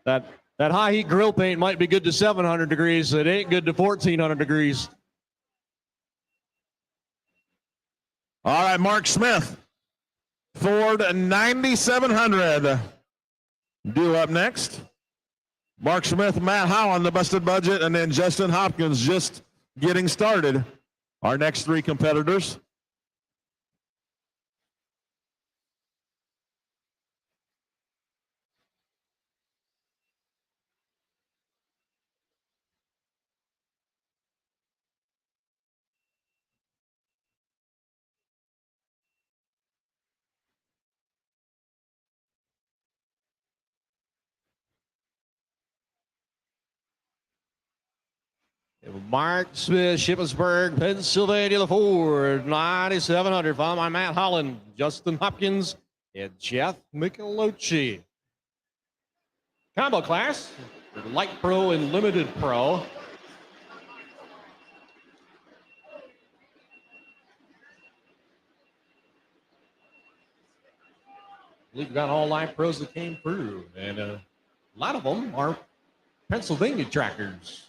That high heat grill paint might be good to 700 degrees. It ain't good to 1,400 degrees. All right, Mark Smith, Ford 9700. Due up next. Mark Smith, Matt Holland, the busted budget, and then Justin Hopkins just getting started. Our next three competitors. Mark Smith, Shippensburg, Pennsylvania, the Ford 9700, followed by Matt Holland, Justin Hopkins, and Jeff Michelocci. Combo class, Light Pro and Limited Pro. We've got all Light Pros that came through, and a lot of them are Pennsylvania trackers.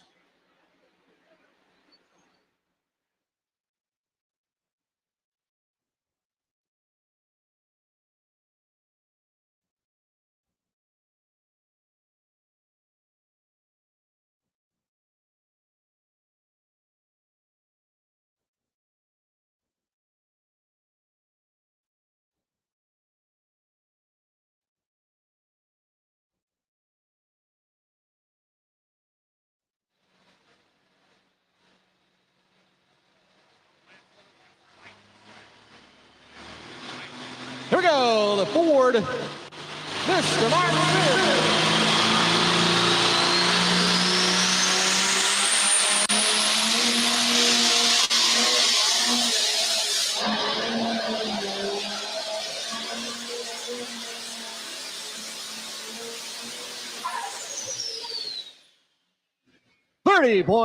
Here we go, the Ford, Mr. Mark Smith.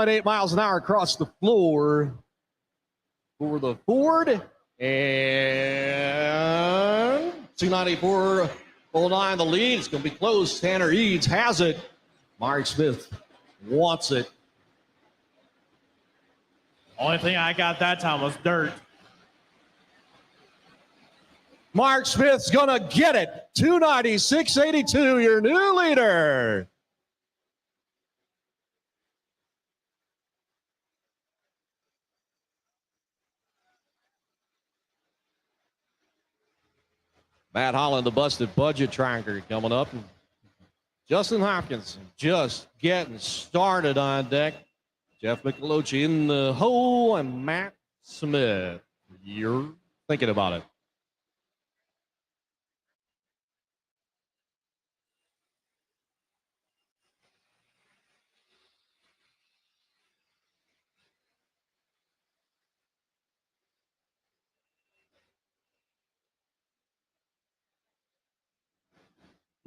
.8 miles an hour across the floor for the Ford, and 294.09 the lead. It's going to be close. Tanner Eads has it. Mark Smith wants it. Only thing I got that time was dirt. Mark Smith's going to get it. 296.82, your new leader. Matt Holland, the busted budget tracker, coming up. Justin Hopkins just getting started on deck. Jeff Michelocci in the hole, and Matt Smith. You're thinking about it.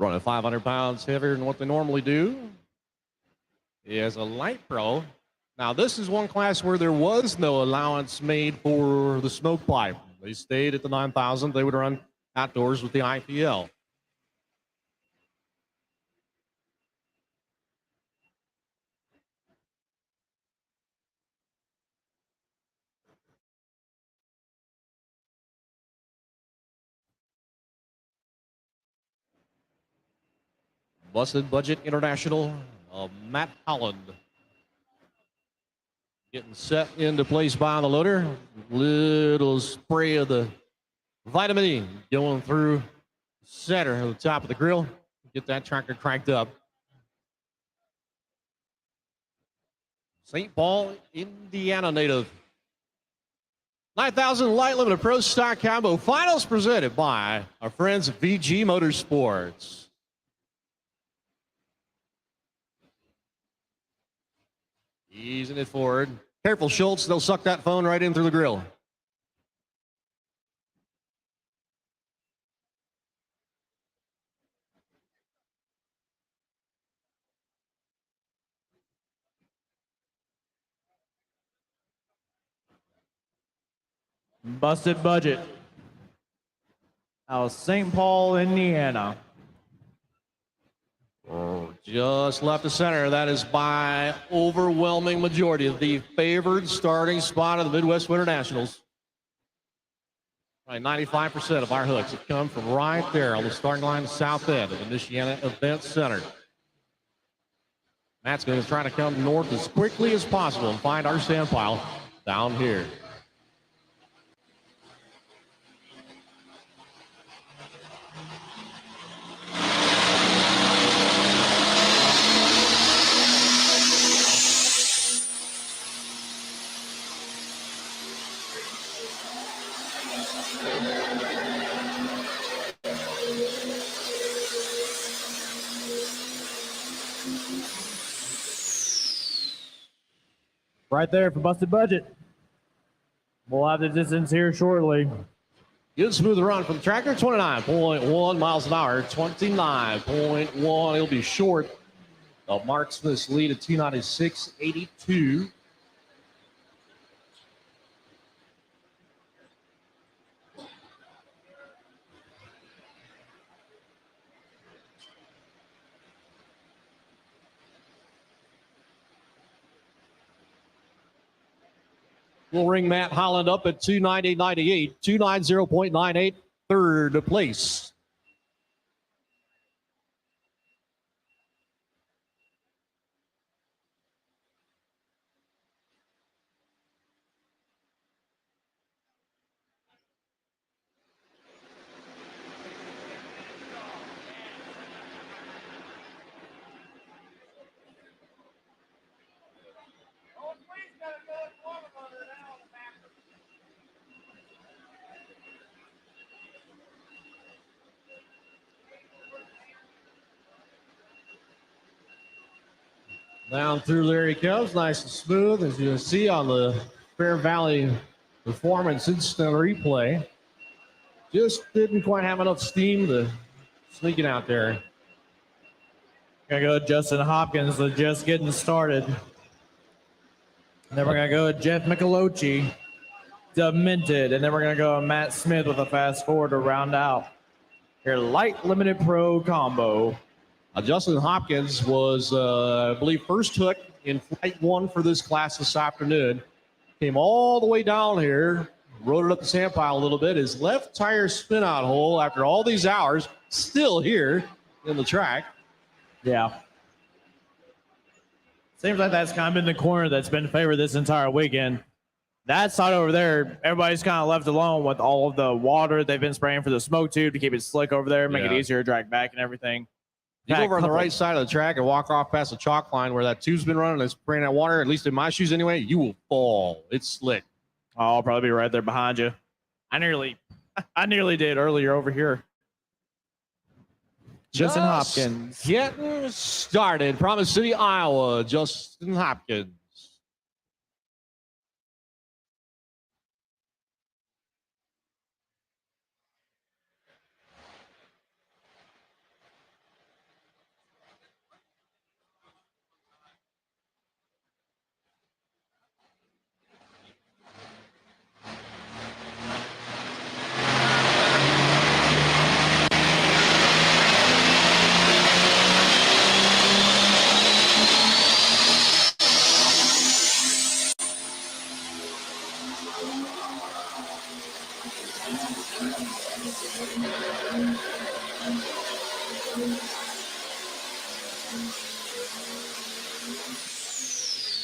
Running 500 pounds heavier than what they normally do. He has a Light Pro. Now, this is one class where there was no allowance made for the smoke pipe. They stayed at the 9,000. They would run outdoors with the IPL. Busted Budget International, Matt Holland. Getting set into place by the loader. Little spray of the vitamin E going through center of the top of the grill. Get that tractor cranked up. St. Paul, Indiana native. 9,000 Light Limited Pro Stock Combo Finals presented by our friends at VG Motorsports. Easing it forward. Careful, Schultz. They'll suck that phone right in through the grill. Busted budget. Out of St. Paul, Indiana. Just left of center. That is by overwhelming majority of the favored starting spot of the Midwest Winternationals. Right, 95% of our hooks have come from right there on the starting line, south end of the Michiana Event Center. Matt's going to try to come north as quickly as possible and find our sand pile down here. Right there for Busted Budget. We'll have the distance here shortly. Good smooth run from Tractor, 29.1 miles an hour, 29.1. He'll be short of Mark Smith's lead at 296.82. We'll ring Matt Holland up at 290.98, 290.98, third place. Down through there he comes, nice and smooth, as you can see on the Fair Valley Performance Instant Replay. Just didn't quite have enough steam to sneak it out there. Gonna go with Justin Hopkins, just getting started. And then we're gonna go with Jeff Michelocci, Demented, and then we're gonna go with Matt Smith with a fast forward to round out your light limited pro combo. Justin Hopkins was, I believe, first hook in flight 1 for this class this afternoon. Came all the way down here, rode it up the sand pile a little bit. His left tire spin out hole after all these hours, still here in the track. Yeah. Seems like that's kind of been the corner that's been favored this entire weekend. That side over there, everybody's kind of left alone with all of the water they've been spraying for the smoke tube to keep it slick over there, make it easier to drag back and everything. You go over on the right side of the track and walk off past the chalk line where that tube's been running, it's spraying that water, at least in my shoes anyway, you will fall. It's slick. Oh, I'll probably be right there behind you. I nearly did earlier over here. Justin Hopkins. Getting started. Promise City, Iowa. Justin Hopkins.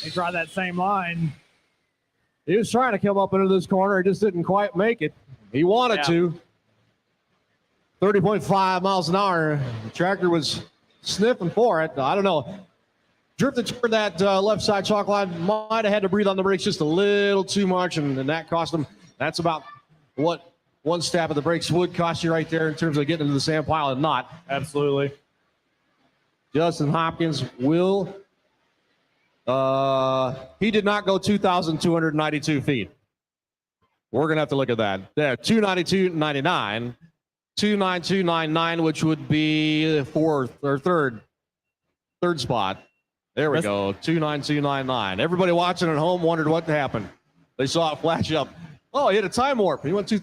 He tried that same line. He was trying to come up into this corner. He just didn't quite make it. He wanted to. 30.5 miles an hour. The tractor was sniffing for it. I don't know. Drifted toward that left side chalk line. Might have had to breathe on the brakes just a little too much, and that cost him. That's about what one stab of the brakes would cost you right there in terms of getting into the sand pile and not. Absolutely. Justin Hopkins will. He did not go 2,292 feet. We're going to have to look at that. Yeah, 292.99. 292.99, which would be fourth or third spot. There we go. 292.99. Everybody watching at home wondered what happened. They saw it flash up. Oh, he hit a time warp. He went